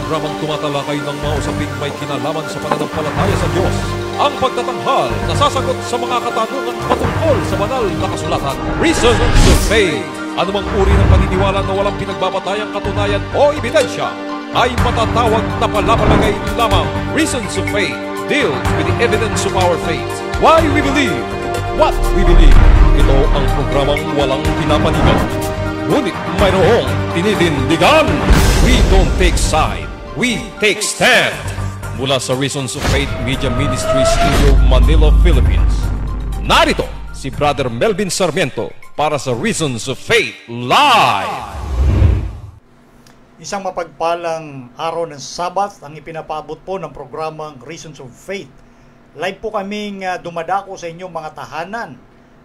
programang tumatalakay ng mga usaping may kinalaman sa pananampalataya sa Diyos. Ang pagtatanghal na sasagot sa mga katanungan patungkol sa banal na kasulatan. Reason to Faith. Anumang uri ng paniniwala na walang pinagbabatayang katunayan o ebidensya ay matatawag na palapalagay lamang. Reason to Faith deals with the evidence of our faith. Why we believe what we believe. Ito ang programang walang pinapanigan, ngunit mayroong tinitindigan. We don't take side, we take stand. Mula sa Reasons of Faith Media Ministry Studio, Manila, Philippines, narito si Brother Melvin Sarmiento para sa Reasons of Faith Live. Isang mapagpalang araw ng Sabat ang ipinapaabot po ng programang Reasons of Faith. Live po kaming dumadako sa inyong mga tahanan.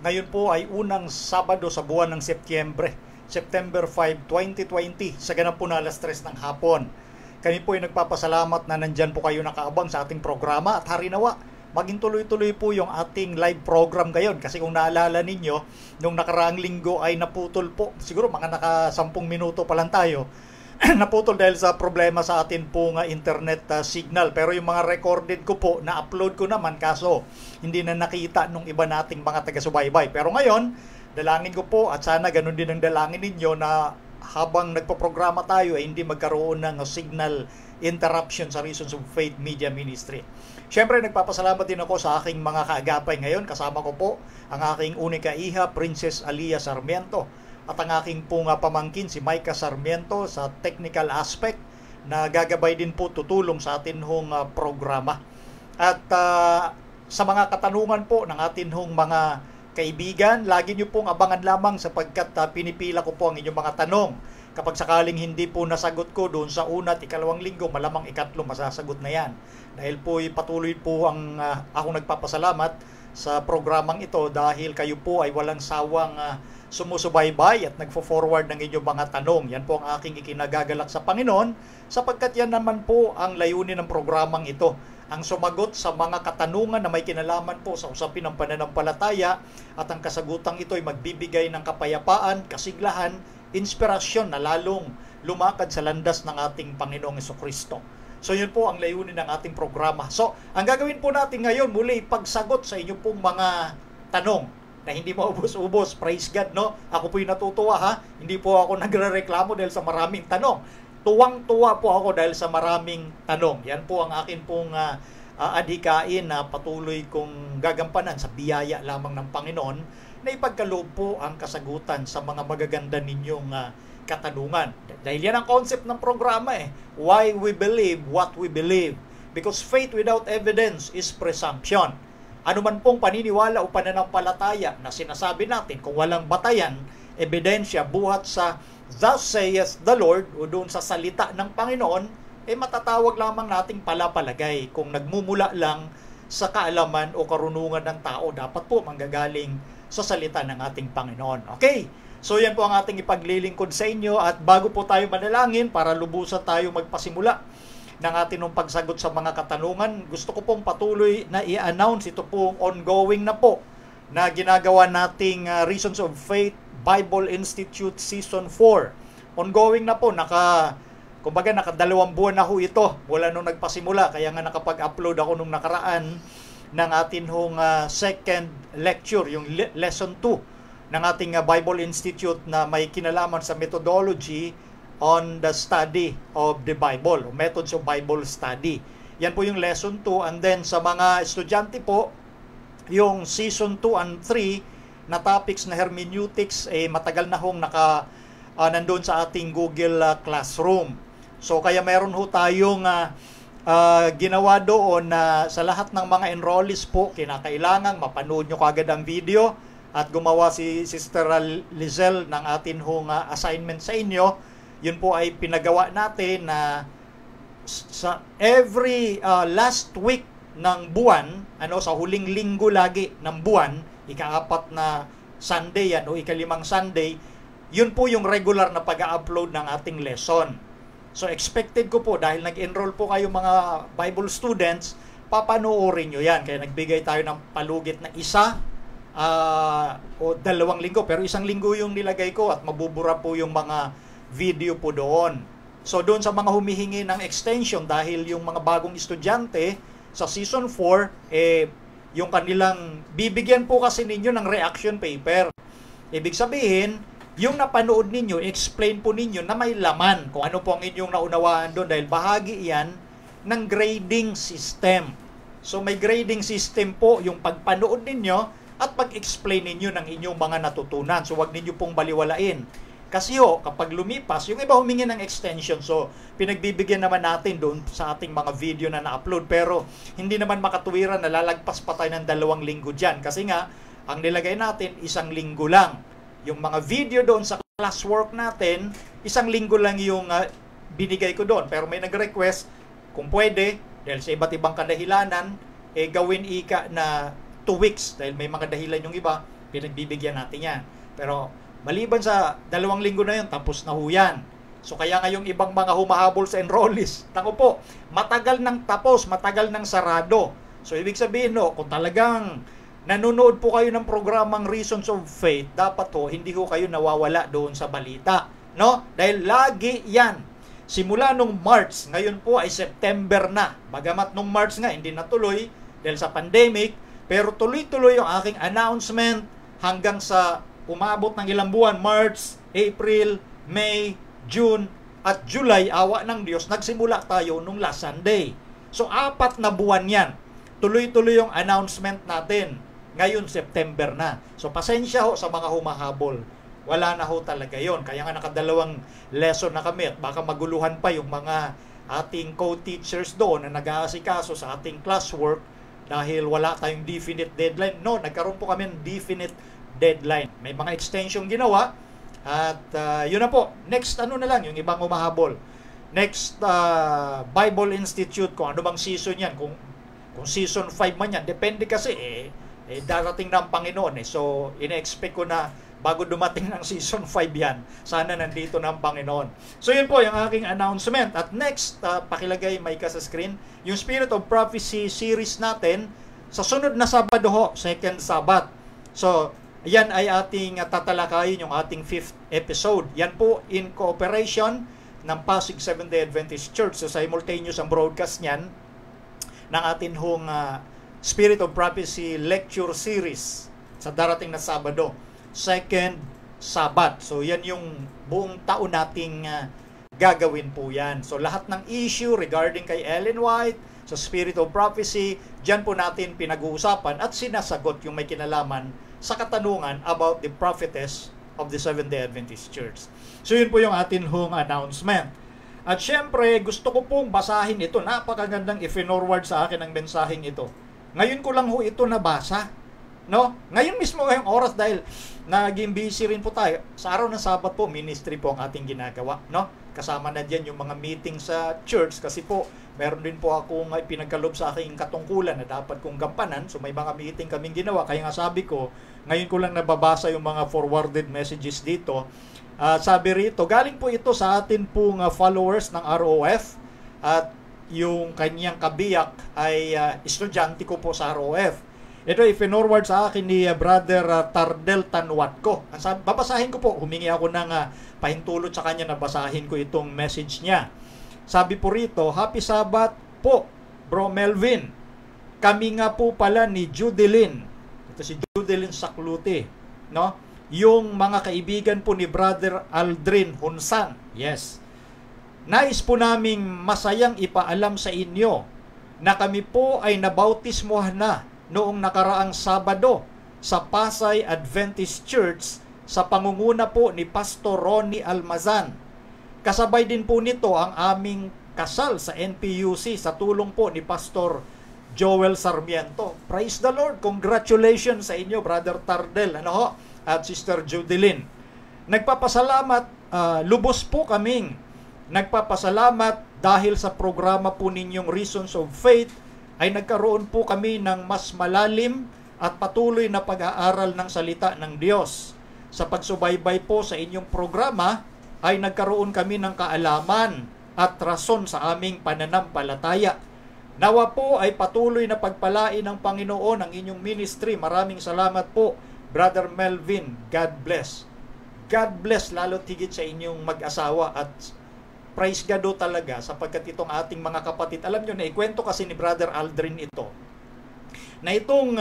Ngayon po ay unang Sabado sa buwan ng Setyembre, September 5, 2020, sa ganap po na alas 3 ng hapon. Kami po ay nagpapasalamat na nandyan po kayo nakaabang sa ating programa at harinawa, maging tuloy-tuloy po yung ating live program ngayon. Kasi kung naalala ninyo, nung nakaraang linggo ay naputol po, siguro mga naka 10 minuto pa lang tayo, naputol dahil sa problema sa atin pong internet signal. Pero yung mga recorded ko po, na-upload ko naman, kaso hindi na nakita nung iba nating mga taga-subaybay. Pero ngayon, dalangin ko po at sana ganun din ang dalangin ninyo na habang nagpo-programa tayo ay hindi magkaroon ng signal interruption sa Reasons of Faith Media Ministry. Siyempre, nagpapasalamat din ako sa aking mga kaagapay ngayon. Kasama ko po ang aking unika iha, Princess Alia Sarmiento, at ang aking pong pamangkin, si Micah Sarmiento, sa technical aspect na gagabay din po tutulong sa atin hong programa. At sa mga katanungan po ng atin hong mga kaibigan, lagi nyo pong abangan lamang sapagkat pinipila ko po ang inyong mga tanong. Kapag sakaling hindi po nasagot ko doon sa una at ikalawang linggo, malamang ikatlo masasagot na yan. Dahil po patuloy po ang ako nagpapasalamat sa programang ito dahil kayo po ay walang sawang sumusubaybay at nagfo-forward ng inyong mga tanong. Yan po ang aking ikinagagalak sa Panginoon sapagkat yan naman po ang layunin ng programang ito. Ang sumagot sa mga katanungan na may kinalaman po sa usapin ng pananampalataya at ang kasagutang ito ay magbibigay ng kapayapaan, kasiglahan, inspirasyon na lalong lumakad sa landas ng ating Panginoong Jesucristo. So yun po ang layunin ng ating programa. So ang gagawin po natin ngayon muli pagsagot sa inyong pong mga tanong na hindi maubos-ubos. Praise God, no? Ako po'y natutuwa, ha? Hindi po ako nagrereklamo dahil sa maraming tanong. Tuwang-tuwa po ako dahil sa maraming tanong. Yan po ang akin pong adhikain na patuloy kong gagampanan sa biyaya lamang ng Panginoon na ipagkaloob po ang kasagutan sa mga magaganda ninyong katanungan. Dahil yan ang concept ng programa Why we believe what we believe. Because faith without evidence is presumption. Ano man pong paniniwala o pananampalataya na sinasabi natin kung walang batayan, ebidensya, buhat sa Thus saith the Lord, o doon sa salita ng Panginoon, matatawag lamang nating palapalagay kung nagmumula lang sa kaalaman o karunungan ng tao, dapat po manggagaling sa salita ng ating Panginoon. Okay, so yan po ang ating ipaglilingkod sa inyo at bago po tayo manalangin para lubusan tayo magpasimula ng ating pagsagot sa mga katanungan, gusto ko pong patuloy na i-announce ito pong ongoing na po na ginagawa nating Reasons of Faith Bible Institute Season 4. Ongoing na po, kumbaga naka2 buwan na ho ito mula nung nagpasimula, kaya nga nakapag-upload ako nung nakaraan ng atin hong second lecture, yung lesson 2 ng ating Bible Institute na may kinalaman sa methodology on the study of the Bible, o methods of Bible study. Yan po yung lesson 2, and then sa mga estudyante po, yung season 2 and 3 na topics na hermeneutics matagal na hong nandun sa ating Google Classroom. So kaya meron ho tayong ginawa doon na sa lahat ng mga enrollees po, kinakailangan mapanood nyo kagad ang video at gumawa si Sister Lizelle ng atin hong assignment sa inyo. Yun po ay pinagawa natin na sa every last week ng buwan, sa huling linggo lagi ng buwan, ika-4 na Sunday yan o ika-5 Sunday, yun po yung regular na pag-upload ng ating lesson. So expected ko po, dahil nag-enroll po kayo mga Bible students, papanoorin nyo yan. Kaya nagbigay tayo ng palugit na 1 o 2 linggo. Pero 1 linggo yung nilagay ko at mabubura po yung mga video po doon. So doon sa mga humihingi ng extension dahil yung mga bagong estudyante sa season 4, yung kanilang bibigyan po kasi ninyo ng reaction paper. Ibig sabihin, yung napanood ninyo, explain po ninyo na may laman kung ano po ang inyong naunawaan doon dahil bahagi yan ng grading system. So may grading system po yung pagpanood ninyo at pag-explain ninyo ng inyong mga natutunan. So wag ninyo pong baliwalain. Kasi kapag lumipas, yung iba humingi ng extension. So pinagbibigyan naman natin doon sa ating mga video na na-upload. Pero hindi naman makatuwiran na lalagpas pa tayo ng 2 linggo dyan. Kasi nga, ang nilagay natin 1 linggo lang. Yung mga video doon sa classwork natin, 1 linggo lang yung binigay ko doon. Pero may nag-request, kung pwede, dahil sa iba't ibang kadahilanan, gawin ika na 2 weeks. Dahil may mga dahilan yung iba, pinagbibigyan natin yan. Pero maliban sa 2 linggo na yun, tapos na ho yan. So kaya nga yung ibang mga humahabol sa enrollees, tako po, matagal nang tapos, matagal nang sarado. So ibig sabihin kung talagang nanonood po kayo ng programang Reasons of Faith, dapat hindi ho kayo nawawala doon sa balita. No? Dahil lagi yan. Simula nung March, ngayon po ay September na. Bagamat nung March nga, hindi natuloy dahil sa pandemic, pero tuloy-tuloy yung aking announcement hanggang sa umabot ng ilang buwan, March, April, May, June, at July, awa ng Diyos, nagsimula tayo nung last Sunday. So, 4 na buwan yan. Tuloy-tuloy yung announcement natin. Ngayon, September na. So, pasensya sa mga humahabol. Wala na talaga yon. Kaya nga nakadalawang lesson na kami at baka maguluhan pa yung mga ating co-teachers doon na nag-aasikaso sa ating classwork dahil wala tayong definite deadline. No, nagkaroon po kami ng definite deadline. May mga extension ginawa at yun na po. Next, na lang, yung ibang humahabol. Next, Bible Institute, kung ano bang season yan, kung season 5 man yan, depende kasi darating na ang Panginoon. So, ina-expect ko na bago dumating ng season 5 yan, sana nandito na ang Panginoon. So, yun po yung aking announcement. At next, pakilagay may ka sa screen, yung Spirit of Prophecy series natin, sa sunod na Sabado second Sabbath. So, yan ay ating tatalakayin yung ating 5th episode. Yan po in cooperation ng Pasig Seventh-day Adventist Church. So, simultaneous ang broadcast niyan ng atin hong Spirit of Prophecy lecture series sa darating na Sabado, second Sabbath. So yan yung buong taon nating gagawin po yan. So lahat ng issue regarding kay Ellen White, sa Spirit of Prophecy, dyan po natin pinag-uusapan at sinasagot yung may kinalaman sa katanungan about the prophetess of the Seventh-day Adventist Church. So yun po yung atin hong announcement. At syempre, gusto ko pong basahin ito. Napakagandang i-forward sa akin ang mensaheng ito. Ngayon ko lang ito nabasa. No? Ngayon mismo ngayong oras dahil naging busy rin po tayo. Sa araw ng Sabat po, ministry po ang ating ginagawa. No? Kasama na dyan yung mga meeting sa church kasi po, meron din po akong pinagkalob sa aking katungkulan na dapat kong gampanan. So may mga meeting kaming ginawa. Kaya nga sabi ko, ngayon ko lang nababasa yung mga forwarded messages dito. Sabi rito, galing po ito sa atin pong followers ng ROF at yung kanyang kabiyak ay estudyante ko po sa ROF. Ito i-forward sa akin ni Brother Tardel Tanwatko. Babasahin ko po, humingi ako ng pahintulot sa kanya na basahin ko itong message niya. Sabi po rito, Happy Sabbath po, Bro Melvin. Kami nga po pala ni Judelyn. Ito si Judelyn Sakluti, no? Yung mga kaibigan po ni Brother Aldrin Hunsan. Yes. Nais po naming masayang ipaalam sa inyo na kami po ay nabautismohan na noong nakaraang Sabado sa Pasay Adventist Church sa pangunguna po ni Pastor Ronnie Almazan. Kasabay din po nito ang aming kasal sa NPUC sa tulong po ni Pastor Joel Sarmiento. Praise the Lord! Congratulations sa inyo, Brother Tardel at Sister Judelyn. Nagpapasalamat, lubos po kaming nagpapasalamat dahil sa programa po ninyong Reasons of Faith ay nagkaroon po kami ng mas malalim at patuloy na pag-aaral ng salita ng Diyos. Sa pagsubaybay po sa inyong programa ay nagkaroon kami ng kaalaman at rason sa aming pananampalataya. Nawa po ay patuloy na pagpalain ng Panginoon ang inyong ministry. Maraming salamat po, Brother Melvin. God bless. God bless lalo tigit sa inyong mag-asawa at praise God do talaga, sapagkat itong ating mga kapatid, alam nyo na, ikwento kasi ni Brother Aldrin ito, na itong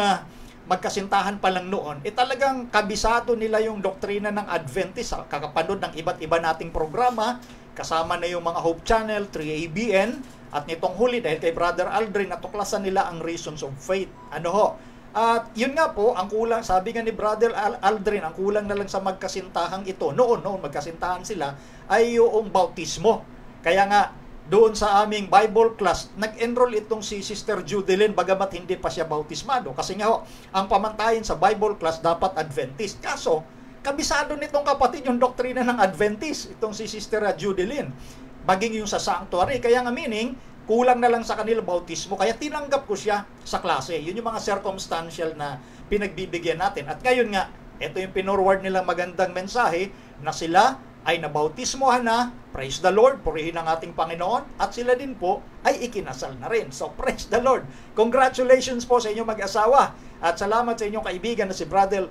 magkasintahan pa lang noon, talagang kabisado nila yung doktrina ng Adventist. Kakapanood ng iba't iba nating programa, kasama na yung mga Hope Channel, 3ABN, at nitong huli, dahil kay Brother Aldrin, natuklasan nila ang Reasons of Faith. Ano ho? At yun nga po, ang kulang, sabi nga ni Brother Aldrin, ang kulang na lang sa magkasintahang ito, noon magkasintahan sila, ay yung bautismo. Kaya nga, doon sa aming Bible class, nag-enroll itong si Sister Judeline, bagamat hindi pa siya bautismado. Kasi nga ho, ang pamantayan sa Bible class dapat Adventist. Kaso, kabisado nitong kapatid yung doktrina ng Adventist, itong si Sister Judeline, maging yung sa sanctuary. Kaya nga meaning, kulang na lang sa kanila bautismo. Kaya tinanggap ko siya sa klase. Yun yung mga circumstantial na pinagbibigyan natin. At ngayon nga, ito yung pinorward nilang magandang mensahe na sila ay nabautismohan na, praise the Lord, purihin ang ating Panginoon, at sila din po ay ikinasal na rin. So, praise the Lord. Congratulations po sa inyong mag-asawa. At salamat sa inyong kaibigan na si Brother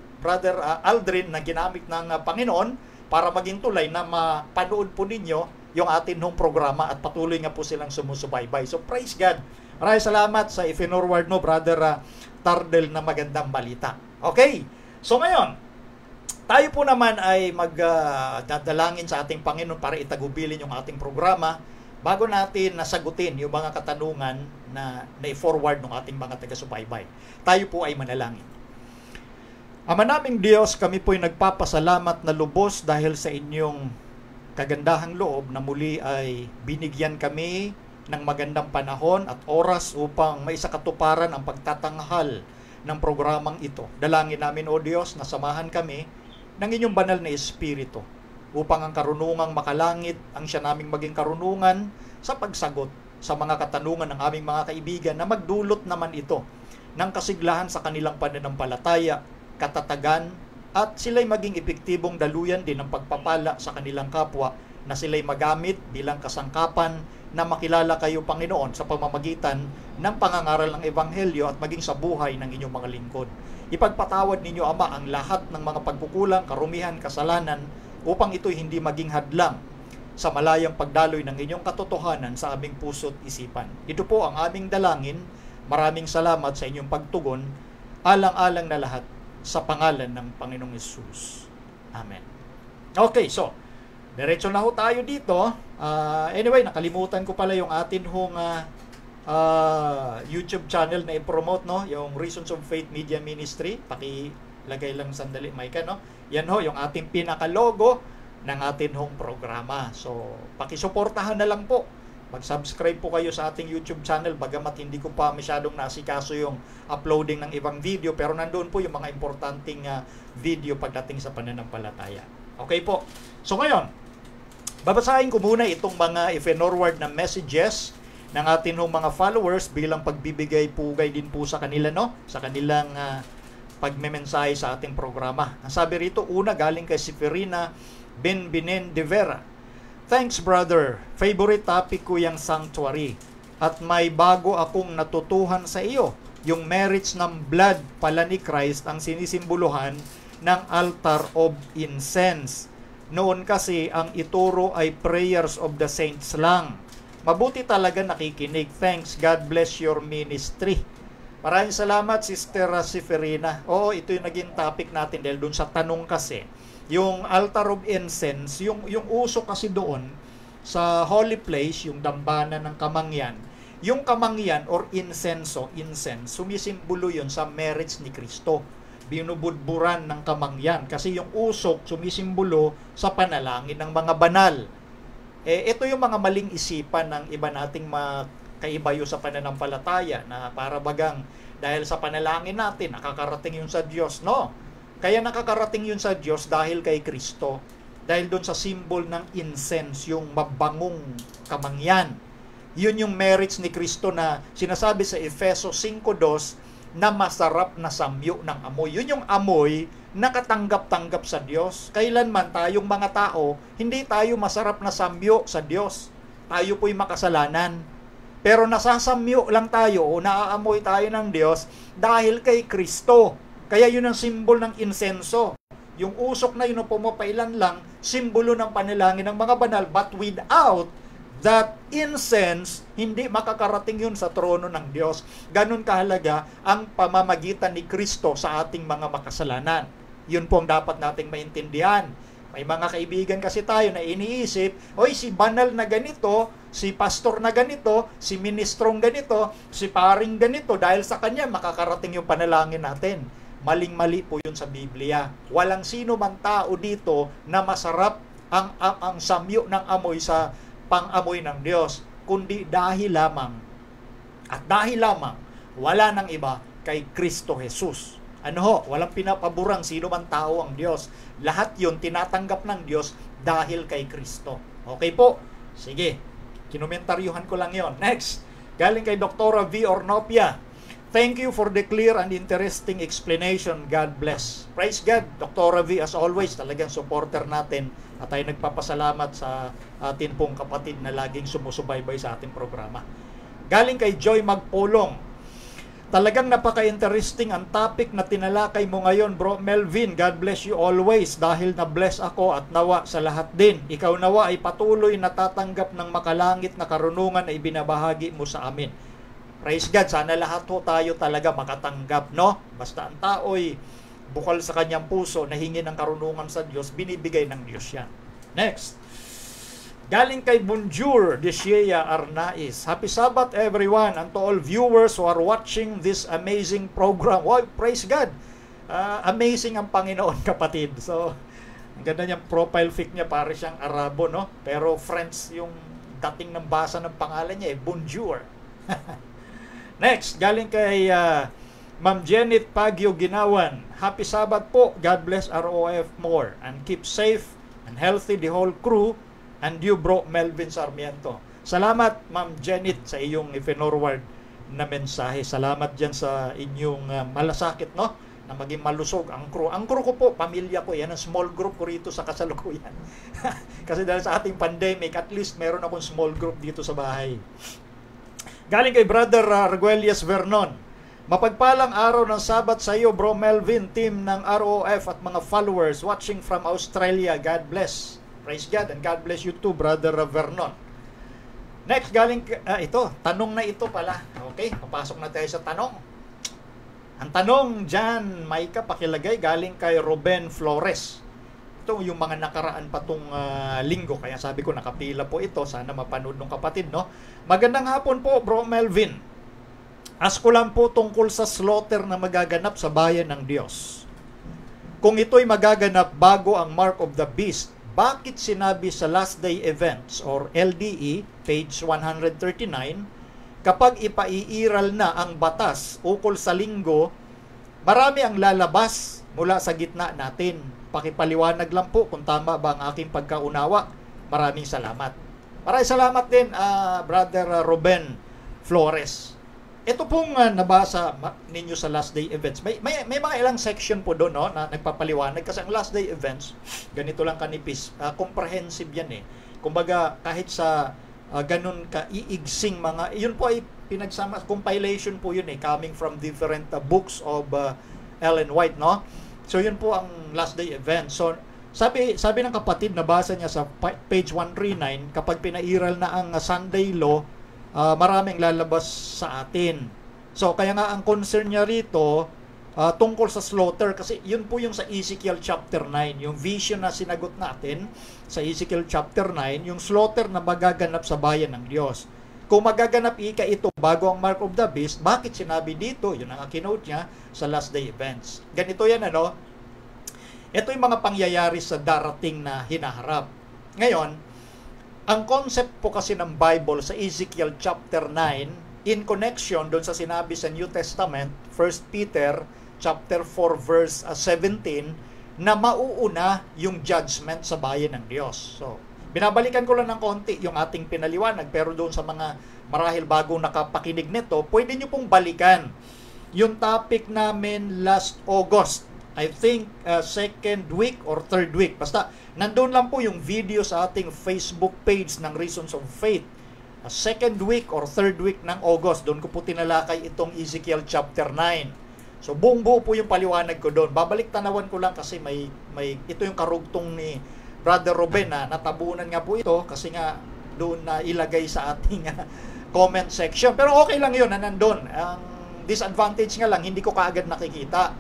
Aldrin na ginamit ng Panginoon para maging tulay na mapanood po ninyo yung atin hong programa at patuloy nga po silang sumusubaybay. So, praise God. Maraming salamat sa ifinorward mo, Brother Tardel, na magandang balita. Okay, so ngayon, tayo po naman ay magdadalangin sa ating Panginoon para itagubilin yung ating programa bago natin nasagutin yung mga katanungan na i-forward ng ating mga taga-subaybay. Tayo po ay manalangin. Ama naming Diyos, kami po ay nagpapasalamat na lubos dahil sa inyong kagandahang loob na muli ay binigyan kami ng magandang panahon at oras upang maisakatuparan ang pagtatanghal ng programang ito. Dalangin namin, O Diyos, na samahan kami ng inyong banal na Espiritu upang ang karunungang makalangit ang siya naming maging karunungan sa pagsagot sa mga katanungan ng aming mga kaibigan na magdulot naman ito ng kasiglahan sa kanilang pananampalataya, katatagan, at sila'y maging epektibong daluyan din ng pagpapala sa kanilang kapwa na sila'y magamit bilang kasangkapan na makilala kayo, Panginoon, sa pamamagitan ng pangangaral ng Ebanghelyo at maging sa buhay ng inyong mga lingkod. Ipagpatawad ninyo, Ama, ang lahat ng mga pagkukulang, karumihan, kasalanan, upang ito'y hindi maging hadlang sa malayang pagdaloy ng inyong katotohanan sa aming puso't isipan. Ito po ang aming dalangin. Maraming salamat sa inyong pagtugon, alang-alang na lahat sa pangalan ng Panginoong Hesus. Amen. Okay, so, diretso na ho tayo dito. Anyway, nakalimutan ko pala yung atin hong YouTube channel na i-promote, no? Yung Reasons of Faith Media Ministry. Pakilagay lang sandali, Micah, no? Yan ho, yung ating pinaka-logo ng atin hong programa. So, pakisuportahan na lang po. Mag-subscribe po kayo sa ating YouTube channel, bagamat hindi ko pa masyadong nasikaso yung uploading ng ibang video, pero nandoon po yung mga importanteng video pagdating sa pananampalataya. Okay po. So ngayon, babasahin ko muna itong mga i-forward na messages ng atin hong mga followers bilang pagbibigay pugay din po sa kanila, no? Sa kanilang pagmemensahe sa ating programa. Ang sabi rito, una galing kay Severina Benbinen de Vera. Thanks, brother. Favorite topic ko yung sanctuary. At may bago akong natutuhan sa iyo. Yung merits ng blood pala ni Christ ang sinisimboluhan ng altar of incense. Noon kasi ang ituro ay prayers of the saints lang. Mabuti talaga nakikinig. Thanks. God bless your ministry. Maraming salamat, Sister Severina. Oo, ito yung naging topic natin dahil dun sa tanong kasi. Yung altar of incense, yung uso kasi doon sa holy place, yung dambana ng kamangyan. Yung kamangyan or incense, sumisimbolo yun sa merits ni Kristo. Binubudburan ng kamangyan kasi yung usok sumisimbolo sa panalangin ng mga banal. Ito yung mga maling isipan ng iba nating kaibayo sa pananampalataya na para bagang dahil sa panalangin natin nakakarating yun sa Diyos. No, kaya nakakarating yun sa Diyos dahil kay Kristo, dahil doon sa symbol ng incense, yung mabangong kamangyan. Yun yung merits ni Kristo na sinasabi sa Efeso 5:2 na masarap na samyo ng amoy. Yun yung amoy na katanggap-tanggap sa Diyos. Kailanman tayong mga tao, hindi tayo masarap na samyo sa Diyos. Tayo po'y makasalanan. Pero nasasamyo lang tayo o naaamoy tayo ng Diyos dahil kay Kristo. Kaya yun ang simbol ng insenso. Yung usok na yun na pumapailan lang, simbolo ng panalangin ng mga banal, but without that incense, hindi makakarating yun sa trono ng Diyos. Ganun kahalaga ang pamamagitan ni Kristo sa ating mga makasalanan. Yun po ang dapat nating maintindihan. May mga kaibigan kasi tayo na iniisip, oy, si banal na ganito, si pastor na ganito, si ministrong ganito, si paring ganito, dahil sa kanya makakarating yung panalangin natin. Maling-mali po yun sa Biblia. Walang sino man tao dito na masarap ang samyo ng amoy sa pang-amoy ng Diyos, kundi dahil lamang wala nang iba kay Kristo Jesus. Ano ho, walang pinapaburang sino man tao ang Diyos. Lahat yun tinatanggap ng Diyos dahil kay Kristo. Okay po? Sige, kinomentaryuhan ko lang yon. Next, galing kay Dr. V. Ornopia. Thank you for the clear and interesting explanation. God bless. Praise God. Dr. V, as always, talagang supporter natin at tayo nagpapasalamat sa atin pong kapatid na laging sumusubaybay sa ating programa. Galing kay Joy Magpulong. Talagang napaka-interesting ang topic na tinalakay mo ngayon, Bro Melvin. God bless you always dahil na-bless ako at nawa sa lahat din. Ikaw nawa ay patuloy natatanggap ng makalangit na karunungan na ibinabahagi mo sa amin. Praise God. Sana lahat ho tayo talaga makatanggap, no? Basta ang tao'y bukal sa kanyang puso, nahingi ng karunungan sa Diyos, binibigay ng Diyos yan. Next. Galing kay Bonjour de Shea Arnaiz. Happy Sabbath everyone and to all viewers who are watching this amazing program. Wow, praise God. Amazing ang Panginoon, kapatid. So, ang ganda niyang profile pic niya, para siyang Arabo, no? Pero French yung dating ng basa ng pangalan niya, Bonjour. Next, galing kay Ma'am Janet Pagyo Ginawan. Happy Sabbath po. God bless ROF more and keep safe and healthy the whole crew and you, Bro Melvin Sarmiento. Salamat, Ma'am Janet, sa iyong i-forward na mensahe. Salamat dyan sa inyong malasakit, no? Na maging malusog ang crew. Ang crew ko po, pamilya ko, yan ang small group ko rito sa kasalukuyan. Kasi dahil sa ating pandemic, at least meron akong small group dito sa bahay. Galing kay Brother Arguelles Vernon. Mapagpalang araw ng Sabat sa iyo, Bro Melvin, team ng ROF at mga followers watching from Australia. God bless. Praise God and God bless you too, Brother Vernon. Next, galing ito, tanong na ito pala. Okay, papasok na tayo sa tanong. Ang tanong dyan, Maika, pakilagay, galing kay Ruben Flores. Ito yung mga nakaraan pa tong linggo, kaya sabi ko nakapila po ito, sana mapanood ng kapatid, no? Magandang hapon po, Bro Melvin. Ask ko lang po tungkol sa slaughter na magaganap sa bayan ng Diyos. Kung ito'y magaganap bago ang Mark of the Beast, bakit sinabi sa Last Day Events or LDE, page 139, kapag ipaiiral na ang batas ukol sa linggo, marami ang lalabas mula sa gitna natin. Pakipaliwanag lang po kung tama ba ang aking pagkaunawa. Maraming salamat. Maraming salamat din, Brother Ruben Flores. Ito pong nabasa ninyo sa Last Day Events. May mga ilang section po doon, no, na nagpapaliwanag. Kasi ang Last Day Events, ganito lang kanipis. Comprehensive yan eh. Kumbaga, kahit sa ganun ka-iigsing mga, yun po ay pinagsama, compilation po yun eh, coming from different books of Ellen White, no? So yun po ang Last Day Events. So, sabi ng kapatid, nabasa niya sa page 139, kapag pinairal na ang Sunday Law, maraming lalabas sa atin. So, kaya nga ang concern niya rito tungkol sa slaughter, kasi yun po yung sa Ezekiel chapter 9, yung vision na sinagot natin sa Ezekiel chapter 9, yung slaughter na magaganap sa bayan ng Diyos. Kung magaganap ito bago ang Mark of the Beast, bakit sinabi dito, yun ang kinote niya sa Last Day Events. Ganito yan, ano? Ito yung mga pangyayari sa darating na hinaharap. Ngayon, ang concept po kasi ng Bible sa Ezekiel chapter 9 in connection doon sa sinabi sa New Testament, 1 Peter chapter 4 verse 17, na mauuna yung judgment sa bayan ng Diyos. So, binabalikan ko lang ng konti yung ating pinaliwanag, pero doon sa mga marahil bagong nakapakinig nito, pwede nyo pong balikan yung topic namin last August. I think second week or third week. Basta, nandun lang po yung video sa ating Facebook page ng Reasons of Faith. Second week or third week ng August, doon ko po tinalakay itong Ezekiel chapter 9. So, buong buo po yung paliwanag ko doon. Babalik tanawan ko lang kasi may ito yung karugtong ni Brother Ruben na natabunan nga po ito kasi nga doon na ilagay sa ating comment section. Pero okay lang yun na nandun. Ang disadvantage nga lang, hindi ko kaagad nakikita.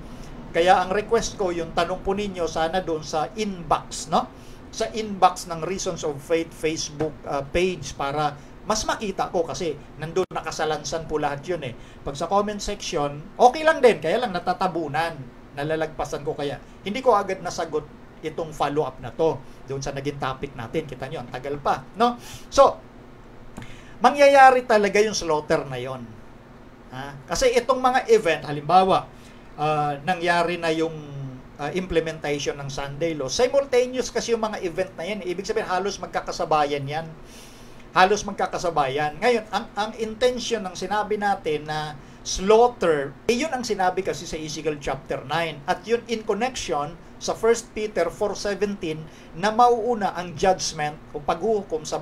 Kaya ang request ko, yung tanong po ninyo, sana doon sa inbox, no? Sa inbox ng Reasons of Faith Facebook page para mas makita ko kasi nandun nakasalansan po lahat yun eh. Pag sa comment section, okay lang din, kaya lang natatabunan, nalalagpasan ko kaya. Hindi ko agad nasagot itong follow-up na to doon sa naging topic natin. Kita nyo, ang tagal pa, no? So, mangyayari talaga yung slaughter na yon. Kasi itong mga event, halimbawa, nangyari na yung implementation ng Sunday Law. Simultaneous kasi yung mga event na yan. Ibig sabihin, halos magkakasabayan yan. Halos magkakasabayan. Ngayon, ang intention ng sinabi natin na slaughter, yun ang sinabi kasi sa Ezekiel chapter 9. At yun in connection sa 1 Peter 4:17 na mauuna ang judgment o paghuhukom sa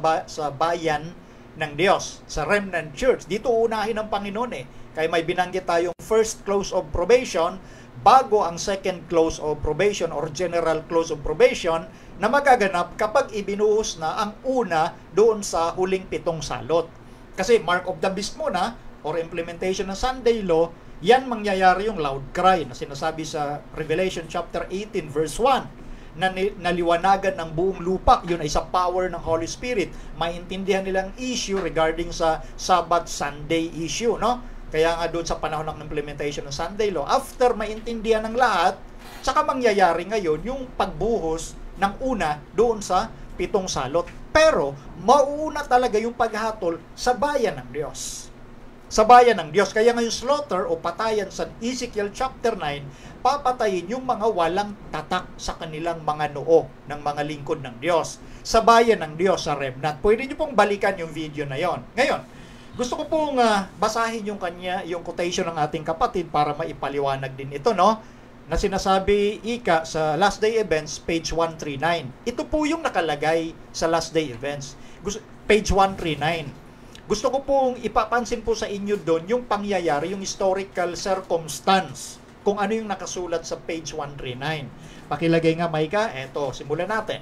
bayan ng Diyos, sa remnant church. Dito unahin ng Panginoon eh. Kaya may binanggit tayong first close of probation bago ang second close of probation or general close of probation na magaganap kapag ibinuhos na ang una doon sa huling 7 salot. Kasi mark of the beast muna or implementation ng Sunday Law, yan mangyayari yung loud cry na sinasabi sa Revelation chapter 18 verse 1 na naliwanagan ng buong lupa. Yun ay sa power ng Holy Spirit. Maintindihan nilang issue regarding sa Sabbath Sunday issue, no? Kaya nga doon sa panahon ng implementation ng Sunday Law, after maintindihan ng lahat, saka mangyayari ngayon yung pagbuhos ng una doon sa 7 salot. Pero, mauuna talaga yung paghatol sa bayan ng Diyos. Sa bayan ng Diyos. Kaya ngayon slaughter o patayan sa Ezekiel chapter 9, papatayin yung mga walang tatak sa kanilang mga noo ng mga lingkod ng Diyos. Sa bayan ng Diyos, sa remnant. Pwede nyo pong balikan yung video na yon. Ngayon, gusto ko pong basahin yung quotation ng ating kapatid para maipaliwanag din ito, no? Na sinasabi ika sa Last Day Events, page 139. Ito po yung nakalagay sa Last Day Events. Page 139. Gusto ko pong ipapansin po sa inyo doon yung pangyayari, yung historical circumstance, kung ano yung nakasulat sa page 139. Pakilagay nga, Maika. Eto, simulan natin.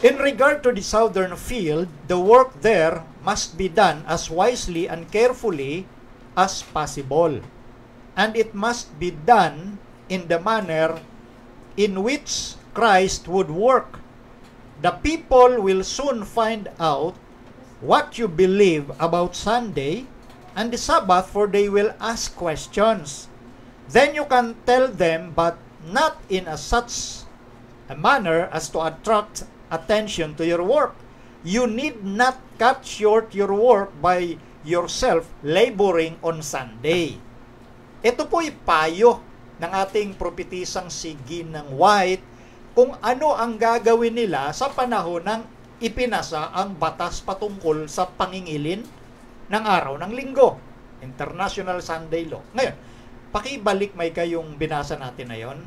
In regard to the southern field, the work there must be done as wisely and carefully as possible. And it must be done in the manner in which Christ would work. The people will soon find out what you believe about Sunday and the Sabbath, for they will ask questions. Then you can tell them, but not in such a manner as to attract attention to your work. You need not cut short your work by yourself laboring on Sunday. Ito po ipayo ng ating propetisang si Ginang White kung ano ang gagawin nila sa panahon ng ipinasa ang batas patungkol sa pangingilin ng araw ng linggo, International Sunday Law. Ngayon, pakibalik may kayong binasa natin na yon.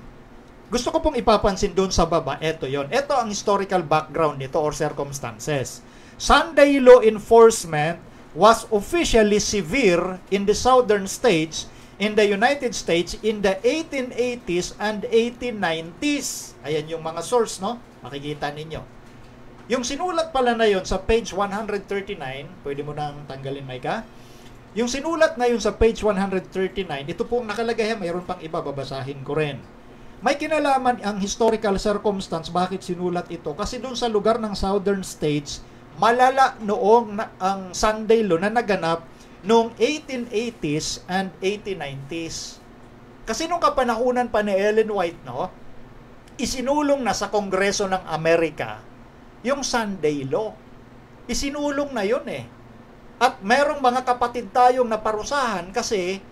Gusto ko pong ipapansin doon sa baba, eto yon. Eto ang historical background nito or circumstances. Sunday law enforcement was officially severe in the southern states in the United States in the 1880s and 1890s. Ayan yung mga source, no? Makikita ninyo. Yung sinulat pala na yon sa page 139, pwede mo nang tanggalin, Maika. Yung sinulat na yun sa page 139, ito pong nakalagay, mayroon pang iba, babasahin ko rin. May kinalaman ang historical circumstance, bakit sinulat ito? Kasi doon sa lugar ng southern states, malala noong ang Sunday Law na naganap noong 1880s and 1890s. Kasi nung kapanahunan pa ni Ellen White, no, isinulong na sa Kongreso ng Amerika yung Sunday Law. Isinulong na yun eh. At merong mga kapatid tayong naparusahan kasi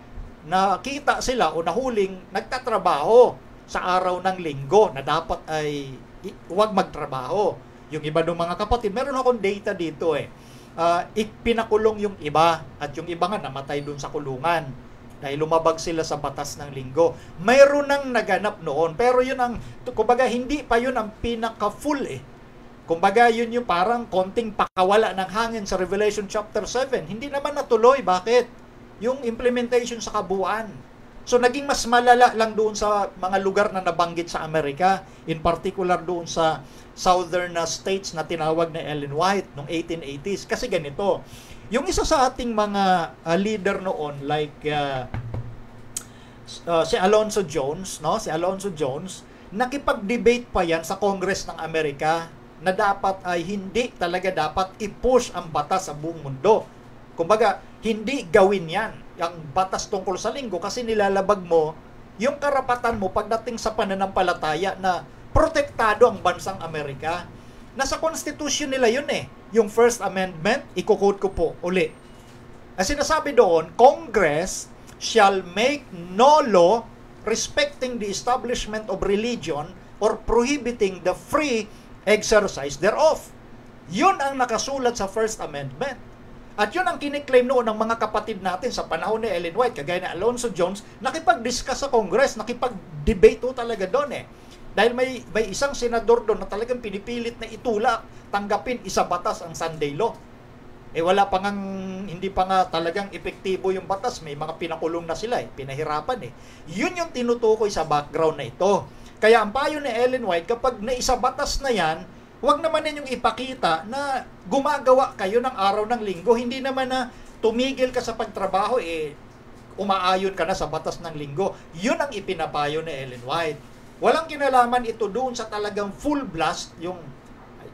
nakita sila o nahuling nagtatrabaho sa araw ng linggo na dapat ay huwag magtrabaho. Yung iba ng mga kapatid, meron akong data dito eh. Pinakulong yung iba at yung iba nga namatay dun sa kulungan dahil lumabag sila sa batas ng linggo. Mayroon nang naganap noon, pero yun ang, kumbaga hindi pa yun ang pinaka-full eh. Kumbaga, yun yung parang konting pakawala ng hangin sa Revelation chapter 7. Hindi naman natuloy. Bakit? Yung implementation sa kabuuan. So naging mas malala lang doon sa mga lugar na nabanggit sa Amerika, in particular doon sa southern states na tinawag na Ellen White noong 1880s. Kasi ganito, yung isa sa ating mga leader noon like si Alonzo Jones, no? Si Alonzo Jones, nakipag-debate pa yan sa Congress ng Amerika na dapat ay hindi talaga dapat i-push ang batas sa buong mundo. Kumbaga, hindi gawin yan, ang batas tungkol sa linggo, kasi nilalabag mo yung karapatan mo pagdating sa pananampalataya na protektado ang bansang Amerika. Nasa Constitution nila yun eh. Yung First Amendment, iko-quote ko po uli. Ang sinasabi doon, Congress shall make no law respecting the establishment of religion or prohibiting the free exercise thereof. Yun ang nakasulat sa First Amendment. At yun ang kiniklaim noon ng mga kapatid natin sa panahon ni Ellen White, kagaya ni Alonzo Jones, nakipag-discuss sa Congress, nakipag-debate ho talaga doon eh. Dahil may isang senador doon na talagang pinipilit na itulak, tanggapin, isa batas ang Sunday law. Wala pa ngang, hindi pa nga talagang epektibo yung batas, may mga pinakulong na sila pinahirapan eh. Yun yung tinutukoy sa background na ito. Kaya ang payo ni Ellen White, kapag naisabatas na yan, huwag naman ninyong ipakita na gumagawa kayo ng araw ng linggo. Hindi naman na tumigil ka sa pagtrabaho, umaayon ka na sa batas ng linggo. Yun ang ipinapayo ni Ellen White. Walang kinalaman ito doon sa talagang full blast, yung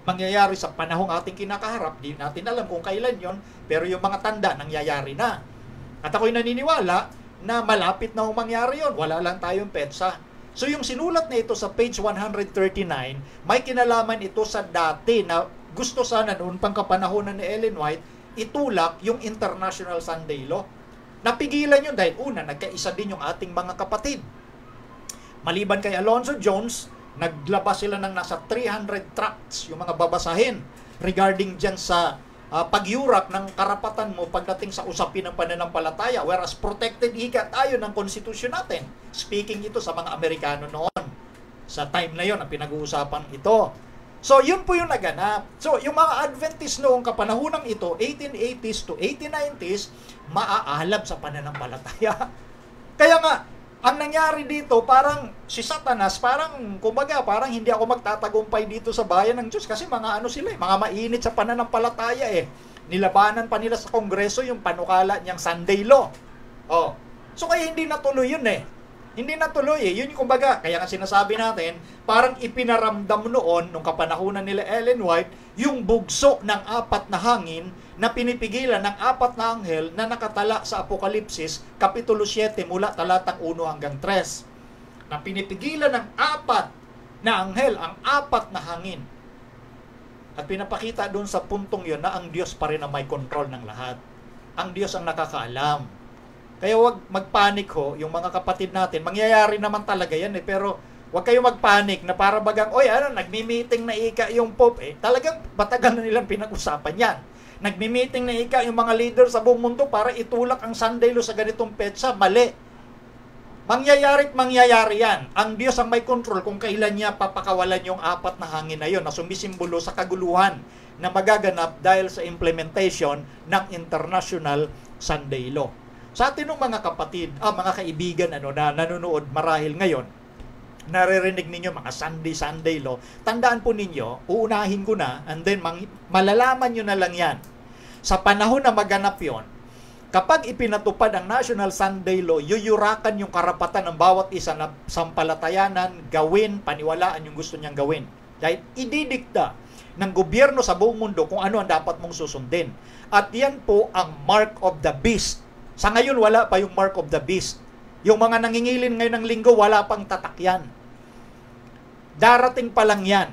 mangyayari sa panahong ating kinakaharap. Di natin alam kung kailan yon, pero yung mga tanda nangyayari na. At ako'y naniniwala na malapit na mangyari yon. Wala lang tayong petsa. So yung sinulat na ito sa page 139, may kinalaman ito sa dati na gusto sana noon pang kapanahonan ni Ellen White, itulak yung International Sunday Law. Napigilan yun dahil una, nagkaisa din yung ating mga kapatid. Maliban kay Alonzo Jones, naglabas sila ng nasa 300 tracts, yung mga babasahin, regarding dyan sa pagyurak ng karapatan mo pagdating sa usapin ng pananampalataya, whereas protected ika tayo ng konstitusyon natin. Speaking ito sa mga Amerikano noon. Sa time na yon ang pinag-uusapan ito. So, yun po yung naganap. So, yung mga Adventist noong kapanahunang ito, 1880s to 1890s, maaalab sa pananampalataya. Kaya nga, ang nangyari dito, parang si Satanas, kumbaga, parang hindi ako magtatagumpay dito sa bayan ng Diyos kasi mga sila mga mainit sa pananampalataya Nilabanan pa nila sa Kongreso yung panukala niyang Sunday Law. So kaya hindi natuloy yun Hindi natuloy Yun yung kumbaga, kaya nga sinasabi natin, parang ipinaramdam noon, nung kapanahunan nila Ellen White, yung bugso ng 4 na hangin na pinipigilan ng 4 na anghel na nakatala sa Apokalipsis, Kapitulo 7, mula talatang 1 hanggang 3. Na pinipigilan ng 4 na anghel, ang 4 na hangin. At pinapakita doon sa puntong yun na ang Diyos pa rin ang may control ng lahat. Ang Diyos ang nakakaalam. Kaya wag magpanik yung mga kapatid natin. Mangyayari naman talaga yan pero wag kayo magpanik na para bagang, nagmi-meeting na ika yung Pope. Talagang matagal na nilang pinag-usapan yan. Nagmi-meeting na ika yung mga leader sa buong mundo para itulak ang Sunday Law sa ganitong petsa. Mali. Mangyayari yan. Ang Diyos ang may control kung kailan niya papakawalan yung 4 na hangin na yun na sumisimbolo sa kaguluhan na magaganap dahil sa implementation ng International Sunday Law. Sa atin ng mga kapatid, mga kaibigan na nanonood marahil ngayon, naririnig ninyo mga Sunday Law, tandaan po ninyo, uunahin ko na, and then malalaman nyo na lang yan. Sa panahon na maganap yon, kapag ipinatupad ang National Sunday Law, yuyurakan yung karapatan ng bawat isa na sampalatayanan, gawin, paniwalaan yung gusto niyang gawin. Dahil ididikta ng gobyerno sa buong mundo kung ano ang dapat mong susundin. At yan po ang mark of the beast. Sa ngayon, wala pa yung mark of the beast. Yung mga nangingilin ngayon ng linggo, wala pang tatak yan. Darating pa lang yan.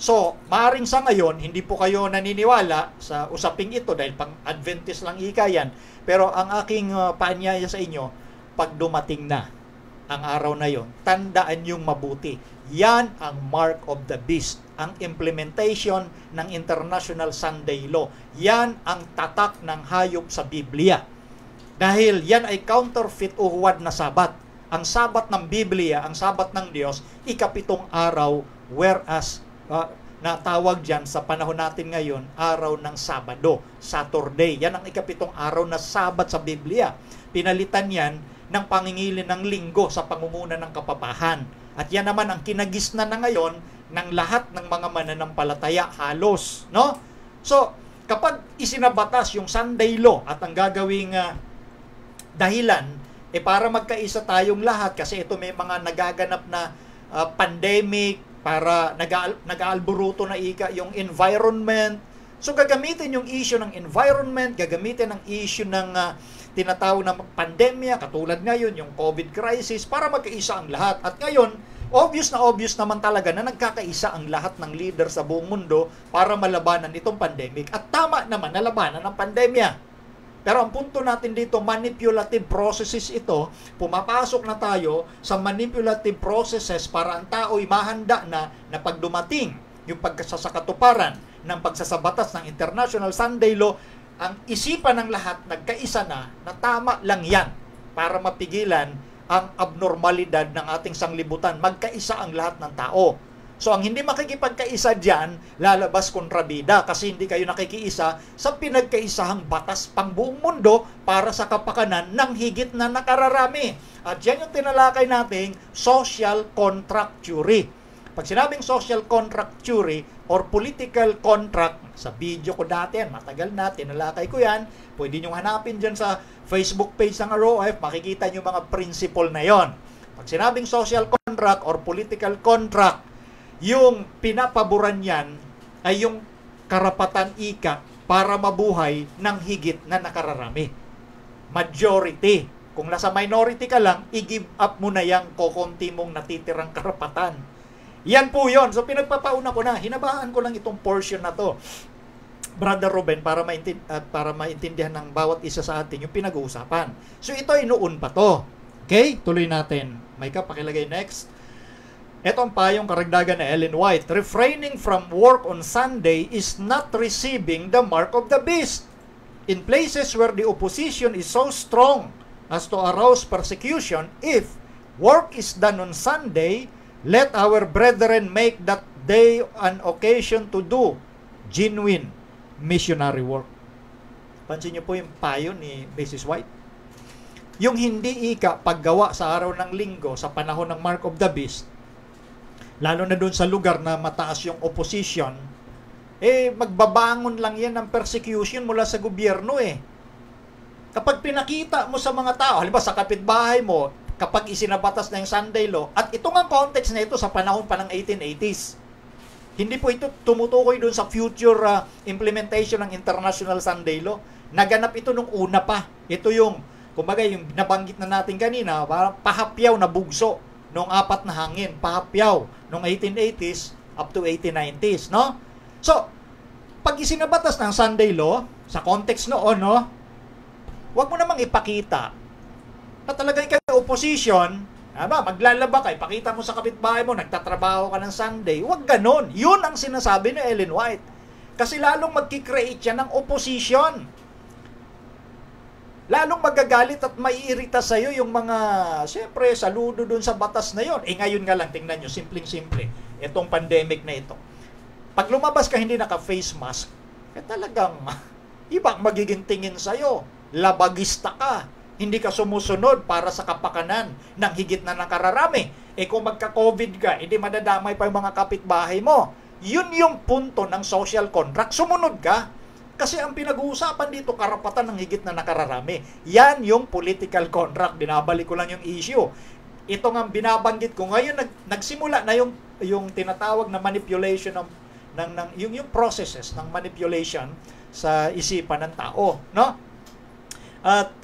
So, maaaring sa ngayon, hindi po kayo naniniwala sa usaping ito dahil pang Adventist lang ika yan. Pero ang aking paanyaya sa inyo, pag dumating na ang araw na yon, tandaan yung mabuti. Yan ang mark of the beast. Ang implementation ng International Sunday Law. Yan ang tatak ng hayop sa Biblia. Dahil yan ay counterfeit o huwad na sabat. Ang sabat ng Biblia, ang sabat ng Diyos, 7 araw, whereas natawag dyan sa panahon natin ngayon, araw ng Sabado, Saturday. Yan ang 7 araw na sabat sa Biblia. Pinalitan yan ng pangingilin ng linggo sa pangunguna ng kapapahan. At yan naman ang kinagisnan na ngayon ng lahat ng mga mananampalataya halos, no? So, kapag isinabatas yung Sunday law at ang gagawing dahilan para magkaisa tayong lahat kasi ito may mga nagaganap na pandemic para nag-aalburuto na yung environment. So gagamitin yung issue ng environment, gagamitin ang issue ng tinatawag na pandemya, katulad ngayon yung COVID crisis, para magkaisa ang lahat. At ngayon, obvious naman talaga na nagkakaisa ang lahat ng leader sa buong mundo para malabanan itong pandemic. At tama naman na labanan ang pandemya. Pero ang punto natin dito, manipulative processes ito, pumapasok na tayo sa manipulative processes para ang tao'y mahanda na pag dumating yung pagkasakatuparan ng pagsasabatas ng International Sunday Law, ang isipan ng lahat nagkaisa na tama lang yan para mapigilan ang abnormalidad ng ating sanglibutan. Magkaisa ang lahat ng tao. So ang hindi makikipagkaisa dyan, lalabas kontrabida kasi hindi kayo nakikiisa sa pinagkaisahang batas pang buong mundo para sa kapakanan ng higit na nakararami. At yan yung tinalakay nating social contract theory. Pag sinabing social contract theory or political contract, sa video ko dati yan, matagal na, tinalakay ko yan, pwede nyo hanapin dyan sa Facebook page ng ROF, makikita nyo mga principle na yon. Pag sinabing social contract or political contract, yung pinapaboran yan ay yung karapatan ika para mabuhay ng higit na nakararami. Majority. Kung nasa minority ka lang, i-give up mo na yung kokonti mong natitirang karapatan. Yan po yon. So pinagpapauna ko na, hinabaan ko lang itong portion na to, Brother Ruben, para maintindihan ng bawat isa sa atin yung pinag-uusapan. So ito ay noon pa to. Okay? Tuloy natin. Micah, pakilagay next. Ito ang payong karagdagan na Ellen White. Refraining from work on Sunday is not receiving the mark of the beast. In places where the opposition is so strong as to arouse persecution, if work is done on Sunday, let our brethren make that day an occasion to do genuine missionary work. Pansin niyo po yung payo ni Mrs. White. Yung hindi ika paggawa sa araw ng linggo sa panahon ng mark of the beast, lalo na doon sa lugar na mataas yung opposition, magbabangon lang yan ng persecution mula sa gobyerno Kapag pinakita mo sa mga tao, halimbawa sa kapitbahay mo, kapag isinabatas na yung Sunday Law, at ito nga context na ito sa panahon pa ng 1880s, hindi po ito tumutukoy doon sa future implementation ng International Sunday Law. Naganap ito nung una pa. Ito yung, kumbaga yung nabanggit na natin kanina, parang pahapyaw na bugso noong apat na hangin, pahapyaw noong 1880s up to 1890s, no? So, pag isinabatas ng Sunday Law, sa context noon, no, wag mo namang ipakita na talagang kayo opposition, maglalaba ka, ipakita mo sa kapitbahay mo, nagtatrabaho ka ng Sunday. Wag ganon. Yun ang sinasabi ni Ellen White. Kasi lalong magkikreate siya ng opposition. Lalong magagalit at maiirita sa'yo yung mga, siyempre, saludo dun sa batas na yon. Ngayon nga lang, tingnan nyo, simpleng-simple, itong pandemic na ito. Pag lumabas ka hindi naka-face mask, talagang ibang magiging tingin sa'yo. Labagista ka. Hindi ka sumusunod para sa kapakanan ng higit na nakararami. Kung magka-COVID ka, hindi madadamay pa yung mga kapitbahay mo. Yun yung punto ng social contract. Sumunod ka. Kasi ang pinag-uusapan dito, karapatan ng higit na nakararami. Yan yung political contract. Binabalik ko lang yung issue. Ito nga binabanggit ko. Ngayon, nagsimula na yung tinatawag na manipulation yung processes ng manipulation sa isipan ng tao. No? At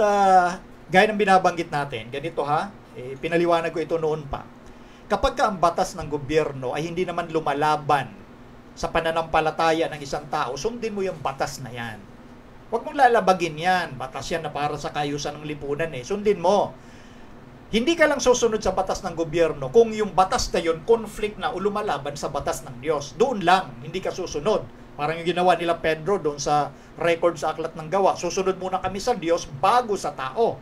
gaya ng binabanggit natin, ganito pinaliwanag ko ito noon pa. Kapag ang batas ng gobyerno ay hindi naman lumalaban sa pananampalataya ng isang tao, sundin mo yung batas na yan. Huwag mong lalabagin yan. Batas yan na para sa kayusan ng lipunan Sundin mo. Hindi ka lang susunod sa batas ng gobyerno kung yung batas na yun, conflict na o lumalaban sa batas ng Diyos. Doon lang, hindi ka susunod. Parang yung ginawa nila Pedro doon sa record sa Aklat ng Gawa. Susunod muna kami sa Diyos bago sa tao.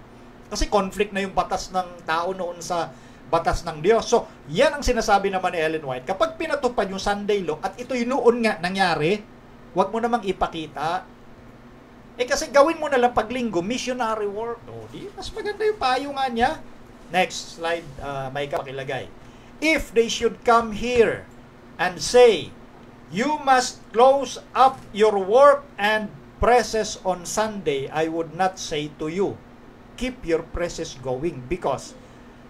Kasi conflict na yung batas ng tao noon sa batas ng Diyos. So, yan ang sinasabi naman ni Ellen White. Kapag pinatupad yung Sunday Law, at ito yung noon nga nangyari, huwag mo namang ipakita Kasi gawin mo na lang paglinggo, missionary work. Di, mas maganda yung payo nga niya. Next slide, may pakilagay. If they should come here and say, you must close up your work and presses on Sunday, I would not say to you, keep your presses going because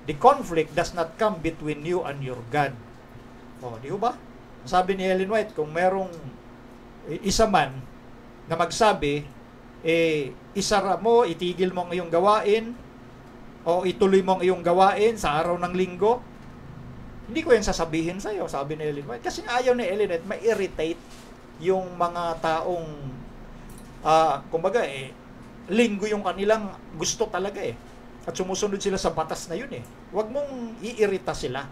the conflict does not come between you and your God. Di ba? Sabi ni Ellen White, kung merong isa man na magsabi, isara mo, itigil mo ang iyong gawain, o ituloy mo ang iyong gawain sa araw ng linggo, hindi ko yan sasabihin sa'yo, sabi ni Ellen White. Kasi ayaw ni Ellen White, ma-irritate yung mga taong, kumbaga, linggo yung kanilang gusto talaga At sumusunod sila sa batas na yun Huwag mong iirita sila.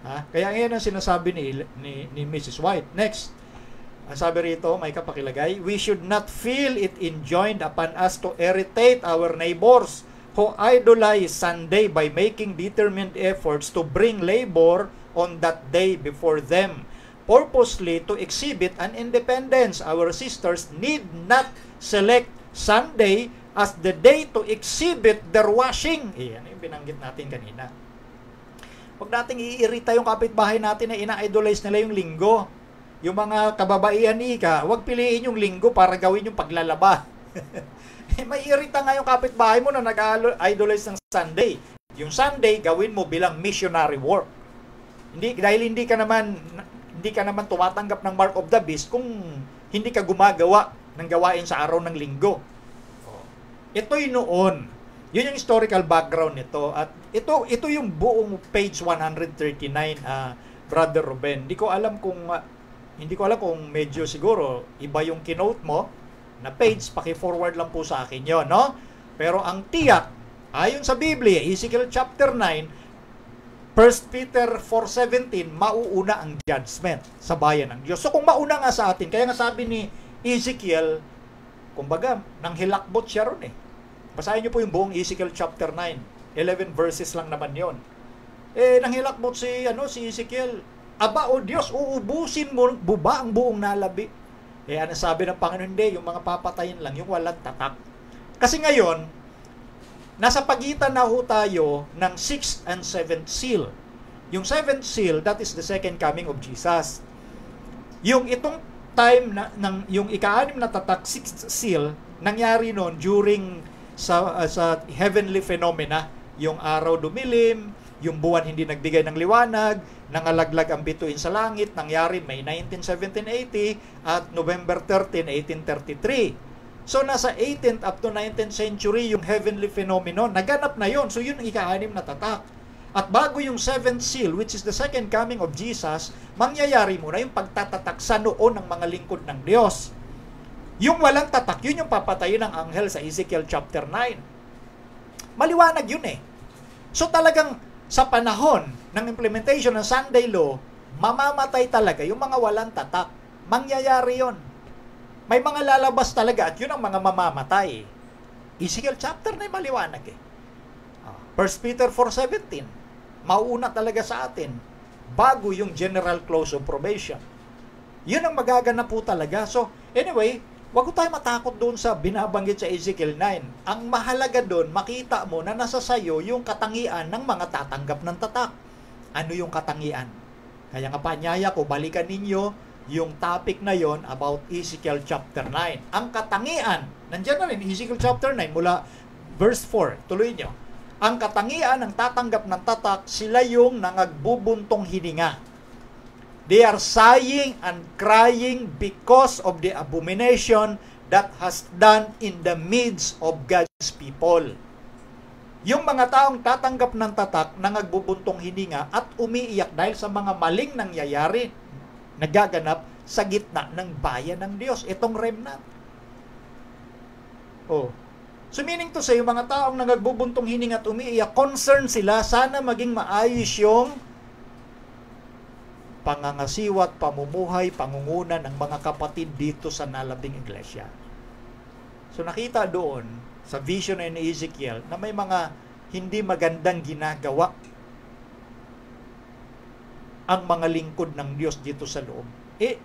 Kaya ngayon ang sinasabi ni Mrs. White. Next, ang sabi rito, may kapakilagay, we should not feel it enjoined upon us to irritate our neighbors who idolize Sunday by making determined efforts to bring labor on that day before them, purposely to exhibit an independence. Our sisters need not select Sunday as the day to exhibit their washing. Yan yung binanggit natin kanina. Huwag nating iirita yung kapitbahay natin na ina-idolize nila yung linggo. Yung mga kababaihan huwag piliin yung linggo para gawin yung paglalaba. May irita nga yung kapitbahay mo na nag-idolize ng Sunday. Yung Sunday, gawin mo bilang missionary work. Dahil hindi ka naman tumatanggap ng mark of the beast kung hindi ka gumagawa ng gawain sa araw ng linggo. Ito'y noon. Yun yung historical background nito. At ito yung buong page 139, Brother Ruben. Hindi ko alam kung medyo siguro iba yung kinote mo na page, paki-forward lang po sa akin yon, no? Pero ang tiyak, ayon sa Biblia, Ezekiel chapter 9, 1 Peter 4:17, mauuna ang judgment sa bayan ng Diyos. So kung mauna nga sa atin, kaya nga sabi ni Ezekiel, kumbaga, nang hilakbot siya ron Basahin niyo po yung buong Ezekiel chapter 9, 11 verses lang naman yon. Nang hilakbot si Ezekiel, aba o Diyos, uubusin mo ba ang buong nalabi? Ano sabi ng Panginoon? Hindi, yung mga papatayin lang, yung walang tatak. Kasi ngayon, nasa pagitan na ho tayo ng 6th and 7th seal. Yung 7th seal, that is the second coming of Jesus. Yung itong time yung ika-6 na tatak, 6th seal, nangyari noon during sa heavenly phenomena. Yung araw dumilim, yung buwan hindi nagbigay ng liwanag, nangalaglag ang bituin sa langit, nangyari May 19, 1780 at November 13, 1833. So nasa 18th up to 19th century yung heavenly phenomenon, naganap na yon. So yun ang ika-6 na tatak. At bago yung 7th seal, which is the second coming of Jesus, mangyayari muna yung pagtatatak sa noo ng mga lingkod ng Diyos. Yung walang tatak, yun yung papatayin ng anghel sa Ezekiel chapter 9. Maliwanag yun So talagang sa panahon ng implementation ng Sunday law, mamamatay talaga yung mga walang tatak. Mangyayari yon. May mga lalabas talaga at yun ang mga mamamatay. Ezekiel chapter 9 maliwanag 1 Peter 4:17, mauuna talaga sa atin bago yung general close of probation. Yun ang magaganap po talaga. So, anyway, wag ko tayo matakot doon sa binabanggit sa Ezekiel 9. Ang mahalaga doon, makita mo na nasa sayo yung katangian ng mga tatanggap ng tatak. Ano yung katangian? Kaya nga panyaya ko, balikan ninyo yung topic na yon about Ezekiel chapter 9. Ang katangian, nandiyan na rin, Ezekiel chapter 9, mula verse 4. Tuloy nyo. Ang katangian ng tatanggap ng tatak, sila yung nangagbubuntong hininga. They are sighing and crying because of the abomination that has done in the midst of God's people. Yung mga taong tatanggap ng tatak, nangagbubuntong hininga at umiiyak dahil sa mga maling nangyayari, nagaganap sa gitna ng bayan ng Diyos. Itong remnant. So meaning to say, yung mga taong nangagbubuntong hininga at umiiyak, concern sila, sana maging maayos yung pangangasiwat, pamumuhay, pangunguna ng mga kapatid dito sa nalabing iglesia. So nakita doon sa vision ni Ezekiel na may mga hindi magandang ginagawa ang mga lingkod ng Diyos dito sa loob.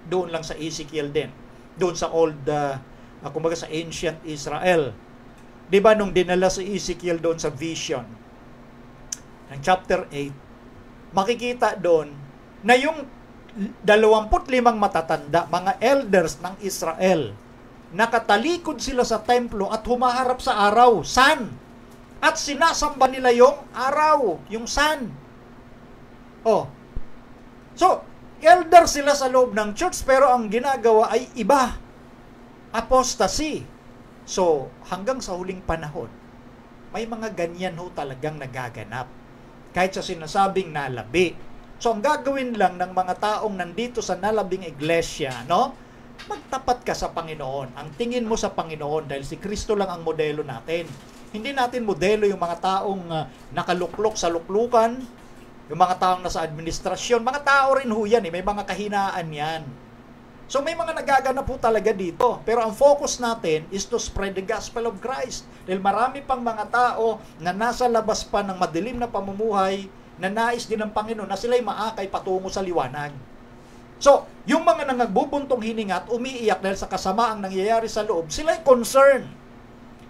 Doon lang sa Ezekiel din. Doon sa kumbaga sa ancient Israel. Di ba nung dinala si Ezekiel doon sa vision ng chapter 8, makikita doon na yung 25 matatanda, mga elders ng Israel, nakatalikod sila sa templo at humaharap sa araw, sun. At sinasamba nila yung araw, yung sun. So, elder sila sa loob ng church, pero ang ginagawa ay iba. Apostasy. So, hanggang sa huling panahon, may mga ganyan ho talagang nagaganap. Kahit sa sinasabing nalabi. So, ang gagawin lang ng mga taong nandito sa nalabing iglesia, magtapat ka sa Panginoon. Ang tingin mo sa Panginoon, dahil si Kristo lang ang modelo natin. Hindi natin modelo yung mga taong nakaluklok sa luklukan, yung mga taong nasa administrasyon. Mga tao rin ho yan, may mga kahinaan yan. So may mga nagaganap po talaga dito. Pero ang focus natin is to spread the gospel of Christ. Dahil marami pang mga tao na nasa labas pa ng madilim na pamumuhay, na nais din ng Panginoon na sila'y maakay patungo sa liwanag. So, yung mga nangabubuntong hininga at umiiyak dahil sa kasamaang nangyayari sa loob, sila'y concerned.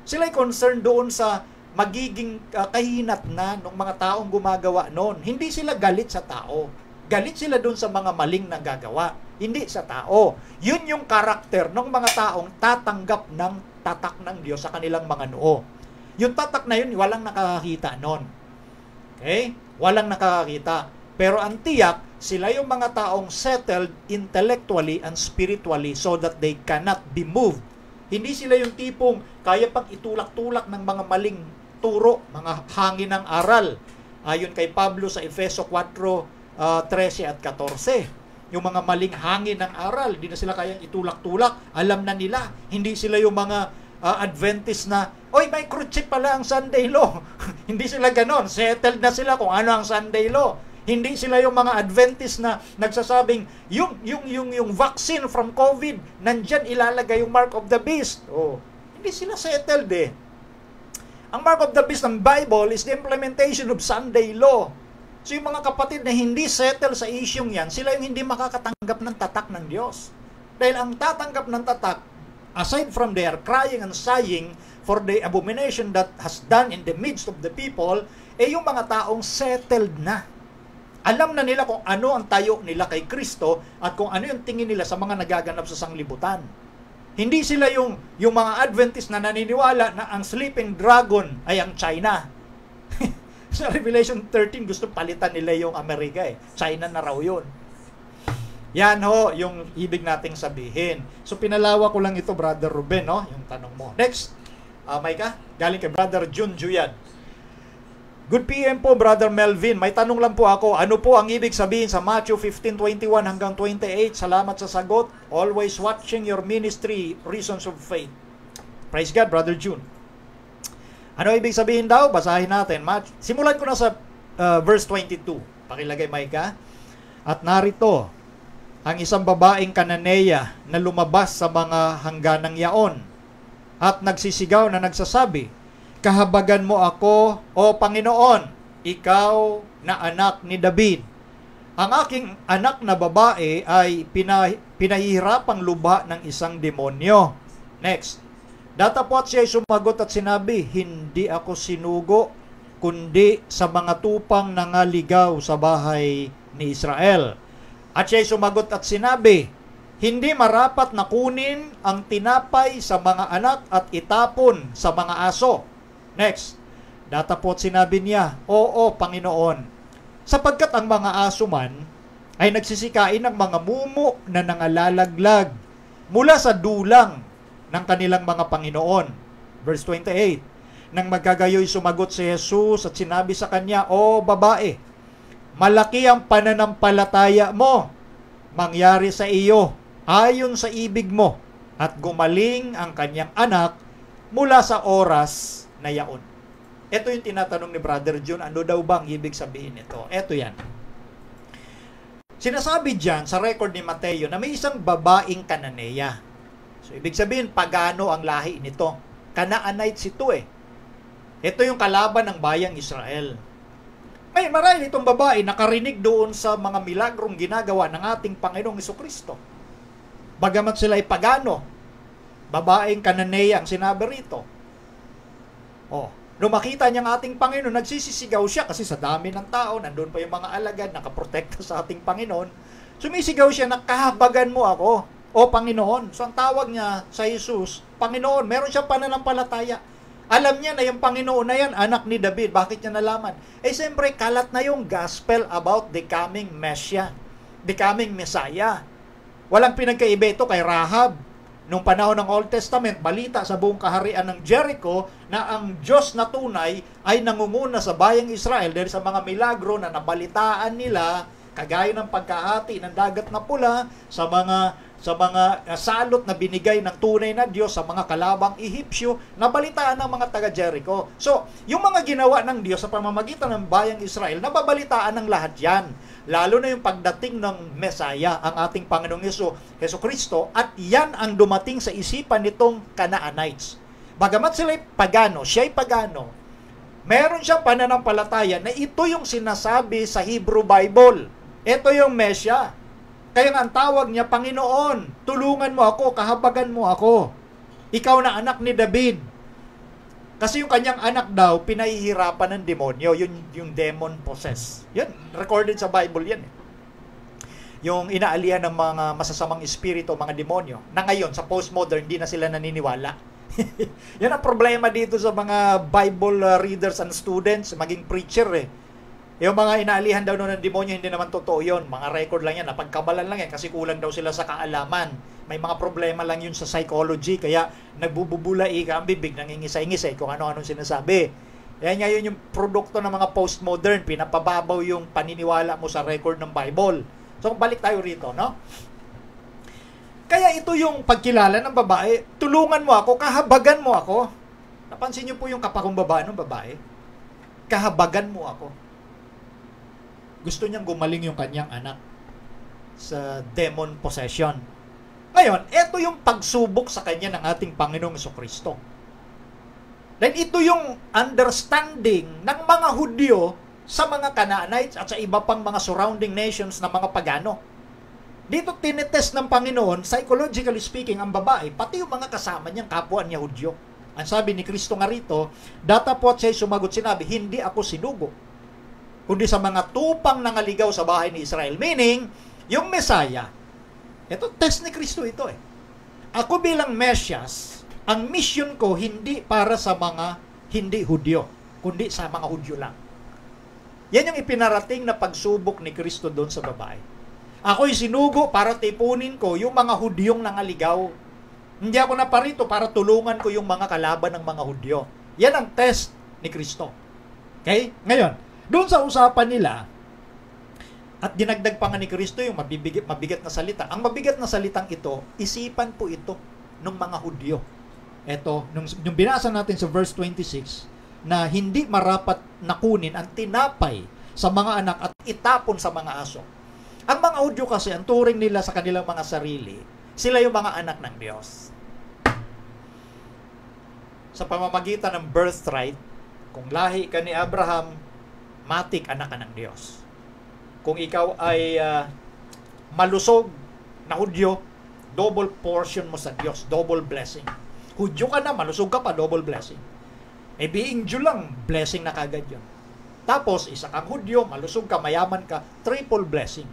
Sila'y concerned doon sa magiging kahinatnan ng mga taong gumagawa noon. Hindi sila galit sa tao. Galit sila doon sa mga maling nagagawa. Hindi sa tao. Yun yung karakter ng mga taong tatanggap ng tatak ng Diyos sa kanilang mga noo. Yung tatak na yun, walang nakakakita noon. Okay? Walang nakakakita. Pero ang tiyak, sila yung mga taong settled intellectually and spiritually so that they cannot be moved. Hindi sila yung tipong kaya pang itulak-tulak ng mga maling turo, mga hangin ng aral. Ayon kay Pablo sa Efeso 4:13 at 14. Yung mga maling hangin ng aral, hindi na sila kayang itulak-tulak. Alam na nila. Hindi sila yung mga Adventist na, oy, may crude chip pala ang Sunday law. Hindi sila ganon. Settled na sila kung ano ang Sunday law. Hindi sila yung mga Adventist na nagsasabing yung vaccine from COVID, nandyan ilalagay yung mark of the beast. Hindi sila settled eh. Ang mark of the beast ng Bible is the implementation of Sunday law. So yung mga kapatid na hindi settle sa isyong yan, sila yung hindi makakatanggap ng tatak ng Diyos. Dahil ang tatanggap ng tatak, aside from their crying and sighing for the abomination that has done in the midst of the people, yung mga taong settled na. Alam na nila kung ano ang tayo nila kay Kristo at kung ano yung tingin nila sa mga nagaganap sa sanglibutan. Hindi sila yung mga Adventist na naniniwala na ang sleeping dragon ay ang China. Sa Revelation 13, gusto palitan nila yung Amerika eh. China na raw yun. Yan ho, yung ibig nating sabihin. So pinalawa ko lang ito, Brother Ruben, yung tanong mo. Next, Maika, galing kay Brother Jun Juyad. Good PM po, Brother Melvin. May tanong lang po ako. Ano po ang ibig sabihin sa Matthew 15:21 hanggang 28? Salamat sa sagot. Always watching your ministry, Reasons of Faith. Praise God, Brother June. Ano ibig sabihin daw? Basahin natin. Simulan ko na sa verse 22. Pakilagay, Maika. At narito, ang isang babaeng Kananeya na lumabas sa mga hangganang yaon at nagsisigaw na nagsasabi, kahabagan mo ako, O Panginoon, ikaw na anak ni David. Ang aking anak na babae ay pinahihirapang lubha ng isang demonyo. Next. Datapot siya ay sumagot at sinabi, hindi ako sinugo, kundi sa mga tupang nangaligaw sa bahay ni Israel. At siya ay sumagot at sinabi, hindi marapat na kunin ang tinapay sa mga anak at itapon sa mga aso. Next, datapot sinabi niya, oo, Panginoon, sapagkat ang mga aso man ay nagsisikain ng mga mumo na nangalalaglag mula sa dulang ng kanilang mga Panginoon. Verse 28, nang magkagayoy sumagot si Jesus at sinabi sa kanya, o babae, malaki ang pananampalataya mo, mangyari sa iyo ayon sa ibig mo, at gumaling ang kanyang anak mula sa oras na yaon. Ito yung tinatanong ni Brother June, ano daw bang ibig sabihin nito? Ito yan. Sinasabi dyan sa record ni Mateo na may isang babaeng Kananeya. So, ibig sabihin, pagano ang lahi nito. Canaanites ito eh. Ito yung kalaban ng bayang Israel. May marahil itong babae nakarinig doon sa mga milagrong ginagawa ng ating Panginoong Jesucristo. Bagamat sila ay pagano, Babaeng Kananea ang sinabi rito. Oh, nung makita niyang ating Panginoon, nagsisisigaw siya kasi sa dami ng tao, nandun pa yung mga alagad, nakaprotekta sa ating Panginoon. Sumisigaw siya na, kahabagan mo ako, o Panginoon. So ang tawag niya sa Jesus, Panginoon. Meron siyang pananampalataya. Alam niya na yung Panginoon na yan, anak ni David. Bakit niya nalaman? Eh siyempre, kalat na yung gospel about the coming Messiah, the coming Messiah. Walang pinagkaiba ito kay Rahab. Nung panahon ng Old Testament, balita sa buong kaharian ng Jericho na ang Diyos na tunay ay nangunguna sa bayang Israel dahil sa mga milagro na nabalitaan nila, kagaya ng pagkahati ng dagat na pula, sa mga salot na binigay ng tunay na Diyos sa mga kalabang Ehipsyo, nabalitaan ng mga taga Jericho. So, yung mga ginawa ng Diyos sa pamamagitan ng bayang Israel, nababalitaan ng lahat yan. Lalo na yung pagdating ng Messiah, ang ating Panginoong Heso Kristo, at yan ang dumating sa isipan nitong Canaanites. Bagamat sila'y pagano, siya'y pagano, meron siyang pananampalataya na ito yung sinasabi sa Hebrew Bible. Ito yung Messiah. Kaya nga ang tawag niya, Panginoon, tulungan mo ako, kahabagan mo ako. Ikaw na anak ni David. Kasi yung kanyang anak daw, pinahihirapan ng demonyo, yung demon possess. Yan, recorded sa Bible yan. Yung inaalihan ng mga masasamang espiritu, mga demonyo, na ngayon, sa postmodern, hindi na sila naniniwala. Yan ang problema dito sa mga Bible readers and students, maging preacher eh. Yung mga inaalihan daw ng demonyo, hindi naman totoo yun. Mga record lang yan, napagkabalan lang yan kasi kulang daw sila sa kaalaman. May mga problema lang yun sa psychology, kaya nagbububulai ka ang bibig, nangingisay-ngisay kung ano-anong sinasabi. Yan nga yun yung produkto ng mga postmodern, pinapababaw yung paniniwala mo sa record ng Bible. So, balik tayo rito, no? Kaya ito yung pagkilala ng babae, tulungan mo ako, kahabagan mo ako. Napansin niyo po yung kapakumbaba ng babae? Kahabagan mo ako. Gusto niyang gumaling yung kanyang anak sa demon possession. Ngayon, ito yung pagsubok sa kanya ng ating Panginoong Jesucristo. Dahil ito yung understanding ng mga Hudyo sa mga Canaanites at sa iba pang mga surrounding nations na mga pagano. Dito tinetest ng Panginoon, psychologically speaking, ang babae, pati yung mga kasama niyang kapwa niya Hudyo. Ang sabi ni Kristo nga rito, datapot siya sumagot, sinabi, hindi ako sinugo, kundi sa mga tupang nangaligaw sa bahay ni Israel. Meaning, yung Messiah, ito, test ni Kristo ito eh. Ako bilang Mesias, ang mission ko hindi para sa mga hindi Hudyo, kundi sa mga Hudyo lang. Yan yung ipinarating na pagsubok ni Kristo doon sa babae. Ako'y sinugo para tipunin ko yung mga Hudyong nangaligaw. Hindi ako naparito para tulungan ko yung mga kalaban ng mga Hudyo. Yan ang test ni Kristo. Okay? Ngayon, doon sa usapan nila, at dinagdag pa nga ni Kristo yung mabigat na salita. Ang mabigat na salitang ito, isipan po ito ng mga Hudyo. Ito, nung binasa natin sa verse 26, na hindi marapat na kunin ang tinapay sa mga anak at itapon sa mga aso. Ang mga Hudyo kasi, ang turing nila sa kanilang mga sarili, sila yung mga anak ng Diyos. Sa pamamagitan ng birthright, kung lahi ka ni Abraham, matik anak ka ng Diyos. Kung ikaw ay malusog na Hudyo, double portion mo sa Diyos, double blessing. Hudyo ka na, malusog ka pa, double blessing. Eh being Jew lang, blessing na kagad yun. Tapos, isa kang Hudyo, malusog ka, mayaman ka, triple blessing.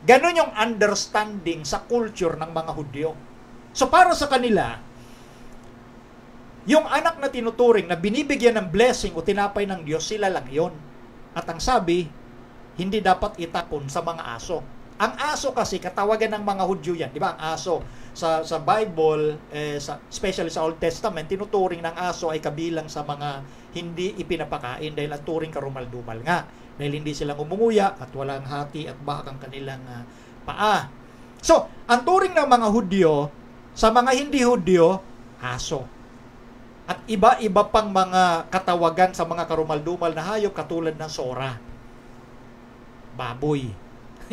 Ganon yung understanding sa culture ng mga Hudyo. So para sa kanila, yung anak na tinuturing na binibigyan ng blessing o tinapay ng Diyos, sila lang yon. At ang sabi, hindi dapat itapon sa mga aso. Ang aso kasi, katawagan ng mga Hudyo yan. Di ba? Ang aso, sa Bible, especially sa Old Testament, tinuturing ng aso ay kabilang sa mga hindi ipinapakain dahil ang turing karumal-dumal nga. Dahil hindi silang umunguya at walang hati at bahak ang kanilang paa. So, ang turing ng mga Hudyo, sa mga hindi Hudyo, aso. At iba-iba pang mga katawagan sa mga karumal-dumal na hayop katulad ng sora, baboy.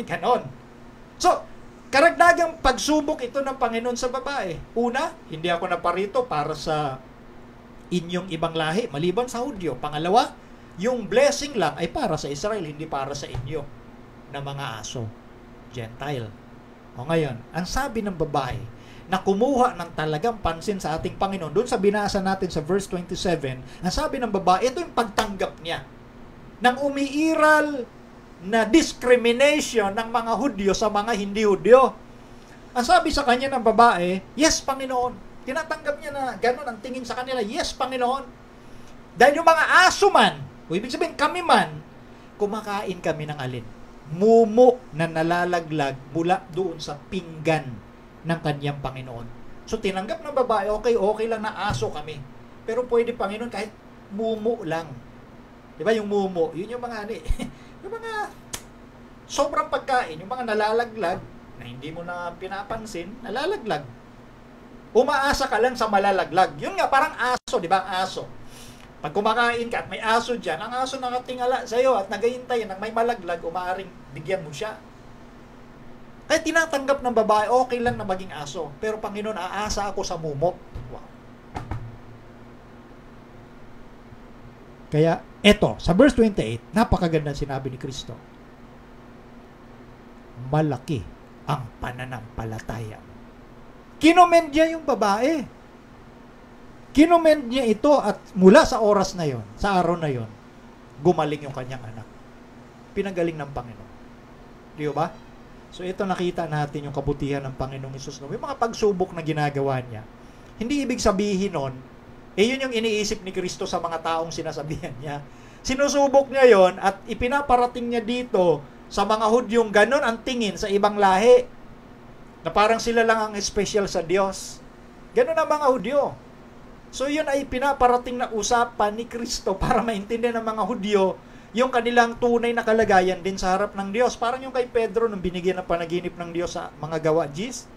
Ganon. So, karagdagang pagsubok ito ng Panginoon sa babae. Una, hindi ako naparito para sa inyong ibang lahi, maliban sa Hudyo. Pangalawa, yung blessing lang ay para sa Israel, hindi para sa inyo na mga aso, Gentile. O ngayon, ang sabi ng babae, na kumuha ng talagang pansin sa ating Panginoon. Doon sa binasa natin sa verse 27, ang sabi ng babae, ito yung pagtanggap niya ng umiiral na discrimination ng mga Hudyo sa mga hindi Hudyo. Ang sabi sa kanya ng babae, yes, Panginoon. Tinatanggap niya na gano'n ang tingin sa kanila, yes, Panginoon. Dahil yung mga aso man, o ibig sabihin kami man, kumakain kami ng alin? Mumo na nalalaglag mula doon sa pinggan ng kanyang Panginoon. So tinanggap ng babae, okay lang na aso kami. Pero pwede, Panginoon, kahit mumo lang. Diba yung mumo? Yun yung mga yung mga sobrang pagkain, yung mga nalalaglag na hindi mo na pinapansin, nalalaglag. Umaasa ka lang sa malalaglag. Yun nga, parang aso, di ba? Aso. Pag kumakain ka at may aso dyan, ang aso nakatingala sa iyo at nagahintay ng may malaglag, umaaring bigyan mo siya. Kaya tinatanggap ng babae, okay lang na maging aso. Pero Panginoon, aasa ako sa mumo. Wow. Kaya, eto, sa verse 28, napakagandang sinabi ni Kristo. Malaki ang pananampalataya. Kinomend niya yung babae. Kinomend niya ito at mula sa oras na yon, sa araw na yon, gumaling yung kanyang anak. Pinagaling ng Panginoon. Di ba? So ito nakita natin yung kabutihan ng Panginoong Hesus. Yung mga pagsubok na ginagawa niya. Hindi ibig sabihin nun, yun yung iniisip ni Kristo sa mga taong sinasabihan niya. Sinusubok niya yon at ipinaparating niya dito sa mga Hudyong ganon ang tingin sa ibang lahi. Na parang sila lang ang special sa Diyos. Ganon ang mga Hudyo. So yun ay pinaparating na usapan ni Kristo para maintindihan ng mga Hudyo yung kanilang tunay na kalagayan din sa harap ng Diyos. Parang yung kay Pedro nung binigyan ng panaginip ng Diyos sa mga gawa, Gis,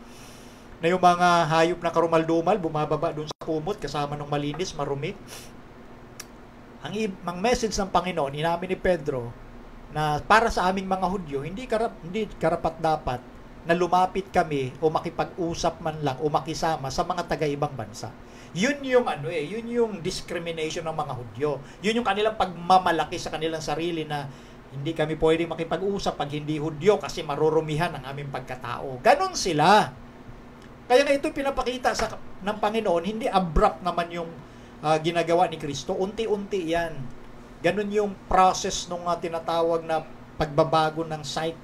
na yung mga hayop na karumal-dumal bumababa doon sa kumot kasama ng malinis, marumi. Ang message ng Panginoon, inamin ni Pedro, na para sa aming mga Hudyo, hindi karapat dapat na lumapit kami o makipag-usap man lang o makisama sa mga taga-ibang bansa. Yun yung yun yung discrimination ng mga Hudyo. Yun yung kanilang pagmamalaki sa kanilang sarili na hindi kami pwedeng makipag-usap pag hindi Hudyo kasi marurumihan ang aming pagkatao. Ganon sila. Kaya nga ito pinapakita ng Panginoon, hindi abrupt naman yung ginagawa ni Kristo. Unti-unti yan. Ganon yung process nung tinatawag na pagbabago ng sight.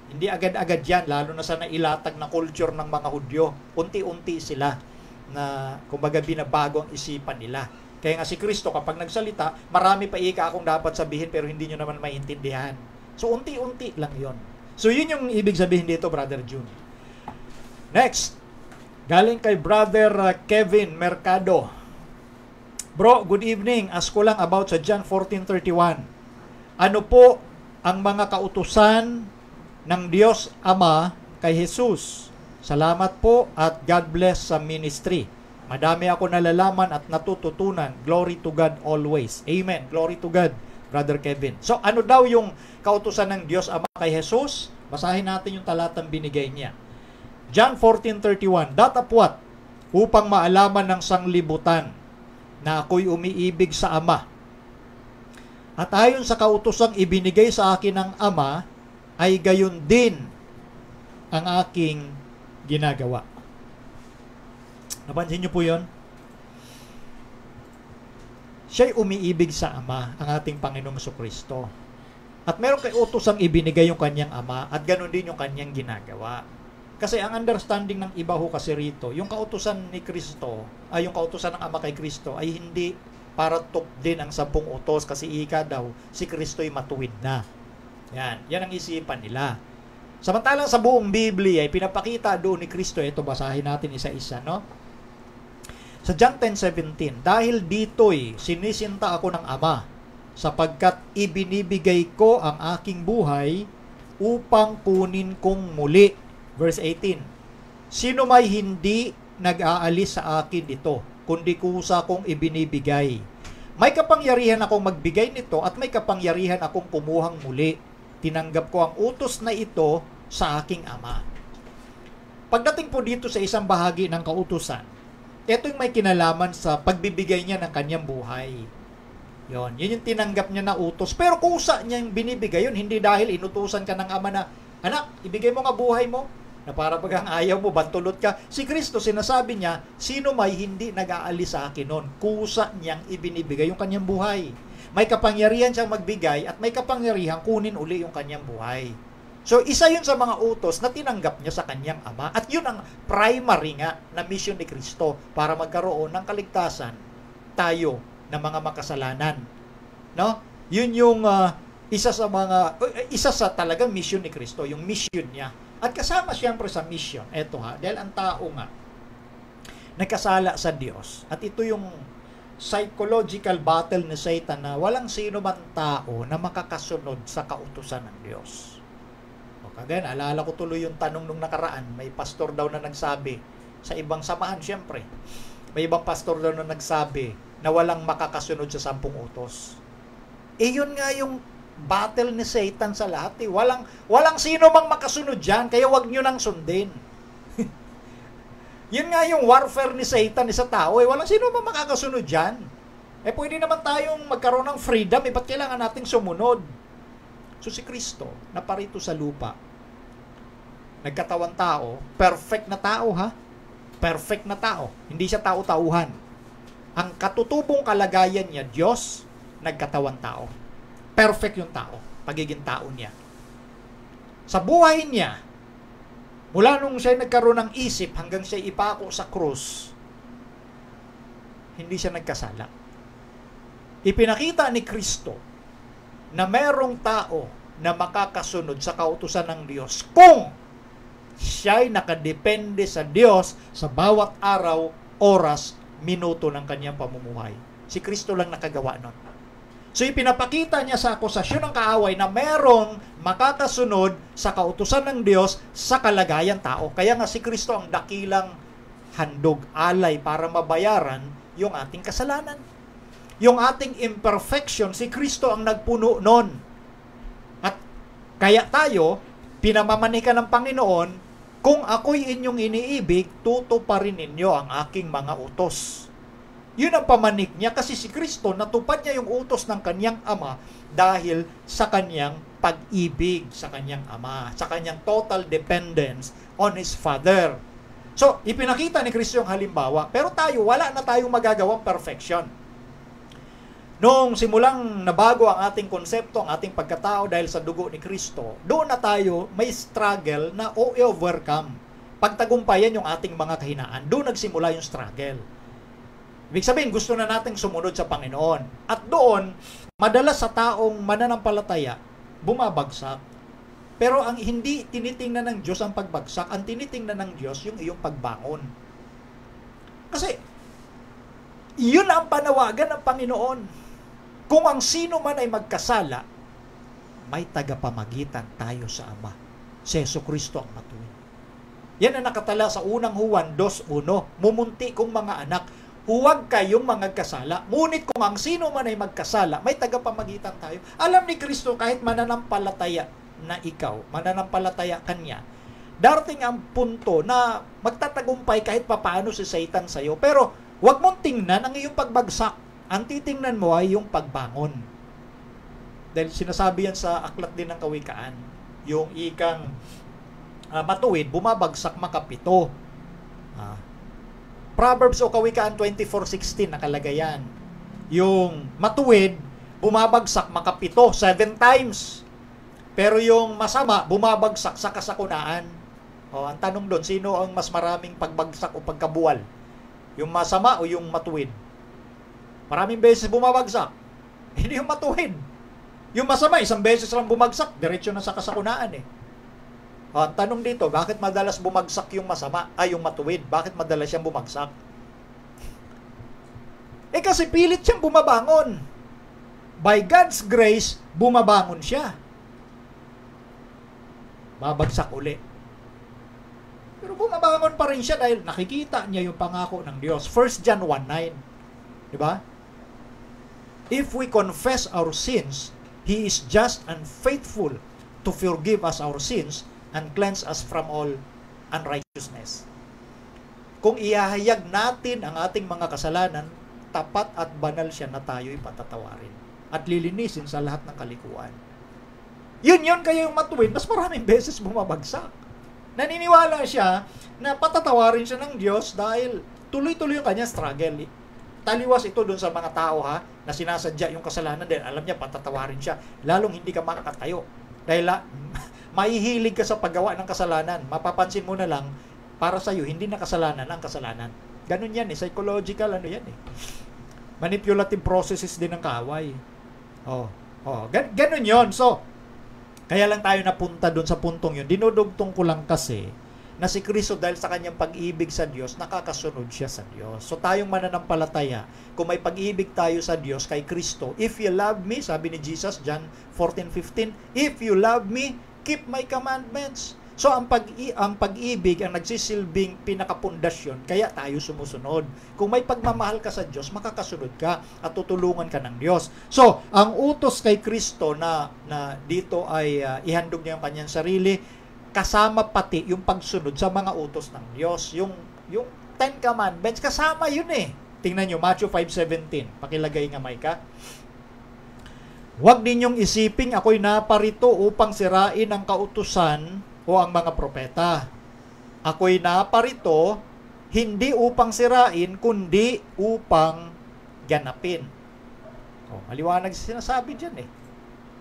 Hindi agad-agad yan, lalo na sa nailatag na culture ng mga Hudyo. Unti-unti sila na kumbaga binabago ang isipan nila. Kaya nga si Kristo kapag nagsalita, marami pa akong dapat sabihin pero hindi nyo naman maintindihan. So unti-unti lang yon. So yun yung ibig sabihin dito, Brother June. Next, galing kay Brother Kevin Mercado. Bro, good evening. Ask ko lang about sa John 14:31. Ano po ang mga kautusan ng Diyos Ama kay Jesus? Salamat po at God bless sa ministry. Madami ako nalalaman at natututunan. Glory to God always. Amen. Glory to God, Brother Kevin. So, ano daw yung kautusan ng Diyos Ama kay Jesus? Basahin natin yung talatang binigay niya. John 14:31, datapwat upang maalaman ng sanglibutan na ako'y umiibig sa Ama. At ayon sa kautosang ibinigay sa akin ng Ama, ay gayon din ang aking ginagawa. Napansin niyo po yun? Siya'y umiibig sa Ama, ang ating Panginoong Jesucristo. At meron kay utosang ibinigay yung kanyang Ama at ganon din yung kanyang ginagawa. Kasi ang understanding ng iba ho kasi rito, yung kautusan ni Kristo, yung kautusan ng Ama kay Kristo ay hindi para din ang 10 utos kasi ika daw si Kristo'y matuwid na. Yan ang isipan nila. Samantalang sa buong Biblia ay pinapakita doon ni Kristo, ito basahin natin isa-isa, no? Sa John 10:17, dahil dito'y sinisinta ako ng Ama, sapagkat ibinibigay ko ang aking buhay upang kunin kong muli. Verse 18, sino may hindi nag-aalis sa akin ito, kundi kusa kong ibinibigay. May kapangyarihan akong magbigay nito at may kapangyarihan akong kumuhang muli. Tinanggap ko ang utos na ito sa aking Ama. Pagdating po dito sa isang bahagi ng kautusan, ito yung may kinalaman sa pagbibigay niya ng kanyang buhay. Yun yung tinanggap niya na utos. Pero kusa niya yung binibigay yun, hindi dahil inutusan ka ng Ama na, anak, ibigay mo nga buhay mo. Na para pag ang ayaw mo, bantulot ka. Si Kristo, sinasabi niya, sino may hindi nag-aalis sa akin nun? Kusa niyang ibinibigay yung kanyang buhay. May kapangyarihan siyang magbigay at may kapangyarihan kunin uli yung kanyang buhay. So, isa yun sa mga utos na tinanggap niya sa kanyang Ama. At yun ang primary nga na mission ni Kristo para magkaroon ng kaligtasan tayo na mga makasalanan. No? Yun yung isa sa talagang mission ni Kristo, yung mission niya. At kasama siyempre sa mission, eto dahil ang tao nga, nagkasala sa Diyos. At ito yung psychological battle ni Satan na walang sino man tao na makakasunod sa kautusan ng Diyos. O kagaya, alala ko tuloy yung tanong nung nakaraan, may pastor daw na nagsabi, sa ibang samahan siyempre, may ibang pastor daw na nagsabi na walang makakasunod sa 10 utos. Yun nga yung battle ni Satan sa lahat. Walang sino mang makasunod dyan, kaya wag nyo nang sundin. Yun nga yung warfare ni Satan sa tao. Walang sino mang makakasunod dyan. Pwede naman tayong magkaroon ng freedom. Ba't kailangan nating sumunod? So si Kristo, naparito sa lupa, nagkatawan tao, perfect na tao Perfect na tao. Hindi siya tao-tauhan. Ang katutubong kalagayan niya, Diyos, nagkatawan tao. Perfect yung tao, pagiging tao niya. Sa buhay niya, mula nung siya nagkaroon ng isip hanggang siya ipako sa krus, hindi siya nagkasala. Ipinakita ni Kristo na merong tao na makakasunod sa kautusan ng Diyos kung siya'y nakadepende sa Diyos sa bawat araw, oras, minuto ng kanyang pamumuhay. Si Kristo lang nakagawa nun. So ipinapakita niya sa akusasyon ng kaaway na merong makakasunod sa kautusan ng Diyos sa kalagayan tao. Kaya nga si Kristo ang dakilang handog, alay para mabayaran yung ating kasalanan. Yung ating imperfection, si Kristo ang nagpuno nun. At kaya tayo, pinamamanikan ng Panginoon, kung ako'y inyong iniibig, tutuparin ninyo ang aking mga utos. Yun ang pamanik niya kasi si Kristo natupad niya yung utos ng kanyang Ama dahil sa kanyang pag-ibig sa kanyang Ama, sa kanyang total dependence on His Father. So, ipinakita ni Kristo yung halimbawa, pero tayo, wala na tayong magagawang perfection. Noong simulang nabago ang ating konsepto, ang ating pagkatao dahil sa dugo ni Kristo, doon na tayo may struggle na o-overcome. Pagtagumpayan yung ating mga kahinaan, doon nagsimula yung struggle. Ibig sabihin, gusto na nating sumunod sa Panginoon. At doon, madalas sa taong mananampalataya, bumabagsak. Pero ang hindi tinitingnan ng Diyos ang pagbagsak, ang tinitingnan ng Diyos yung iyong pagbangon. Kasi, yun ang panawagan ng Panginoon. Kung ang sino man ay magkasala, may tagapamagitan tayo sa Ama. Si Jesucristo ang matuwid. Yan ang nakatala sa unang Juan 2:1. Mumunti kong mga anak, huwag kayong magkasala. Ngunit kung ang sino man ay magkasala, may tagapamagitan tayo. Alam ni Kristo kahit mananampalataya na ikaw, mananampalataya kanya, darating ang punto na magtatagumpay kahit papaano si Satan sa'yo. Pero huwag mong tingnan ang iyong pagbagsak. Ang titingnan mo ay yung pagbangon. Dahil sinasabi yan sa aklat din ng Kawikaan, yung ikang matuwid, bumabagsak makapito. Proverbs o Kawikaan 24:16 nakalagay yan. Yung matuwid, bumabagsak makapito, 7 times. Pero yung masama, bumabagsak sa kasakunaan. Ang tanong doon, sino ang mas maraming pagbagsak o pagkabuwal? Yung masama o yung matuwid? Maraming beses bumabagsak. Hindi yung matuwid. Yung masama, isang beses lang bumagsak, diretso na sa kasakunaan Ang tanong dito, bakit madalas bumagsak yung masama? Yung matuwid. Bakit madalas siyang bumagsak? Kasi pilit siyang bumabangon. By God's grace, bumabangon siya. Babagsak uli. Pero bumabangon pa rin siya dahil nakikita niya yung pangako ng Diyos. 1 John 1:9. Diba? If we confess our sins, He is just and faithful to forgive us our sins and cleanse us from all unrighteousness. Kung ihahayag natin ang ating mga kasalanan, tapat at banal siya na tayo'y patatawarin at lilinisin sa lahat ng kalikuan. Yun kayo yung matuwid, mas maraming beses bumabagsak. Naniniwala siya na patatawarin siya ng Diyos dahil tuloy-tuloy yung kanya struggle. Taliwas ito doon sa mga tao na sinasadya yung kasalanan dahil alam niya patatawarin siya. Lalong hindi ka makakatayo. Dahil mahihilig ka sa paggawa ng kasalanan. Mapapansin mo na lang, para sa'yo, hindi na kasalanan ang kasalanan. Ganun yan psychological yan manipulative processes din ng kaaway. Ganun yon. So, kaya lang tayo napunta doon sa puntong yun. Dinudugtong ko lang kasi na si Kristo dahil sa kanyang pag-ibig sa Diyos, nakakasunod siya sa Diyos. So tayong mananampalataya, kung may pag-ibig tayo sa Diyos kay Kristo, if you love me, sabi ni Jesus, John 14:15, if you love me, keep my commandments. So ang pag-ibig ang nagsisilbing pinakapundasyon, kaya tayo sumusunod. Kung may pagmamahal ka sa Diyos, makakasunod ka at tutulungan ka ng Diyos. So, ang utos kay Kristo na dito ay ihandog niya yung kanyang sarili, kasama pati yung pagsunod sa mga utos ng Diyos. Yung Ten Commandments, kasama yun Tingnan nyo, Matthew 5:17. Pakilagay nga, Micah. Huwag ninyong isiping ako'y naparito upang sirain ang kautusan o ang mga propeta. Ako'y naparito hindi upang sirain, kundi upang ganapin. Maliwanag sinasabi dyan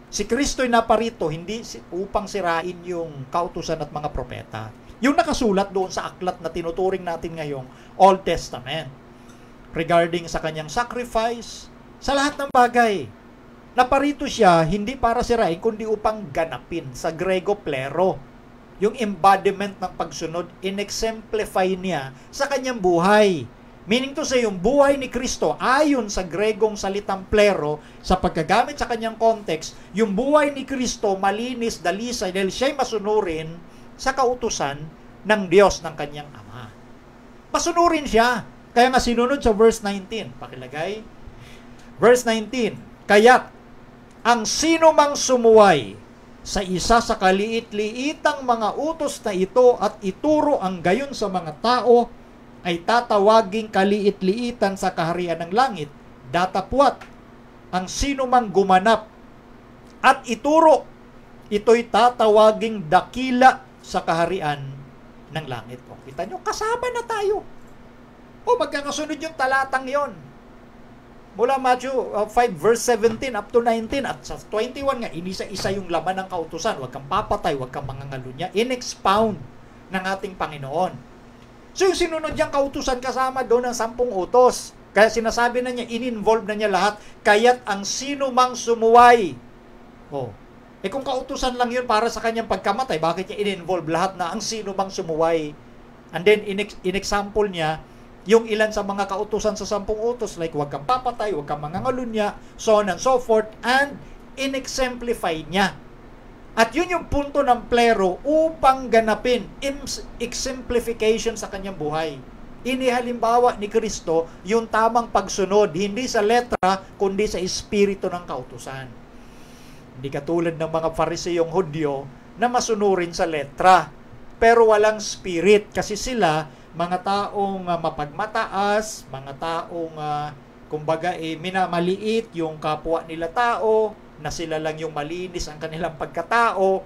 Si Kristo'y naparito hindi upang sirain yung kautusan at mga propeta. Yung nakasulat doon sa aklat na tinuturing natin ngayong Old Testament regarding sa kanyang sacrifice, sa lahat ng bagay. Naparito siya hindi para sirain kundi upang ganapin. Sa Grego, plero. Yung embodiment ng pagsunod, in-exemplify niya sa kanyang buhay. Meaning to say, yung buhay ni Kristo, ayon sa Gregong salitang plero, sa pagkagamit sa kanyang context, yung buhay ni Kristo malinis, dalisay, dahil siya'y masunurin sa kautusan ng Diyos ng kanyang Ama. Masunurin siya. Kaya nga sinunod sa verse 19. Pakilagay. Verse 19. Kaya't, ang sino mang sumuway sa isa sa kaliit-liitang mga utos na ito at ituro ang gayon sa mga tao, ay tatawaging kaliit-liitan sa kaharian ng langit, datapwat. Ang sino mang gumanap at ituro, ito'y tatawaging dakila sa kaharian ng langit. Kita nyo, kasama na tayo. Magkakasunod yung talatang yon. Mula Matthew 5 verse 17 up to 19 at sa 21 nga, inisa-isa yung laman ng kautusan. Huwag kang papatay, huwag kang mangangalunya. In-expound ng ating Panginoon. So yung sinunod niyang kautusan kasama doon ng 10 utos. Kaya sinasabi na niya, in-involve na niya lahat. Kaya't ang sino mang sumuway. Kung kautusan lang yun para sa kanyang pagkamatay, bakit niya in-involve lahat na ang sino mang sumuway? And then, in-example niya, yung ilan sa mga kautusan sa 10 utos, like huwag kang papatay, huwag kang mangangalunya, so on and so forth, and in-exemplify niya. At yun yung punto ng plero upang ganapin, exemplification sa kanyang buhay. Inihalimbawa ni Kristo yung tamang pagsunod, hindi sa letra, kundi sa espiritu ng kautusan. Hindi katulad ng mga Fariseyong Hudyo na masunurin sa letra, pero walang spirit kasi sila mga taong mapagmataas, mga taong kumbaga minamaliit yung kapwa nila tao, na sila lang yung malinis ang kanilang pagkatao.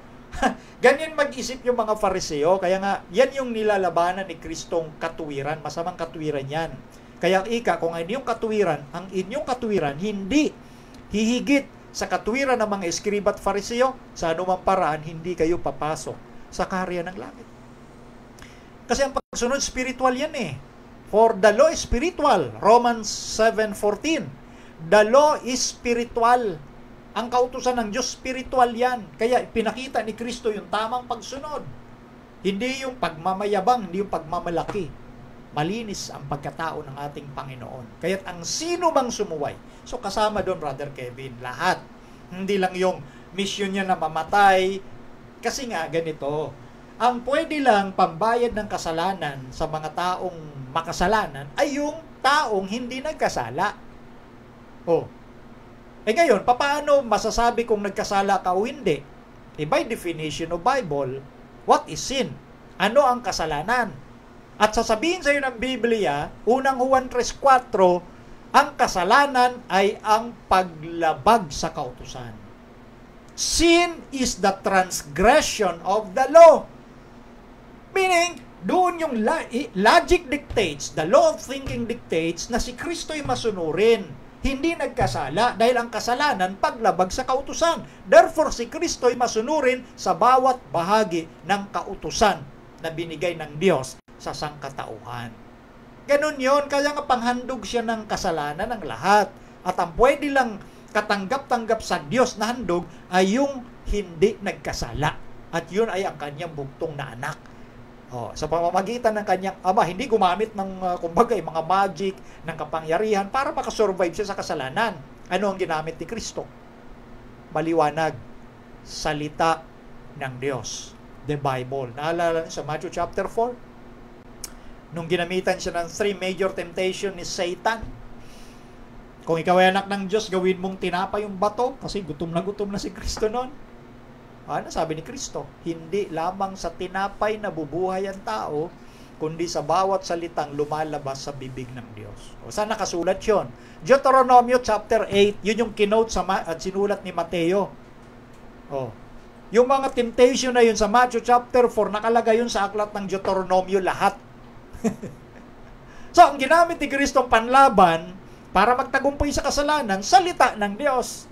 Ganyan mag-isip yung mga Fariseo. Kaya nga, yan yung nilalabanan ni Kristong katuwiran. Masamang katuwiran yan. Kaya kung ano yung katuwiran, ang inyong katuwiran, hindi hihigit sa katuwiran ng mga eskriba at Fariseo, sa anumang paraan, hindi kayo papasok sa kaharian ng langit. Kasi ang pagsunod, spiritual yan For the law is spiritual. Romans 7:14. The law is spiritual. Ang kautusan ng Diyos, spiritual yan. Kaya pinakita ni Kristo yung tamang pagsunod. Hindi yung pagmamayabang, hindi yung pagmamalaki. Malinis ang pagkatao ng ating Panginoon. Kaya't ang sino mang sumuway. So kasama doon, Brother Kevin, lahat. Hindi lang yung mission niya na mamatay. Kasi nga, ganito. Ang pwede lang pambayad ng kasalanan sa mga taong makasalanan ay yung taong hindi nagkasala. Ngayon, paano masasabi kung nagkasala ka o hindi? By definition of Bible, what is sin? Ano ang kasalanan? At sasabihin sa iyo ng Biblia, unang Juan 3:4, ang kasalanan ay ang paglabag sa kautusan. Sin is the transgression of the law. Meaning, doon yung logic dictates, the law of thinking dictates na si Kristo'y masunurin. Hindi nagkasala dahil ang kasalanan paglabag sa kautusan. Therefore, si Kristo'y masunurin sa bawat bahagi ng kautusan na binigay ng Diyos sa sangkatauhan. Ganun yon, kaya nga panghandog siya ng kasalanan ng lahat. At ang pwede lang katanggap-tanggap sa Diyos na handog ay yung hindi nagkasala. At yun ay ang kanyang bugtong na anak. Sa pamamagitan ng kanyang ama, hindi gumamit ng kumbaga mga magic, ng kapangyarihan para makasurvive siya sa kasalanan. Ano ang ginamit ni Kristo? Maliwanag, salita ng Diyos, the Bible. Naalala niyo sa Matthew chapter 4? Nung ginamitan siya ng 3 major temptation ni Satan. Kung ikaw ay anak ng Diyos, gawin mong tinapay yung bato kasi gutom na si Kristo noon. Ano sabi ni Kristo? Hindi lamang sa tinapay na bubuhay ang tao, kundi sa bawat salitang lumalabas sa bibig ng Diyos. Saan nakasulat yun? Deuteronomio chapter 8, yun yung kinote at sinulat ni Mateo. Yung mga temptation na yun sa Matthew chapter 4, nakalagay yun sa aklat ng Deuteronomio lahat. So, ang ginamit ni Kristo panlaban para magtagumpay sa kasalanan, salita ng Diyos.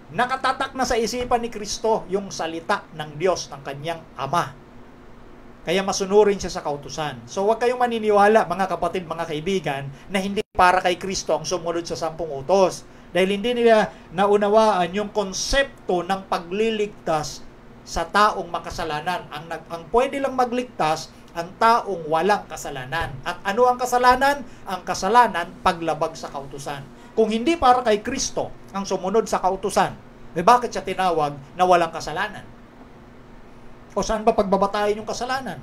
Nakatatak na sa isipan ni Kristo yung salita ng Diyos ng kanyang Ama. Kaya masunurin siya sa kautusan. So huwag kayong maniniwala, mga kapatid, mga kaibigan, na hindi para kay Kristo ang sumunod sa 10 utos. Dahil hindi nila naunawaan yung konsepto ng pagliligtas sa taong makasalanan. Ang pwede lang magligtas, ang taong walang kasalanan. At ano ang kasalanan? Ang kasalanan, paglabag sa kautusan. Kung hindi para kay Kristo ang sumunod sa kautusan, bakit siya tinawag na walang kasalanan? O saan ba pagbabatayin yung kasalanan?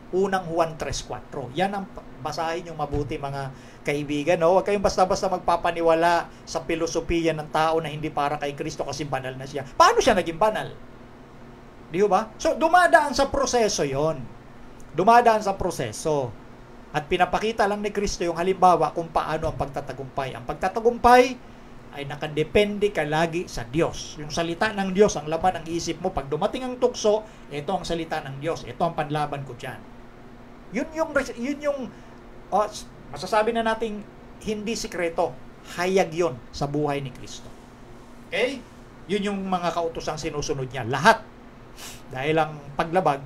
Unang Juan 3:4. Yan ang basahin yung mabuti, mga kaibigan. No? Huwag kayong basta-basta magpapaniwala sa filosofiya ng tao na hindi para kay Kristo kasi banal na siya. Paano siya naging banal? Di ba? So, dumadaan sa proseso yon. Dumadaan sa proseso. At pinapakita lang ni Kristo yung halimbawa kung paano ang pagtatagumpay. Ang pagtatagumpay ay nakadepende ka lagi sa Diyos. Yung salita ng Diyos, ang laman ng isip mo. Pag dumating ang tukso, ito ang salita ng Diyos. Ito ang panlaban ko dyan. Yun yung masasabi na nating hindi sikreto. Hayag yun sa buhay ni Kristo. Okay? Yun yung mga kautosang sinusunod niya. Lahat. Dahil ang paglabag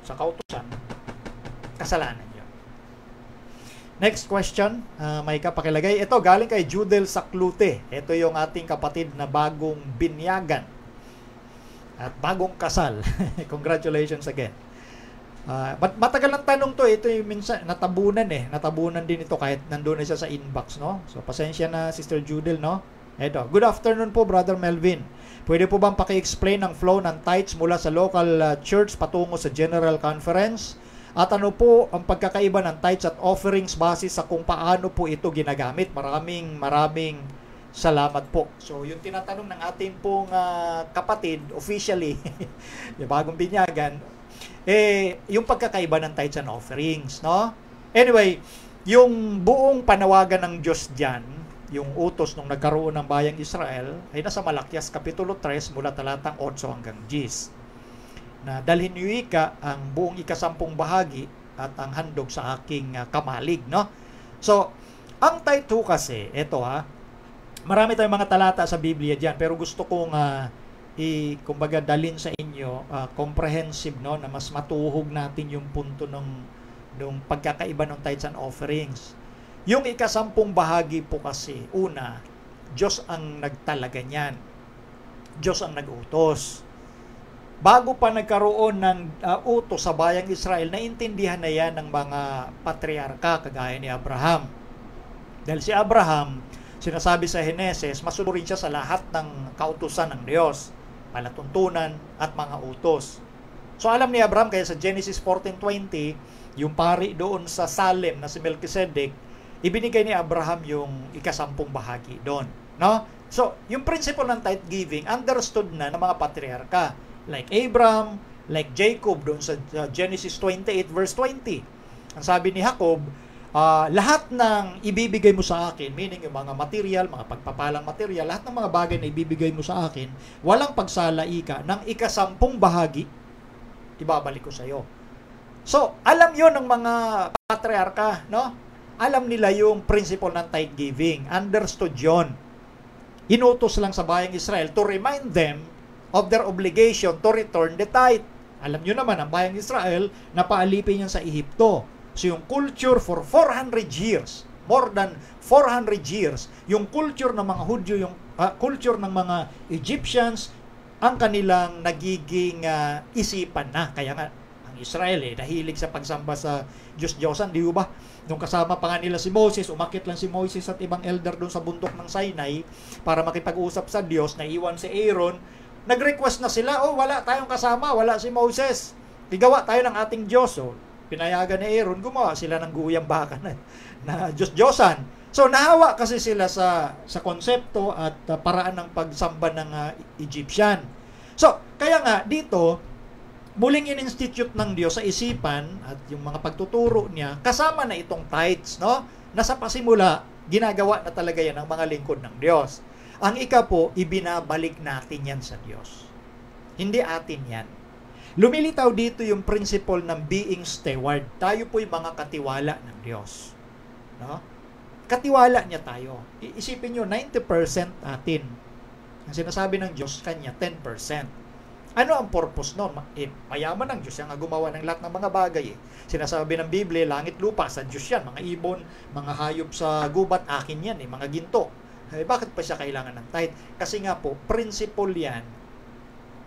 sa kautosan, kasalanan. Next question, may kapakilagay. Ito, galing kay Judel Saclute. Ito yung ating kapatid na bagong binyagan at bagong kasal. Congratulations again. Matagal ng tanong to. Ito yung minsan, natabunan Natabunan din ito kahit nandun na siya sa inbox, no? So, pasensya na, Sister Judel, no? Ito, good afternoon po, Brother Melvin. Pwede po bang paki-explain ang flow ng tithes mula sa local church patungo sa General Conference? At ano po ang pagkakaiba ng tithes at offerings base sa kung paano po ito ginagamit? Maraming salamat po. So, yung tinatanong ng ating pong kapatid, officially, yung bagong binyagan, yung pagkakaiba ng tithes and offerings, no? Anyway, yung buong panawagan ng Diyos dyan, yung utos nung nagkaroon ng bayang Israel, ay nasa Malakias Kapitulo 3 mula talatang 8 hanggang 10. Na dalhin niyo ang buong ika-10 bahagi at ang handog sa aking kamalig, no? So, ang tithe kasi, ito marami tayong mga talata sa Biblia diyan, pero gusto kong kumbaga dalhin sa inyo comprehensive, no, na mas matuhog natin yung punto ng pagkakaiba ng tithes and offerings. Yung ika-10 bahagi po kasi, una, Diyos ang nagtalaga niyan. Diyos ang nag-utos. Bago pa nagkaroon ng utos sa bayang Israel, naintindihan na yan ng mga patriarka kagaya ni Abraham. Dahil si Abraham, sinasabi sa Heneses, masunurin siya sa lahat ng kautusan ng Diyos, palatuntunan at mga utos. So alam ni Abraham, kaya sa Genesis 14:20, yung pari doon sa Salem na si Melchizedek, ibinigay ni Abraham yung ika-10 bahagi doon. No? So, yung principle ng tithe giving, understood na ng mga patriarka. Like Abraham, like Jacob doon sa Genesis 28 verse 20. Ang sabi ni Jacob, lahat ng ibibigay mo sa akin, meaning yung mga material, mga pagpapalang material, lahat ng mga bagay na ibibigay mo sa akin, walang pagsalaika ng ika-10 bahagi, ibabalik ko sa iyo. So, alam yon ng mga patriarka, no? Alam nila yung principle ng tithe giving. Understood yon. Inutos lang sa bayang Israel to remind them of their obligation to return the tithe. Alam nyo naman, ang bayang Israel, napaalipin yan sa Ehipto. So, yung culture for 400 years, more than 400 years, yung culture ng mga Hudyo, yung culture ng mga Egyptians, ang kanilang nagiging isipan na. Kaya nga, ang Israel nahilig sa pagsamba sa Diyos-Diyosan, di ba? Nung kasama pa nga nila si Moses, umakit lang si Moses at ibang elder doon sa bundok ng Sinai para makipag-usap sa Diyos, naiwan si Aaron. Nag-request na sila, wala tayong kasama, wala si Moses. Igawa tayo ng ating Diyos. Pinayagan ni Aaron, gumawa sila ng guyang baka na Diyos-Diyosan. So, nahawa kasi sila sa konsepto at paraan ng pagsamba ng Egyptian. So, kaya nga, dito, muling in-institute ng Diyos sa isipan at yung mga pagtuturo niya, kasama na itong tithes, no? Nasa pasimula, ginagawa na talaga yan ng mga lingkod ng Diyos. Ang po, ibinabalik natin yan sa Diyos. Hindi atin yan. Lumilitaw dito yung principle ng being steward. Tayo po yung mga katiwala ng Diyos. No? Katiwala niya tayo. Isipin nyo, 90% atin. Ang sinasabi ng Diyos, kanya 10%. Ano ang purpose nun? Mayaman ng Diyos yan nga gumawa ng lahat ng mga bagay. Sinasabi ng Biblia, langit lupa, sa Diyos yan. Mga ibon, mga hayop sa gubat, akin yan. Mga ginto. Bakit pa siya kailangan ng tithe? Kasi nga po, principle yan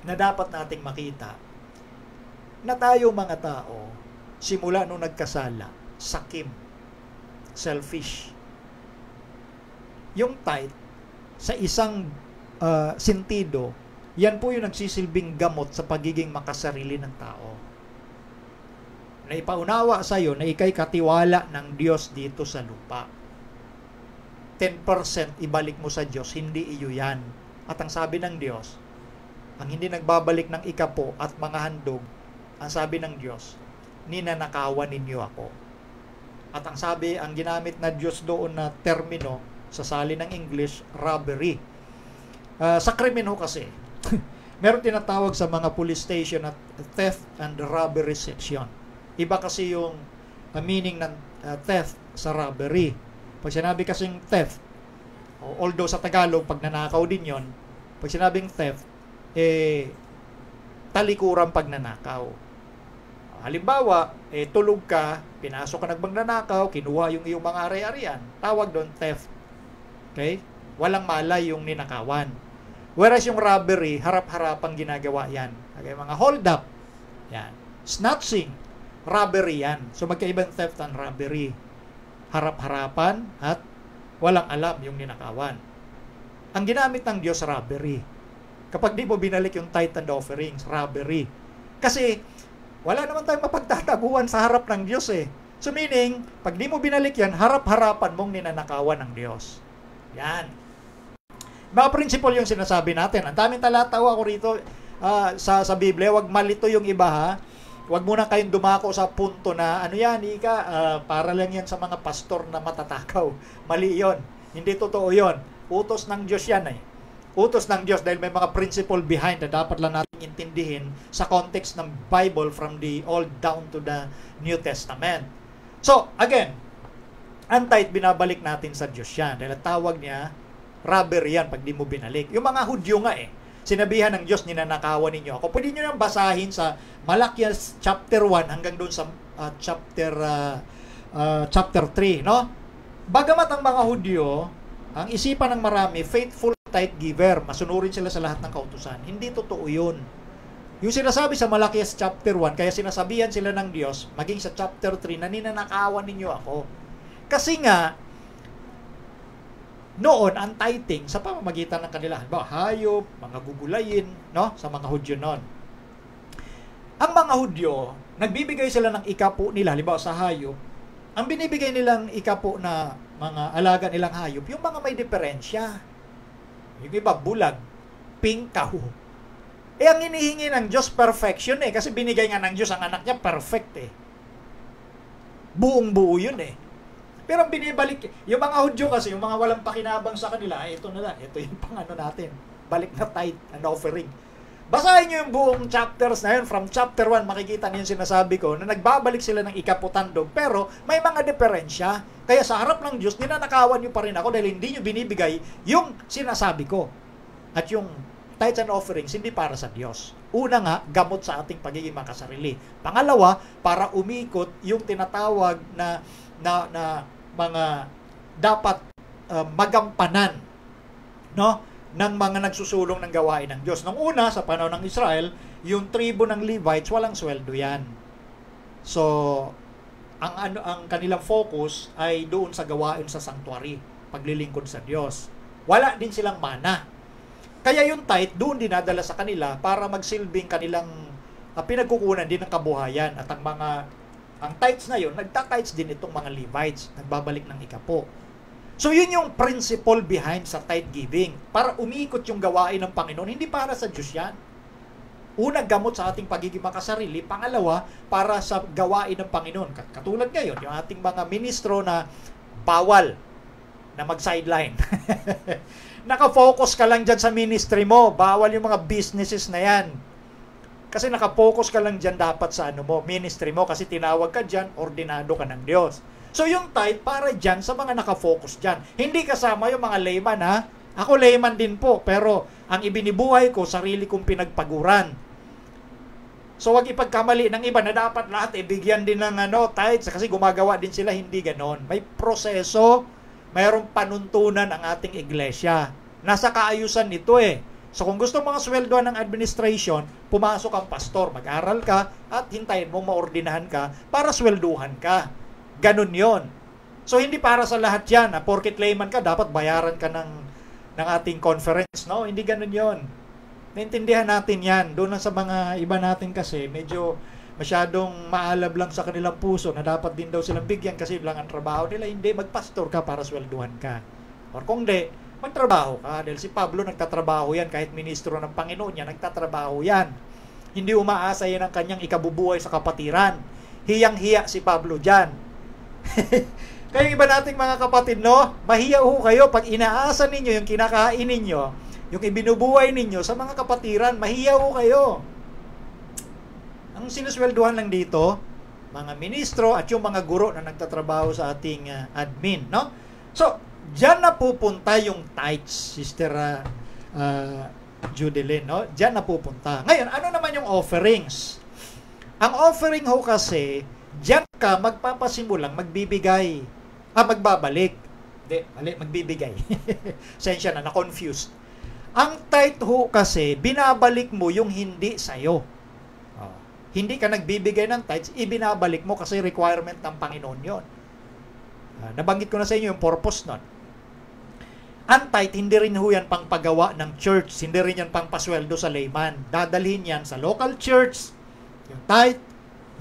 na dapat nating makita na tayo mga tao, simula nung nagkasala, sakim, selfish. Yung tithe, sa isang sentido, yan po yung nagsisilbing gamot sa pagiging makasarili ng tao. Na ipaunawa sa iyo na ikay katiwala ng Diyos dito sa lupa. 10% ibalik mo sa Diyos, hindi iyo yan. At ang sabi ng Diyos, ang hindi nagbabalik ng ikapo at mga handog, ang sabi ng Diyos, ninanakawan ninyo ako. At ang sabi, ang ginamit na Diyos doon na termino, sa salin ng English, robbery. Sa krimen ho kasi, meron tinatawag sa mga police station at theft and robbery section. Iba kasi yung meaning ng theft sa robbery. Pag sinabi kasing theft, although sa Tagalog, pag nanakaw din yon, pag sinabing theft, talikuran pag nanakaw. Halimbawa, tulog ka, pinasok ka nagnanakaw, kinuha yung iyong mga ari-arian, tawag doon theft. Okay? Walang malay yung ninakawan. Whereas yung robbery, harap-harapang ginagawa yan. Okay, mga hold up. Yan. Snatching, robbery yan. So magkaibang theft and robbery. Harap-harapan at walang alam yung ninakawan. Ang ginamit ng Diyos, robbery. Kapag di mo binalik yung tithe and offerings, robbery. Kasi wala naman tayong mapagtataguan sa harap ng Diyos So meaning, pag di mo binalik yan, harap-harapan mong ninanakawan ng Diyos. Yan. Mga principle yung sinasabi natin. Ang daming talatawa ko rito sa Biblia. Huwag malito yung iba ha. Huwag muna kayong dumako sa punto na ano yan, para lang yan sa mga pastor na matatakaw. Mali yon. Hindi totoo yon. Utos ng Diyos yan Utos ng Diyos dahil may mga principle behind na dapat lang natin intindihin sa context ng Bible from the Old down to the New Testament. So, again, ang tithe binabalik natin sa Diyos yan. Dahil ang tawag niya, robbery yan pag di mo binalik. Yung mga Hudyo nga sinabihan ng Diyos, ninanakawan ninyo ako. Pwede nyo nang basahin sa Malakias chapter 1 hanggang doon sa chapter 3, no? Bagamat ang mga Hudyo, ang isipan ng marami, faithful tithe giver, masunurin sila sa lahat ng kautusan. Hindi totoo yun. Yung sinasabi sa Malakias chapter 1, kaya sinasabihan sila ng Diyos, maging sa chapter 3, na ninanakawan ninyo ako. Kasi nga, noon, ang tithing, sa pamamagitan ng kanila, hayop, mga gugulayin, no? Sa mga Hudyo noon. Ang mga Hudyo, nagbibigay sila ng ikapo nila, halimbawa sa hayop, ang binibigay nilang ikapo na mga alaga nilang hayop, yung mga may diferensya. Yung iba, bulag, pink, kaho. Ang hinihingi ng Diyos, perfection kasi binigay nga ng Diyos ang anak niya, perfect Buong-buo yun Pero ang binibalik, yung mga Hudyo kasi, yung mga walang pakinabang sa kanila, ito na lang, ito yung pangano natin, balik na tithe and offering. Basahin nyo yung buong chapters na yun. From chapter 1, makikita niyo yung sinasabi ko na nagbabalik sila ng ikaputandog. Pero may mga diferensya. Kaya sa harap ng Diyos, ninanakawan nyo pa rin ako dahil hindi nyo binibigay yung sinasabi ko. At yung tithes and offerings, hindi para sa Diyos. Una nga, gamot sa ating pagiging makasarili. Pangalawa, para umikot yung tinatawag na mga dapat magampanan, no, ng mga nagsusulong ng gawain ng Diyos. Nung una, sa panahon ng Israel, yung tribo ng Levites, walang sweldo yan. So, ang kanilang focus ay doon sa gawain sa sanctuary, paglilingkod sa Diyos. Wala din silang mana. Kaya yung tithe, doon dinadala sa kanila para magsilbing kanilang pinagkukunan din ng kabuhayan. At ang tithes na yun, nagta-tithes din itong mga Levites, nagbabalik ng ikapo. So, yun yung principle behind sa tithe giving. Para umikot yung gawain ng Panginoon, hindi para sa Diyos yan. Una, gamot sa ating pagiging makasarili. Pangalawa, para sa gawain ng Panginoon. Katulad ngayon, yung ating mga ministro na bawal na mag-sideline. Nakafocus ka lang dyan sa ministry mo. Bawal yung mga businesses na yan. Kasi nakafocus ka lang dyan dapat sa ministry mo. Kasi tinawag ka dyan, ordinado ka ng Diyos. So yung tithe para dyan sa mga nakafocus dyan. Hindi kasama yung mga layman ha. Ako layman din po, pero ang ibinibuhay ko, sarili kong pinagpaguran. So wag ipagkamali ng iba na dapat lahat ibigyan din ng tithes kasi gumagawa din sila, hindi ganon. May proseso, mayroong panuntunan ang ating iglesia. Nasa kaayusan nito eh. So kung gusto mga sweldoan ng administration, pumasok ang pastor, mag-aral ka at hintayin mo maordinahan ka para swelduhan ka. Ganun yon. So, hindi para sa lahat yan. Porket layman ka, dapat bayaran ka ng ating conference. No? Hindi ganun yon. Naintindihan natin yan. Doon lang sa mga iba natin kasi, medyo masyadong maalab lang sa kanilang puso na dapat din daw silang bigyan kasi lang ang trabaho nila. Hindi, magpastor ka para swelduhan ka. Or kung di, magtrabaho ka. Dahil si Pablo nagtatrabaho yan. Kahit ministro ng Panginoon niya, nagtatrabaho yan. Hindi umaasa yan ang kanyang ikabubuhay sa kapatiran. Hiyang-hiya si Pablo dyan. Kaya iba nating mga kapatid, no? Mahiya ho kayo pag inaasa ninyo yung kinakain ninyo, yung ibinubuhay ninyo sa mga kapatiran, mahiya ho kayo. Ang sinuswelduhan lang dito, mga ministro at yung mga guro na nagtatrabaho sa ating admin, no? So, diyan na pupunta yung tithes, Sister Judeline, no? Diyan na pupunta. Ngayon, ano naman yung offerings? Ang offering ho kasi, diyan ka magpapasimulang magbibigay. Magbabalik. Magbibigay. Sensya na, na-confused. Ang tithe ho kasi, binabalik mo yung hindi sa'yo. Hindi ka nagbibigay ng tithes, ibinabalik mo kasi requirement ng Panginoon yon. Nabanggit ko na sa inyo yung purpose nun. Ang tithe, hindi rin ho yan pang pagawa ng church. Hindi rin yan pang pasweldo sa layman. Dadalhin yan sa local church. Yung tithe,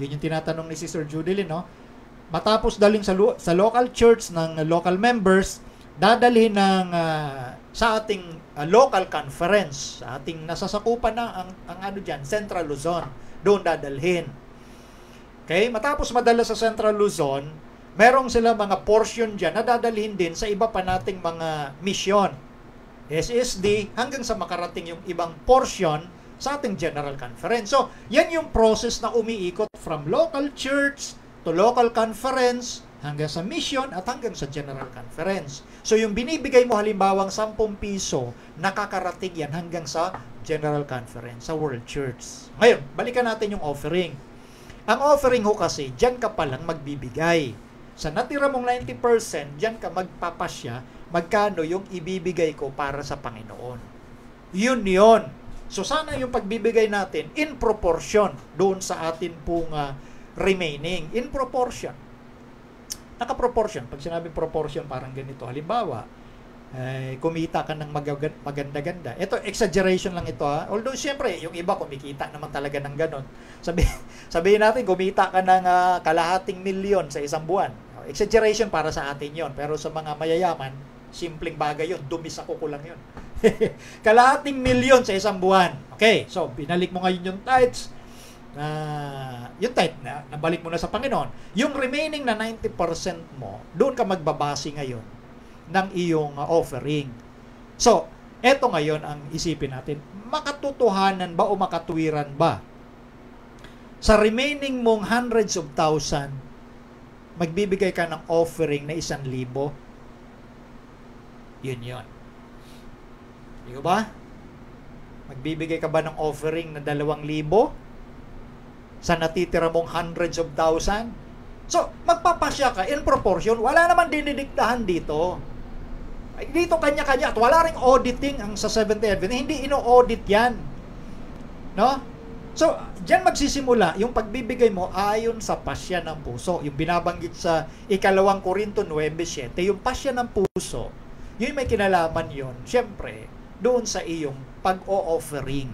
yun yung tinatanong ni Sister Judeline, no? Matapos daling sa local church ng local members, dadalhin ng sa ating local conference, sa ating nasasakupan na ang dyan, Central Luzon. Doon dadalhin. Okay? Matapos madala sa Central Luzon, merong sila mga portion dyan na dadalhin din sa iba pa nating mga mission. SSD, hanggang sa makarating yung ibang portion sa ating General Conference. So, yan yung process na umiikot from local church to local conference hanggang sa mission at hanggang sa General Conference. So, yung binibigay mo halimbawang 10 piso, nakakarating yan hanggang sa General Conference, sa World Church. Ngayon, balikan natin yung offering. Ang offering ho kasi, dyan ka palang magbibigay. Sa natira mong 90%, dyan ka magpapasya magkano yung ibibigay ko para sa Panginoon. Yun yun. So sana yung pagbibigay natin in proportion doon sa atin pong remaining. In proportion. Naka-proportion. Pag sinabing proportion, parang ganito. Halimbawa, kumita ka ng maganda-ganda. Ito, exaggeration lang ito ha. Although, siyempre, yung iba kumikita naman talaga ng ganon. Sabihin natin, kumita ka ng kalahating milyon sa isang buwan. Exaggeration para sa atin yon. Pero sa mga mayayaman, simpleng bagay yon. Dumi sa kuko lang yon. Kalahating milyon sa isang buwan. Okay, so binalik mo ngayon yung tithes. Yung tithe na nabalik mo na sa Panginoon. Yung remaining na 90% mo, doon ka magbabase ngayon ng iyong offering. So, Eto ngayon ang isipin natin, makatotohanan ba o makatuwiran ba? Sa remaining mong hundreds of thousand, magbibigay ka ng offering na 1,000. Yun. Di ba? Magbibigay ka ba ng offering na 2,000 sa natitira mong hundreds of thousand? So, magpapasya ka in proportion. Wala naman dinidiktahan dito. Dito kanya-kanya. At wala ring auditing ang sa Seventh-day Adventist. Hindi ino-audit yan. No? So, diyan magsisimula yung pagbibigay mo ayon sa pasya ng puso. Yung binabanggit sa 2 Korinto 9:7, yung pasya ng puso, yun may kinalaman yun, syempre, doon sa iyong pag-o-offering.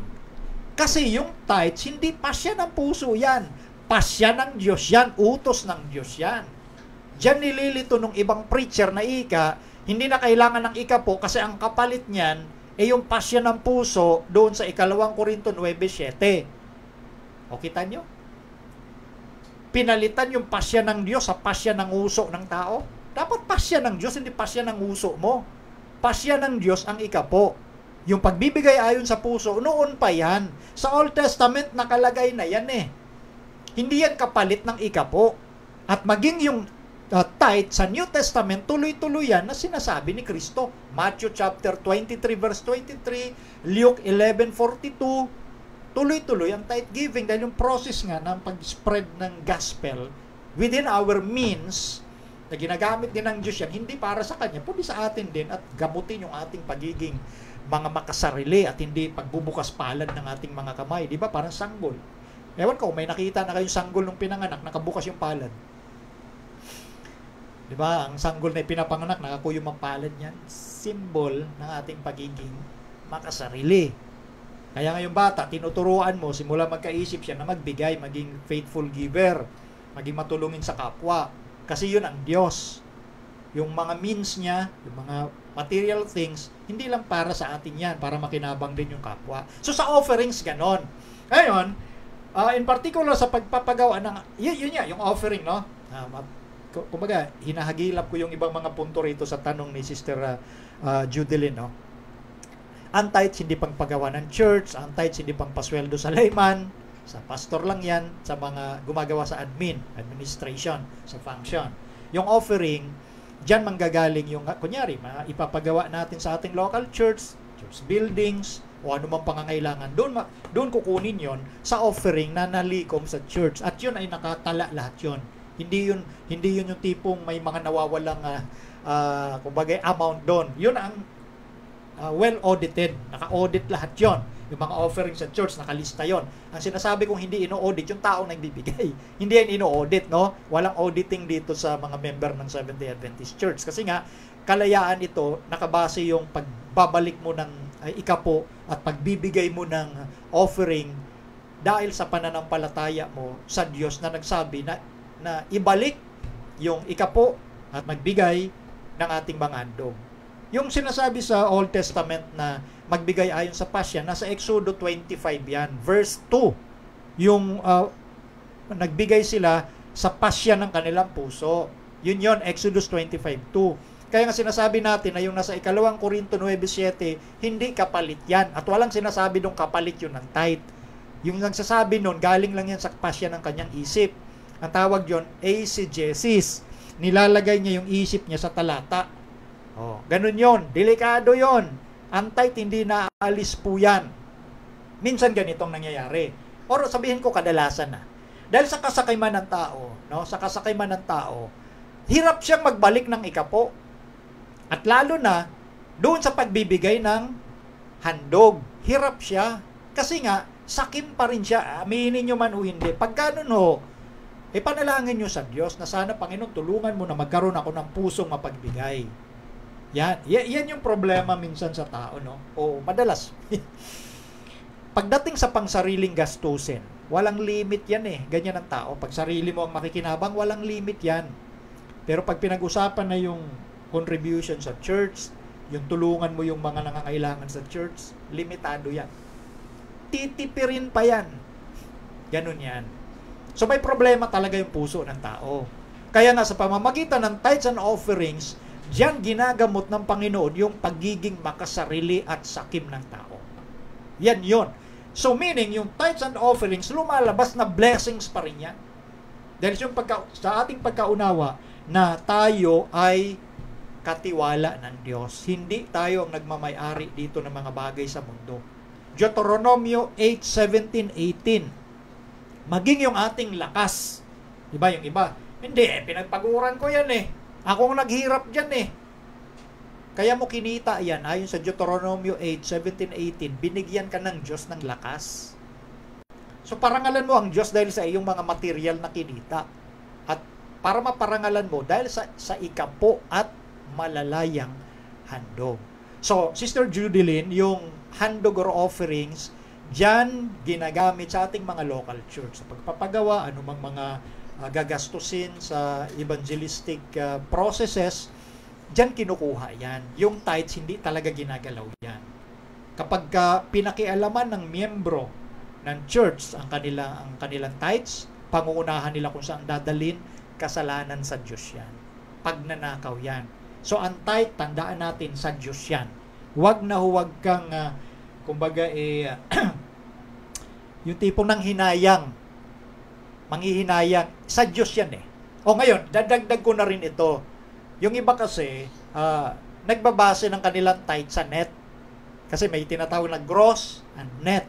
Kasi yung tithes, hindi pasya ng puso yan. Pasya ng Diyos yan. Utos ng Diyos yan. Diyan nililito ng ibang preacher na hindi na kailangan ng po kasi ang kapalit niyan yung pasya ng puso doon sa 2 Korinto 9:7. O kita nyo? Pinalitan yung pasya ng Diyos sa pasya ng uso ng tao. Dapat pasya ng Diyos, hindi pasya ng uso mo. Pasya ng Diyos ang ikapo. Yung pagbibigay ayon sa puso, noon pa yan. Sa Old Testament, nakalagay na yan eh. Hindi yan kapalit ng ikapo. At maging yung tithe sa New Testament, tuloy-tuloy yan na sinasabi ni Kristo. Matthew chapter 23 verse 23, Luke 11:42, tuloy-tuloy ang tithe giving dahil yung process nga ng pag-spread ng gospel within our means na ginagamit din ng Diyos yan, hindi para sa Kanya, kundi sa atin din at gamutin yung ating pagiging mga makasarili at hindi pagbubukas palad ng ating mga kamay. Di ba? Parang sanggol. Ewan ko, may nakita na kayong sanggol nung pinanganak, nakabukas yung palad. Di ba? Ang sanggol na pinapanganak, nakakuyom ang palad niyan. Symbol ng ating pagiging makasarili. Kaya ngayong bata, tinuturuan mo, simula magkaisip siya na magbigay, maging faithful giver, maging matulungin sa kapwa. Kasi yun ang Diyos. Yung mga means niya, yung mga material things, hindi lang para sa atin yan, para makinabang din yung kapwa. So sa offerings, ganon. Ngayon, in particular sa pagpapagawa ng, yun yung offering, no? Kumbaga, hinahagilap ko yung ibang mga punto rito sa tanong ni Sister Judeline, no? Ang tithes hindi pang paggawa ng church, ang tithes hindi pang pasweldo sa layman, sa pastor lang yan, sa mga gumagawa sa administration, sa function. Yung offering, dyan manggagaling yung, kunyari, ipapagawa natin sa ating local church buildings, o anumang pangangailangan, doon kukunin yon sa offering na nalikom sa church. At yun ay nakatala lahat yun. Hindi yun yung tipong may mga nawawalang kumbaga amount doon. Yun ang well audited, naka-audit lahat yon. Yung mga offerings sa church, nakalista yon. Ang sinasabi kong hindi ino-audit, yung taong nagbibigay. Hindi yan ino-audit, no? Walang auditing dito sa mga member ng Seventh-day Adventist Church. Kasi nga, kalayaan ito, nakabase yung pagbabalik mo ng ikapo at pagbibigay mo ng offering dahil sa pananampalataya mo sa Diyos na nagsabi na ibalik yung ikapo at magbigay ng ating mga handog. Yung sinasabi sa Old Testament na magbigay ayon sa pasya, nasa Exodo 25 yan, verse 2. Yung nagbigay sila sa pasya ng kanilang puso. Yun yon, Exodus 25:2. Kaya nga sinasabi natin na yung nasa 2 Korinto 9:7, hindi kapalit yan. At walang sinasabi nung kapalit yun ng tithe. Yung nagsasabi nun, galing lang yan sa pasya ng kanyang isip. Ang tawag yon, eisegesis. Nilalagay niya yung isip niya sa talata. Oh, ganun yon, delikado yon. Ang tithe hindi naalis po yan. Minsan ganitong nangyayari. Or sabihin ko kadalasan na. Dahil sa kasakayman ng tao, no? Sa kasakayman ng tao, hirap siyang magbalik ng ikapo. At lalo na doon sa pagbibigay ng handog, hirap siya. Kasi nga sakim pa rin siya. Aminin nyo man o hindi. Pag ganun ho, panalangin nyo sa Diyos na sana, Panginoon, tulungan mo na magkaroon ako ng pusong mapagbigay. Yan yung problema minsan sa tao, no? O madalas. Pagdating sa pangsariling gastusin, walang limit yan eh. Ganyan ang tao. Pag sarili mo ang makikinabang, walang limit yan. Pero pag pinag-usapan na yung contribution sa church, yung tulungan mo yung mga nangangailangan sa church, limitado yan. Titipirin pa yan. Ganun yan. So may problema talaga yung puso ng tao. Kaya nga sa pamamagitan ng tithes and offerings, Diyan ginagamot ng Panginoon yung pagiging makasarili at sakim ng tao. Yan yon. So meaning, yung tithes and offerings, lumalabas na blessings pa rin yan. Dahil yung sa ating pagkaunawa na tayo ay katiwala ng Diyos. Hindi tayo ang nagmamay-ari dito ng mga bagay sa mundo. Deuteronomio 8:17-18. Maging yung ating lakas. Diba yung iba? Hindi, pinagpaguran ko yan eh. Ako ang naghirap dyan eh. Kaya mo kinita yan, ayon sa Deuteronomio 8:17-18, binigyan ka ng Diyos ng lakas. So parangalan mo ang Diyos dahil sa iyong mga material na kinita. At para maparangalan mo dahil sa ikapo at malalayang handog. So, Sister Judilyn, yung handog or offerings, dyan ginagamit sa ating mga local church. Sa pagpapagawa, anumang mga gagastusin sa evangelistic processes, diyan kinukuha yan. Yung tithes, hindi talaga ginagalaw yan. Kapag pinakialaman ng miyembro ng church ang kanilang tithes, panguunahan nila kung saan dadalhin, kasalanan sa Diyos yan. Pagnanakaw yan. So, ang tithe, tandaan natin, sa Diyos yan. Huwag kang, kumbaga, yung tipong ng hinayang, manghihinayang, sa Diyos yan eh. O ngayon, dadagdag ko na rin ito. Yung iba kasi, nagbabase ng kanilang tithe sa net. Kasi may tinatawag na gross and net.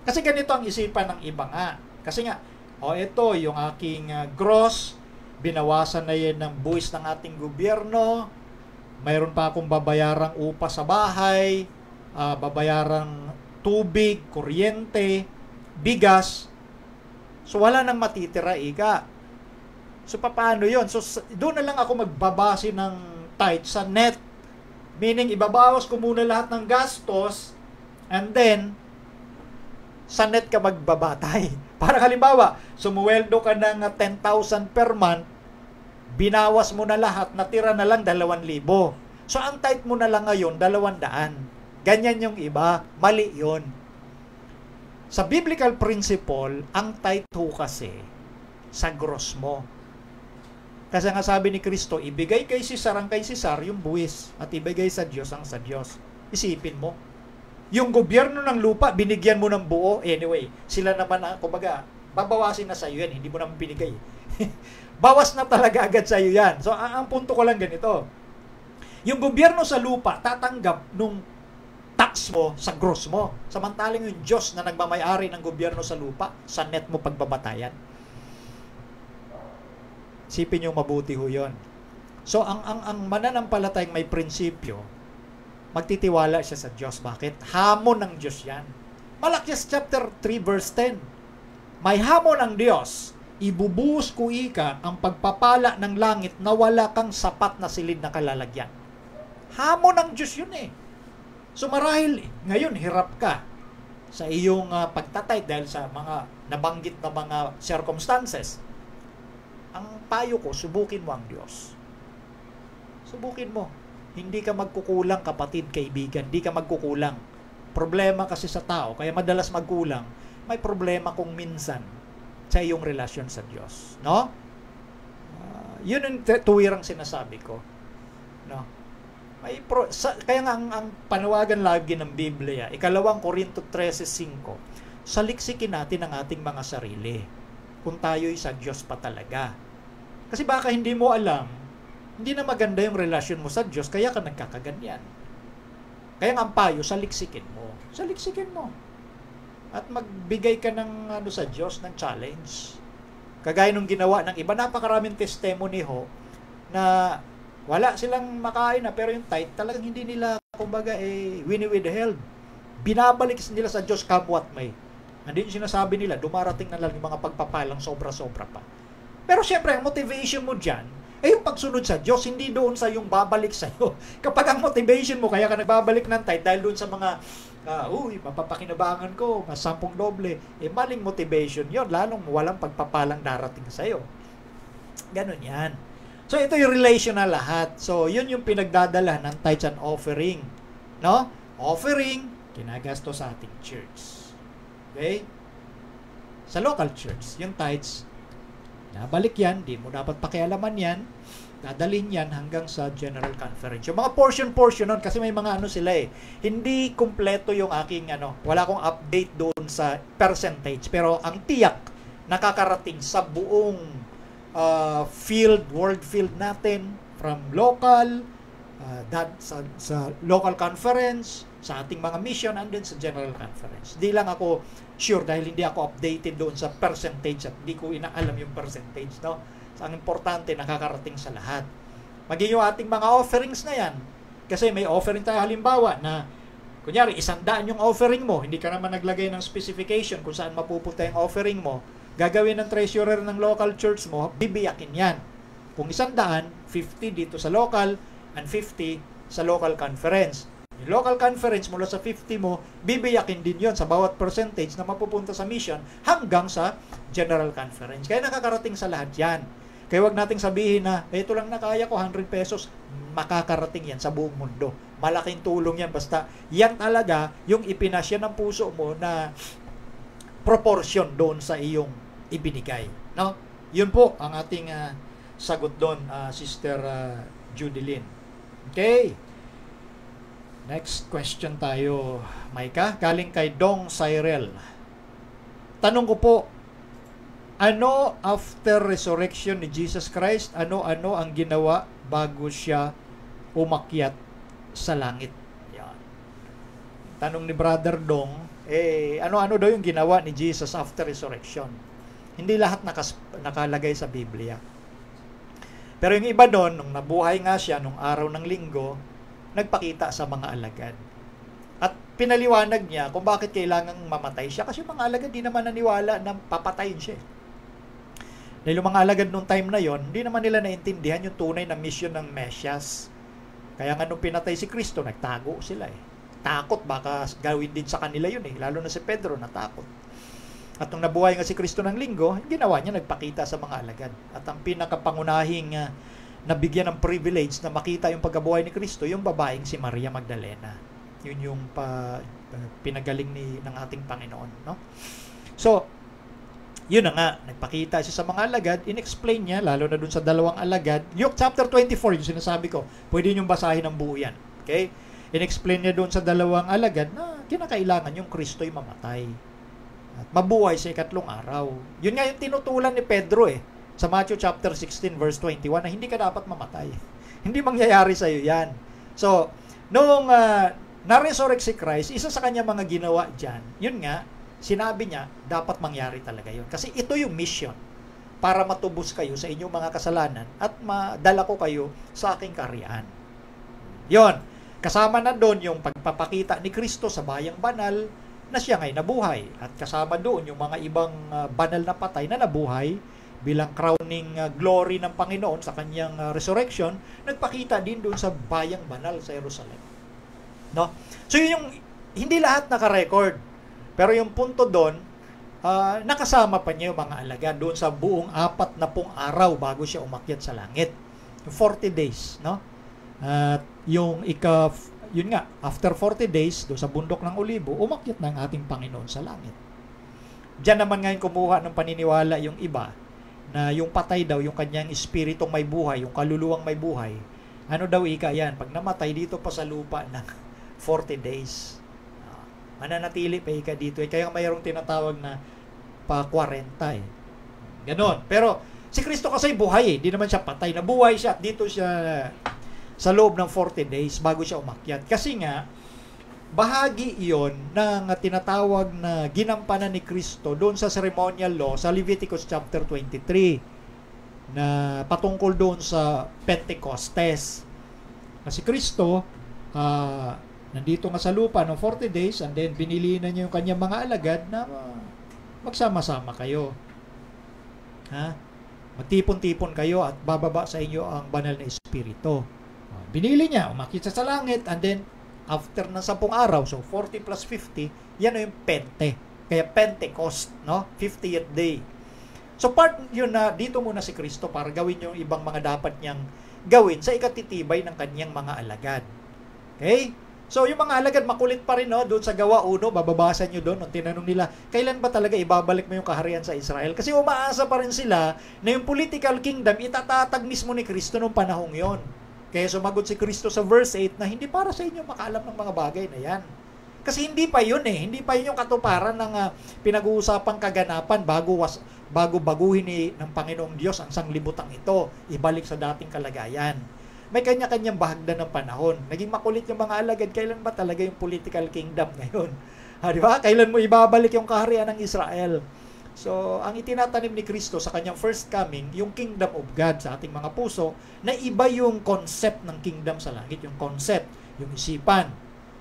Kasi ganito ang isipan ng iba nga. Kasi nga, ito yung aking gross, binawasan na yan ng buwis ng ating gobyerno, mayroon pa akong babayarang upa sa bahay, babayarang tubig, kuryente, bigas. So, wala nang matitira, ika. So, paano yun? So, doon na lang ako magbabase ng tithe sa net. Meaning, ibabawas ko muna lahat ng gastos and then, sa net ka magbabatay. Para halimbawa, sumuweldo ka ng 10,000 per month, binawas mo na lahat, natira na lang 2,000. So, ang tithe mo na lang ngayon, 200. Ganyan yung iba. Mali yun. Sa biblical principle, ang tithe ho kasi sa gross mo. Kasi nga sabi ni Kristo, ibigay kay Cesar ang kay Cesar yung buwis at ibigay sa Diyos ang sa Diyos. Isipin mo. Yung gobyerno ng lupa, binigyan mo ng buo. Anyway, sila naman, kumbaga, babawasin na sa iyo yan. Hindi mo naman binigay. Bawas na talaga agad sa iyo yan. So, ang punto ko lang ganito. Yung gobyerno sa lupa, tatanggap nung tax mo sa gross mo. Samantalang yung Diyos na nagmamay-ari ng gobyerno sa lupa, sa net mo pagbabatayan. Sipin yung mabuti ho yun. So, ang mananampalatayang may prinsipyo, magtitiwala siya sa Diyos. Bakit? Hamon ng Diyos yan. Malakias chapter 3 verse 10. May hamon ng Diyos, ibubuhos ko ika ang pagpapala ng langit na wala kang sapat na silid na kalalagyan. Hamon ng Diyos yun eh. So marahil ngayon hirap ka sa iyong pagtatay dahil sa mga nabanggit na mga circumstances. Ang payo ko, subukin mo ang Diyos. Subukin mo. Hindi ka magkukulang, kapatid, kaibigan. Hindi ka magkukulang. Problema kasi sa tao, kaya madalas magkulang. May problema kung minsan sa iyong relasyon sa Diyos. No? Yun yung tuwirang sinasabi ko. No? Kaya nga ang panawagan lagi ng Biblia, 2 Korinto 13:5, saliksikin natin ang ating mga sarili kung tayo'y sa Diyos pa talaga. Kasi baka hindi mo alam, hindi na maganda yung relasyon mo sa Diyos, kaya ka nagkakaganyan. Kaya nga ang payo, saliksikin mo. Saliksikin mo. At magbigay ka ng sa Diyos, ng challenge. Kagaya nung ginawa ng iba, napakaraming testimony ho, na wala silang makain na, pero yung tithe talagang hindi nila, kumbaga, wini-withheld. Binabalik nila sa Diyos come what may. Hindi yung sinasabi nila, dumarating na lang yung mga pagpapalang sobra-sobra pa. Pero syempre, ang motivation mo dyan, yung pagsunod sa Diyos, hindi doon sa yung babalik sa iyo. Kapag ang motivation mo, kaya ka nagbabalik ng tithe dahil doon sa mga, mapapakinabangan ko, mas 10 doble, maling motivation yon, lalong walang pagpapalang darating sa iyo. Ganon yan. So, ito yung relational lahat. So, yun yung pinagdadala ng tithes and offering. No? Offering, kinagasto sa ating church. Okay? Sa local church, yung tithes, nabalik yan, di mo dapat pakialaman yan. Dadalhin yan hanggang sa General Conference. Yung mga portion nun, kasi may mga sila hindi kumpleto yung aking wala akong update doon sa percentage. Pero ang tiyak, nakakarating sa buong world field natin, from local, sa local conference, sa ating mga mission, and then sa General Conference. Di lang ako sure dahil hindi ako updated doon sa percentage at hindi ko inaalam yung percentage, no? Ang importante, nakakarating sa lahat. Maging yung ating mga offerings na yan. Kasi may offering tayo halimbawa na, kunyari, 100 yung offering mo, hindi ka naman naglagay ng specification kung saan mapupunta yung offering mo, gagawin ng treasurer ng local church mo, bibiyakin yan. Kung 100, 50 dito sa local, and 50 sa local conference. Yung local conference mula sa 50 mo, bibiyakin din yon sa bawat percentage na mapupunta sa mission hanggang sa General Conference. Kaya nakakarating sa lahat yan. Kaya wag nating sabihin na, ito lang nakaya ko, 100 pesos, makakarating yan sa buong mundo. Malaking tulong yan. Basta yan talaga yung ipinasya ng puso mo na proportion doon sa iyong ibinigay. No? Yun po ang ating sagot doon, Sister Judilyn. Okay. Next question tayo, Maika. Galing kay Dong Cyril. Tanong ko po, ano after resurrection ni Jesus Christ, ano-ano ang ginawa bago siya umakyat sa langit? Yan. Tanong ni Brother Dong, ano-ano daw yung ginawa ni Jesus after resurrection? Hindi lahat nakalagay sa Biblia. Pero yung iba doon, nung nabuhay nga siya, nung araw ng linggo, nagpakita sa mga alagad. At pinaliwanag niya kung bakit kailangang mamatay siya. Kasi yung mga alagad di naman naniwala na papatayin siya. Dahil yung mga alagad nung time na yon, hindi naman nila naintindihan yung tunay na mission ng Mesias. Kaya nga nung pinatay si Kristo, nagtago sila Takot, baka gawin din sa kanila yun Lalo na si Pedro, natakot. At nung nabuhay nga si Kristo ng linggo, ginawa niya, nagpakita sa mga alagad. At ang pinakapangunahing nabigyan ng privilege na makita yung pagkabuhay ni Kristo, yung babaeng si Maria Magdalena. Yun yung pinagaling ng ating Panginoon. No? So, yun na nga, nagpakita siya sa mga alagad, in-explain niya, lalo na dun sa dalawang alagad, yung chapter 24, yung sinasabi ko, pwede niyong basahin ng buo yan. Okay? In-explain niya dun sa dalawang alagad na kinakailangan yung Kristo'y mamatay. At mabuhay sa ikatlong araw. Yun nga yung tinutulan ni Pedro sa Matthew chapter 16 verse 21 na hindi ka dapat mamatay. Hindi mangyayari sa iyo yan. So, nung na-resurrect si Christ, isa sa kanya mga ginawa dyan, yun nga, sinabi niya, dapat mangyari talaga yun. Kasi ito yung mission para matubos kayo sa inyong mga kasalanan at madala ko kayo sa aking karyaan. Yun. Kasama na doon yung pagpapakita ni Kristo sa bayang banal na siya ngay nabuhay. At kasama doon yung mga ibang banal na patay na nabuhay bilang crowning glory ng Panginoon sa kanyang resurrection, nagpakita din doon sa bayang banal sa Jerusalem. No? So yun yung, hindi lahat naka-record. Pero yung punto doon, nakasama pa niya yung mga alagad doon sa buong 40 araw bago siya umakyat sa langit. Yung 40 days, no? At yung yun nga, after 40 days, doon sa bundok ng Olibo, umakyat ng ating Panginoon sa langit. Diyan naman ngayon kumuha ng paniniwala yung iba, na yung patay daw, yung kanyang espiritong may buhay, yung kaluluwang may buhay, ano daw yan, pag namatay dito pa sa lupa ng 40 days, mananatili pa dito. Kaya mayroong tinatawag na pa-40 Ganon. Pero si Kristo kasi buhay di naman siya patay. Nabuhay siya at dito siya sa loob ng 40 days bago siya umakyat. Kasi nga, bahagi iyon ng tinatawag na ginampanan ni Kristo doon sa ceremonial law sa Leviticus chapter 23 na patungkol doon sa Pentecostes. Kasi Kristo, nandito nga sa lupa ng 40 days and then binili na niya yung kanyang mga alagad na magsama-sama kayo. Magtipon-tipon kayo at bababa sa inyo ang banal na Espiritu. Binili niya, umakyat sa langit and then after ng 10 araw, so 40 plus 50, yan na yung Pente. Kaya Pentecost, no? 50th day. So part yun na dito muna si Kristo para gawin yung ibang mga dapat niyang gawin sa ikatitibay ng kanyang mga alagad. Okay? So, yung mga alagad, makulit pa rin, no? Doon sa Gawa 1, bababasa nyo doon, nung tinanong nila, kailan ba talaga ibabalik mo yung kaharian sa Israel? Kasi umaasa pa rin sila na yung political kingdom, itatatag mismo ni Kristo nung panahong yon. Kaya sumagot si Kristo sa verse 8 na hindi para sa inyo makaalam ng mga bagay na yan. Kasi hindi pa yun eh. Hindi pa yun yung katuparan ng pinag-uusapang kaganapan bago baguhin ng Panginoong Diyos ang sanglibutang ito, ibalik sa dating kalagayan. May kanya-kanyang bahagdan ng panahon. Naging makulit yung mga alagad, kailan ba talaga yung political kingdom ngayon? Di ba? Kailan mo ibabalik yung kaharian ng Israel? So, ang itinatanim ni Kristo sa kanyang first coming, yung kingdom of God sa ating mga puso, na iba yung concept ng kingdom sa langit, yung concept, yung isipan.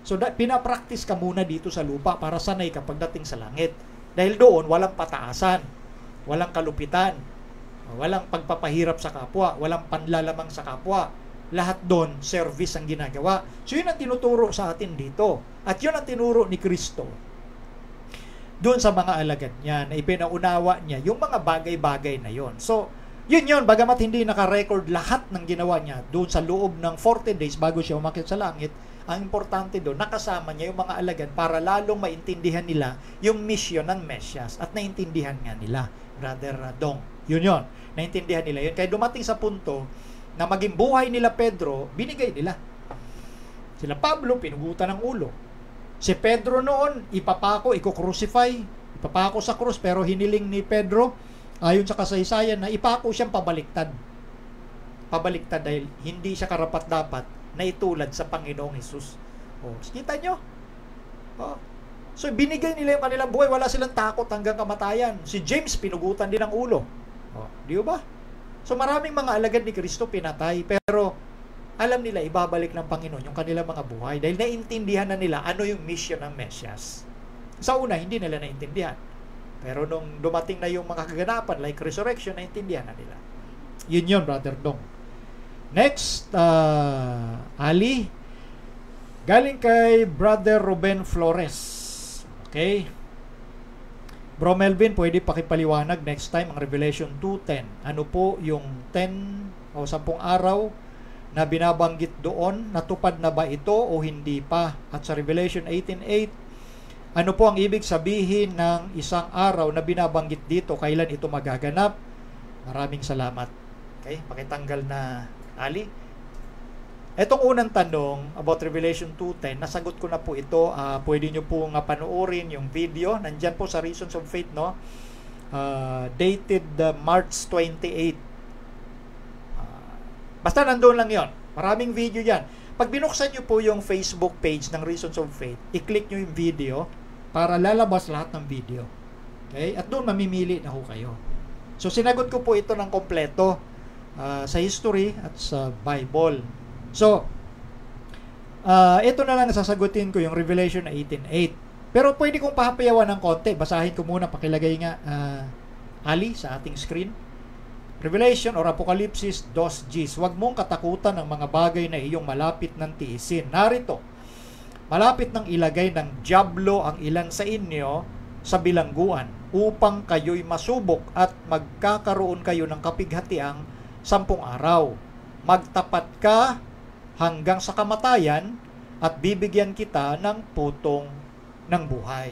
So, pinapractice ka muna dito sa lupa para sanay ka pagdating sa langit. Dahil doon, walang pataasan, walang kalupitan, walang pagpapahirap sa kapwa, walang panlalamang sa kapwa. Lahat doon, service ang ginagawa. So, yun ang tinuturo sa atin dito. At yun ang tinuro ni Kristo doon sa mga alagad niya, na ipinaunawa niya yung mga bagay-bagay na yon. So, yun, bagamat hindi naka-record lahat ng ginawa niya doon sa loob ng 40 days bago siya umakyat sa langit, ang importante doon, nakasama niya yung mga alagad para lalong maintindihan nila yung mission ng Mesyas. At naintindihan nga nila, Brother Dong. Yun. Naintindihan nila yun. Kaya dumating sa punto na maging buhay nila Pedro, binigay nila. Sila Pablo, pinugutan ng ulo. Si Pedro noon, iko-crucify, ipapako sa krus, pero hiniling ni Pedro, ayon sa kasaysayan, na ipako siyang pabaliktad. Pabaliktad dahil hindi siya karapat-dapat na itulad sa Panginoong Hesus. Kita nyo? So, binigay nila yung kanilang buhay, wala silang takot hanggang kamatayan. Si James, pinugutan din ang ulo. Di ba? So, maraming mga alagad ni Kristo pinatay, pero alam nila ibabalik ng Panginoon yung kanilang mga buhay dahil naintindihan na nila ano yung mission ng Mesyas. Sa una, hindi nila naintindihan. Pero nung dumating na yung mga kaganapan like resurrection, naintindihan na nila. Yun, Brother Dong. Next, Ali. Galing kay Brother Ruben Flores. Okay. Bro Melvin, pwede pakipaliwanag next time ang Revelation 2:10. Ano po yung 10 o 10 araw na binabanggit doon? Natupad na ba ito o hindi pa? At sa Revelation 18:8, ano po ang ibig sabihin ng isang araw na binabanggit dito? Kailan ito magaganap? Maraming salamat. Okay, pakitanggal na, Ali. Etong unang tanong about Revelation 2:10, nasagot ko na po ito. Pwede nyo po nga panoorin yung video. Nandyan po sa Reasons of Faith, no? Dated March 28. Basta nandoon lang yon. Maraming video yan. Pag binuksan nyo po yung Facebook page ng Reasons of Faith, i-click nyo yung video para lalabas lahat ng video. Okay? At doon mamimili na ho kayo. So, sinagot ko po ito ng kompleto sa history at sa Bible. So, ito na lang sasagutin ko yung Revelation 18:8. Pero pwede kong pahapayawan ng konti. Basahin ko muna, pakilagay nga, Ali, sa ating screen. Revelation or Apokalipsis 2:10. Huwag mong katakutan ng mga bagay na iyong malapit ng tiisin. Narito, malapit ng ilagay ng dyablo ang ilan sa inyo sa bilangguan upang kayo'y masubok at magkakaroon kayo ng kapighatiang 10 araw. Magtapat ka hanggang sa kamatayan at bibigyan kita ng putong ng buhay.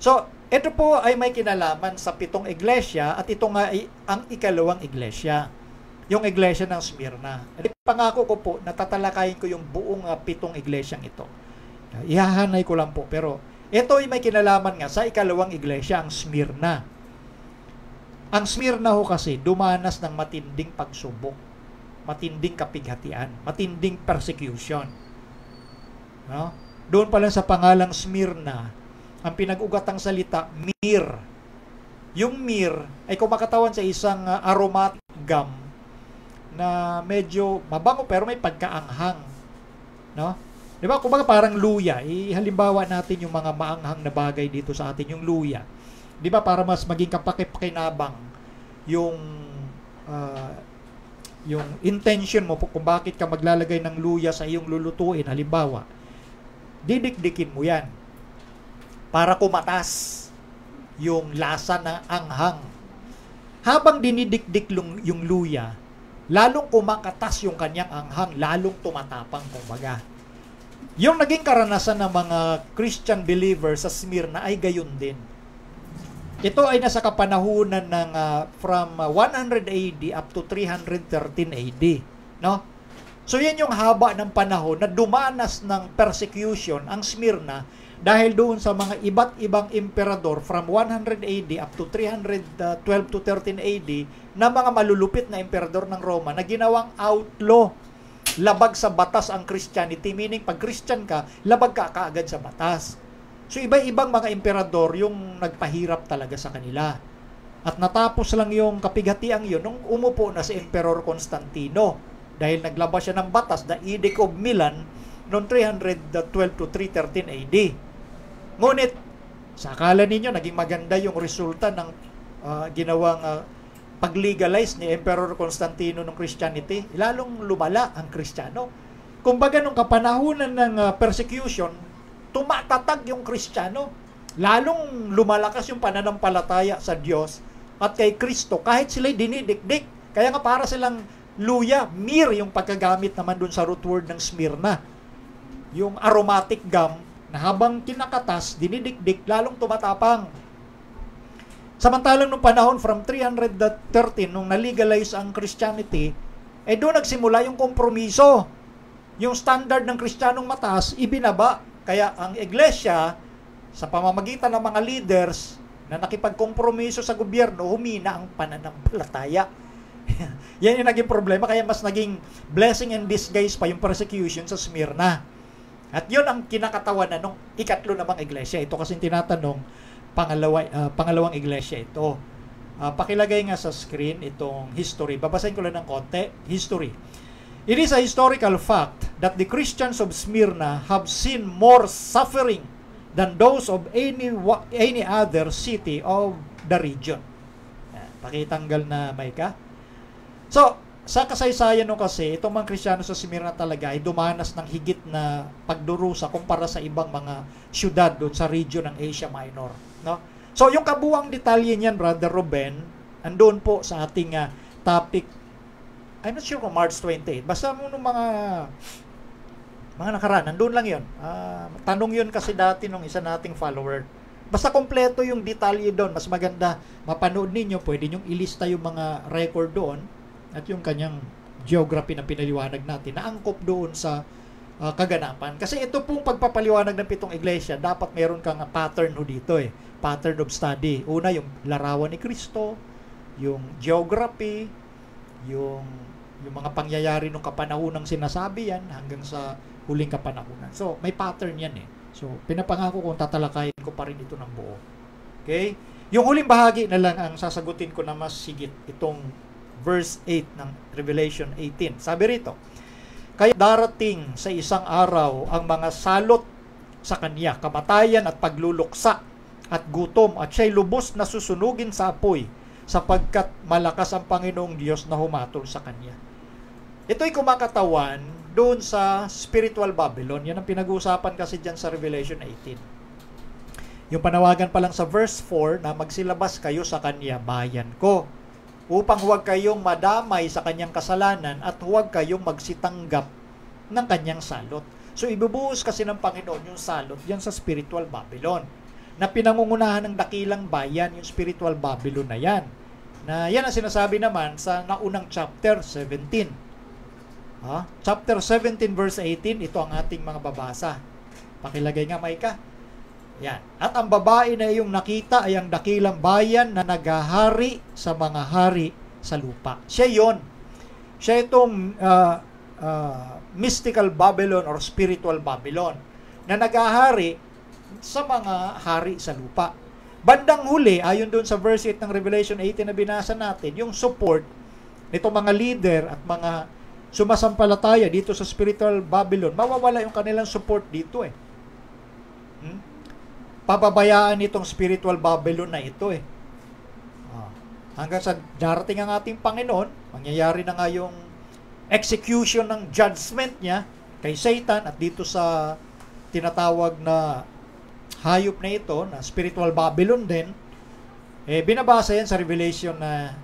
So, ito po ay may kinalaman sa 7 iglesia at ito nga ay ang ikalawang iglesia, yung iglesia ng Smyrna. Pangako ko po, natatalakayin ko yung buong 7 iglesyang ito. Ihahanay ko lang po, pero ito ay may kinalaman nga sa ikalawang iglesia, ang Smyrna. Ang Smyrna ho kasi dumanas ng matinding pagsubok, matinding kapighatian, matinding persecution. No? Doon pa lang sa pangalang Smyrna, ang pinag-ugatang salita, myrrh. Yung myrrh ay kumakatawan sa isang aromatic gum na medyo mabango pero may pagkaanghang. No? Di ba? Kumbaga parang luya. Halimbawa natin yung mga maanghang na bagay dito sa atin, yung luya. Di ba? Para mas maging kapakipakinabang yung intention mo kung bakit ka maglalagay ng luya sa iyong lulutuin. Halimbawa, didikdikin mo yan para kumatas yung lasa ng anghang. Habang dinidikdik yung luya, lalong kumakatas yung kanyang anghang, lalong tumatapang kumbaga. Yung naging karanasan ng mga Christian believers sa Smyrna ay gayon din. Ito ay nasa kapanahunan ng from 100 AD up to 313 AD. No? So yan yung haba ng panahon na dumanas ng persecution ang Smyrna dahil doon sa mga iba't ibang emperador from 100 AD up to 312 to 13 AD na mga malulupit na emperador ng Roma na ginawang outlaw. Labag sa batas ang Christianity, meaning pag Christian ka, labag ka kaagad sa batas. So iba-ibang mga emperador yung nagpahirap talaga sa kanila. At natapos lang yung kapighatiang yun nung umupo na si Emperor Constantino dahil naglabas siya ng batas, the Edict of Milan, noong 312 to 313 AD. Ngunit, sa akala ninyo, naging maganda yung resulta ng ginawang pag-legalize ni Emperor Constantino ng Christianity, lalong lumala ang Kristiyano. Kumbaga nung kapanahunan ng persecution, tumatatag yung Kristiyano. Lalong lumalakas yung pananampalataya sa Diyos at kay Kristo kahit sila'y dinidikdik. Kaya nga para silang luya, myrrh yung pagkagamit naman dun sa root word ng Smyrna. Yung aromatic gum na habang kinakatas, dinidikdik, lalong tumatapang. Samantalang nung panahon from 313 nung na-legalize ang Christianity, doon nagsimula yung kompromiso. Yung standard ng Kristiyanong mataas, ibinaba. Kaya ang iglesia, sa pamamagitan ng mga leaders na nakipagkompromiso sa gobyerno, humina ang pananampalataya. Yan yung naging problema, kaya mas naging blessing in disguise pa yung persecution sa Smyrna. At yun ang kinakatawanan ng ikatlo namang iglesia. Ito kasi tinatanong, pangalawang iglesia ito. Pakilagay nga sa screen itong history. Babasahin ko lang ng konti. History. It is a historical fact that the Christians of Smyrna have seen more suffering than those of any other city of the region. Pakitanggal na Micah. So, sa kasaysayan nung kasi, itong mga Kristiyano sa Smyrna talaga ay dumanas ng higit na pagdurusa kumpara sa ibang mga syudad doon sa region ng Asia Minor. No? So, yung kabuang detalye niyan, Brother Ruben, andun po sa ating topic. I'm not sure kung March 28. Basta mo nung mga nakaraan, andun lang yun. Tanong yun kasi dati nung isa nating follower. Basta kompleto yung detalye doon. Mas maganda mapanood ninyo. Pwede nyong ilista yung mga record doon at yung kanyang geography na pinaliwanag natin na angkop doon sa kaganapan. Kasi ito pong pagpapaliwanag ng pitong iglesia, dapat meron kang pattern ho dito pattern of study. Una, yung larawan ni Kristo, yung geography, yung mga pangyayari ng kapanahunang sinasabi yan hanggang sa huling kapanahunan. So, may pattern yan So, pinapangako kong tatalakayin ko pa rin ito ng buo. Okay? Yung huling bahagi na lang ang sasagutin ko na mas sigit itong verse 8 ng Revelation 18. Sabi rito, kaya darating sa isang araw ang mga salot sa kanya, kamatayan at pagluluksa at gutom at siya'y lubos na susunugin sa apoy sapagkat malakas ang Panginoong Diyos na humatol sa kanya. Ito'y kumakatawan doon sa spiritual Babylon. Yan ang pinag-uusapan kasi dyan sa Revelation 18. Yung panawagan pa lang sa verse 4 na magsilabas kayo sa kanya, bayan ko, upang huwag kayong madamay sa kanyang kasalanan at huwag kayong magsitanggap ng kanyang salot. So, ibubuhos kasi ng Panginoon yung salot yan sa spiritual Babylon na pinangungunahan ng dakilang bayan, yung spiritual Babylon na yan. Na yan ang sinasabi naman sa naunang chapter 17. Chapter 17 verse 18, ito ang ating mga babasa. Pakilagay nga, Micah. Yan. At ang babae na iyong nakita ay ang dakilang bayan na naghahari sa mga hari sa lupa. Siya yon. Siya itong mystical Babylon or spiritual Babylon na naghahari sa mga hari sa lupa. Bandang huli, ayon doon sa verse 8 ng Revelation 18 na binasa natin, yung support nitong mga leader at mga sumasampalataya dito sa spiritual Babylon, mawawala yung kanilang support dito Pababayaan itong spiritual Babylon na ito Hanggang sa darating ang ating Panginoon, mangyayari na nga yung execution ng judgment niya kay Satan at dito sa tinatawag na hayop na ito, na spiritual Babylon din, binabasa yan sa Revelation na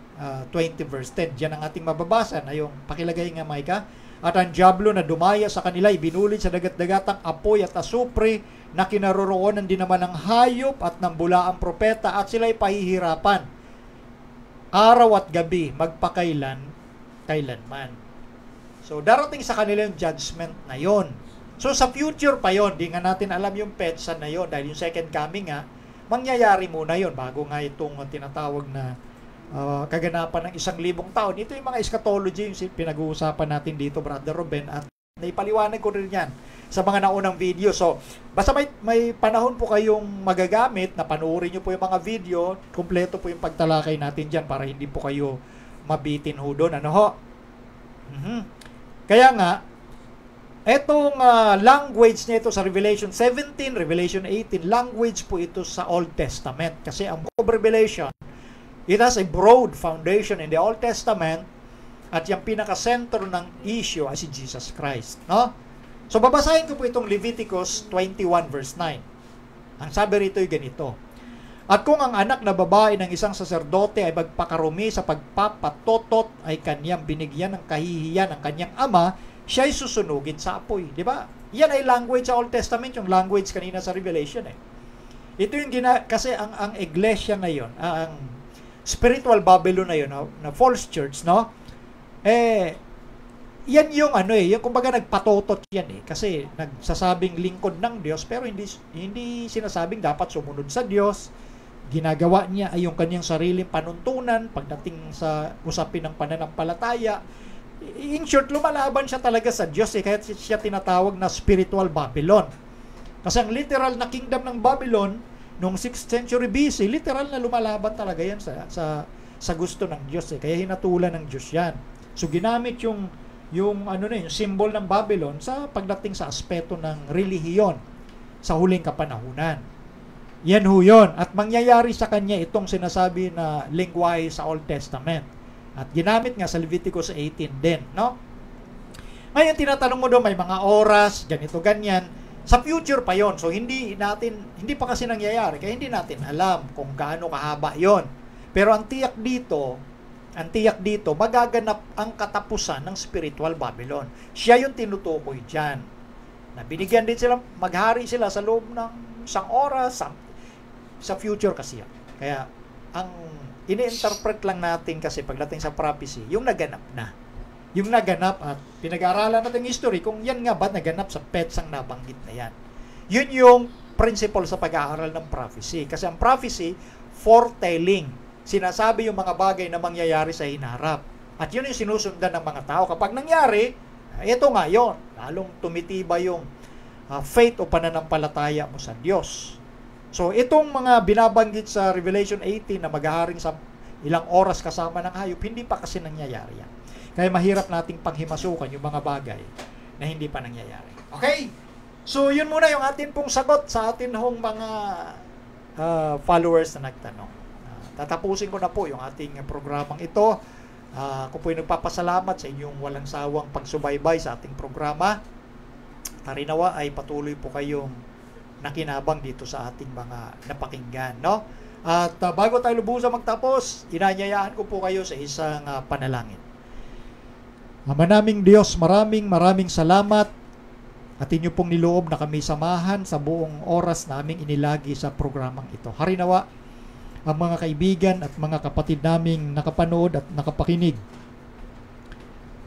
20 verse 10. Diyan ang ating mababasa na yung pakilagay nga, Micah. At ang diablo na dumaya sa kanila, ibinulid sa dagat-dagatang apoy at asupre na kinaroroonan din naman ng hayop at ng bulaang propeta at sila'y pahihirapan. Araw at gabi, kailanman. So, darating sa kanila yung judgment na yon. So, sa future pa yon, di nga natin alam yung petsa na yon dahil yung second coming nga, mangyayari muna yon bago nga itong tinatawag na kaganapan ng 1,000 taon. Ito yung mga eschatology yung pinag-uusapan natin dito, Brother Ruben, at naipaliwanag ko rin yan sa mga naunang video. So, basta may panahon po kayong magagamit na panoorin nyo po yung mga video, kumpleto po yung pagtalakay natin dyan para hindi po kayo mabitin ho doon. Ano ho? Kaya nga, etong language nito sa Revelation 17, Revelation 18, language po ito sa Old Testament. Kasi ang book of Revelation, it has a broad foundation in the Old Testament at yung pinaka-center ng issue ay si Jesus Christ. No? So, babasahin ko po itong Leviticus 21 verse 9. Ang sabi rito ay ganito. At kung ang anak na babae ng isang saserdote ay magpakarumi sa pagpapatotot ay kanyang binigyan ng kahihiyan ng kanyang ama, siya ay susunugin sa apoy. Di ba? Yan ay language sa Old Testament, yung language kanina sa Revelation. Ito yung kasi ang iglesia na yon, ang spiritual Babylon na yun, na false church, no? Yan yung yung kumbaga nagpatotot yan kasi nagsasabing lingkod ng Diyos pero hindi sinasabing dapat sumunod sa Diyos. Ginagawa niya ay yung kanyang sariling panuntunan pagdating sa usapin ng pananampalataya. In short, lumalaban siya talaga sa Diyos kaya siya tinatawag na spiritual Babylon. Kasi ang literal na kingdom ng Babylon noong 6th century BC, literal na lumalaban talaga yan sa gusto ng Diyos kaya hinatulan ng Diyos yan. So ginamit yung symbol ng Babylon sa pagdating sa aspeto ng relihiyon sa huling kapanahunan. Yan ho yun. At mangyayari sa kanya itong sinasabi na lingwahe sa Old Testament. At ginamit nga sa Leviticus 18 din, no? Ngayon tinatanong mo doon, may mga oras, ganito, ganyan. Sa future pa yon. So hindi pa kasi nangyayari kaya hindi natin alam kung gaano kahaba yon. Pero ang tiyak dito magaganap ang katapusan ng spiritual Babylon. Siya yung tinutukoy diyan. Na binigyan din sila, maghari sila sa loob ng 1 oras sa future kasi yan. Kaya ang ini-interpret lang natin kasi pagdating sa prophecy, yung naganap na. Yung naganap at pinag-aaralan natin yung history kung yan nga ba naganap sa petsang nabanggit na yan. Yun yung principle sa pag-aaral ng prophecy. Kasi ang prophecy, foretelling. Sinasabi yung mga bagay na mangyayari sa hinaharap. At yun yung sinusundan ng mga tao. Kapag nangyari, ito nga yun. Lalong tumitibay yung faith o pananampalataya mo sa Diyos. So itong mga binabanggit sa Revelation 18 na maghaharing sa ilang oras kasama ng hayop, hindi pa kasi nangyayari yan. Kaya mahirap nating panghimasukan yung mga bagay na hindi pa nangyayari. Okay? So, yun muna yung atin pong sagot sa atin hong mga followers na nagtanong. Tatapusin ko na po yung ating programang ito. Ako po yung nagpapasalamat sa inyong walang sawang pagsubaybay sa ating programa. Tarinawa ay patuloy po kayong nakinabang dito sa ating mga napakinggan, no? At bago tayo lubusang magtapos, inanyayaan ko po kayo sa isang panalangin. Ama naming Diyos, maraming salamat at inyo pong niloob na kami samahan sa buong oras naming inilagi sa programang ito. Harinawa ang mga kaibigan at mga kapatid naming nakapanood at nakapakinig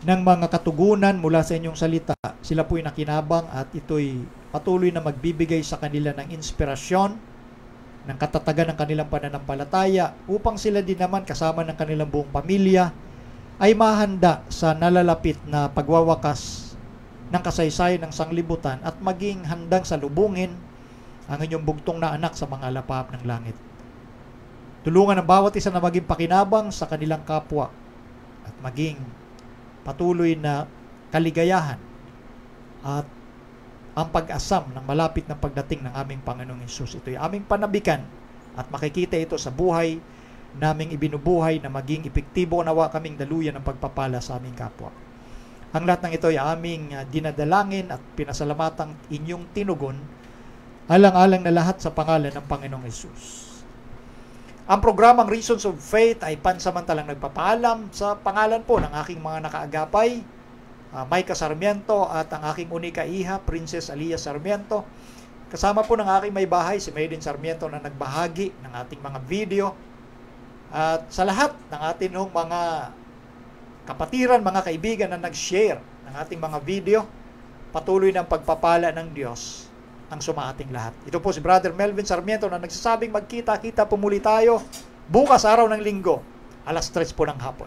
ng mga katugunan mula sa inyong salita. Sila po'y nakinabang at ito'y patuloy na magbibigay sa kanila ng inspirasyon, ng katatagan ng kanilang pananampalataya upang sila din naman kasama ng kanilang buong pamilya ay mahanda sa nalalapit na pagwawakas ng kasaysayan ng sanglibutan at maging handang salubungin ang inyong bugtong na anak sa mga alapap ng langit. Tulungan ang bawat isa na maging pakinabang sa kanilang kapwa at maging patuloy na kaligayahan at ang pag-asam ng malapit na pagdating ng aming Panginoong Hesus. Ito'y aming panabikan at makikita ito sa buhay naming ibinubuhay na maging epektibo nawa kaming daluyan ng pagpapala sa aming kapwa. Ang lahat ng ito ay aming dinadalangin at pinasalamatang inyong tinugon alang-alang na lahat sa pangalan ng Panginoong Hesus. Ang programang Reasons of Faith ay pansamantalang nagpapaalam sa pangalan po ng aking mga nakaagapay. Micah Sarmiento at ang aking unika iha, Princess Alia Sarmiento. Kasama po ng aking may bahay, si Maylin Sarmiento na nagbahagi ng ating mga video. At sa lahat ng ating mga kapatiran, mga kaibigan na nag-share ng ating mga video, patuloy ng pagpapala ng Diyos ang sumaating lahat. Ito po si Brother Melvin Sarmiento na nagsasabing magkita-kita po muli tayo bukas araw ng linggo, alas 3 po ng hapon.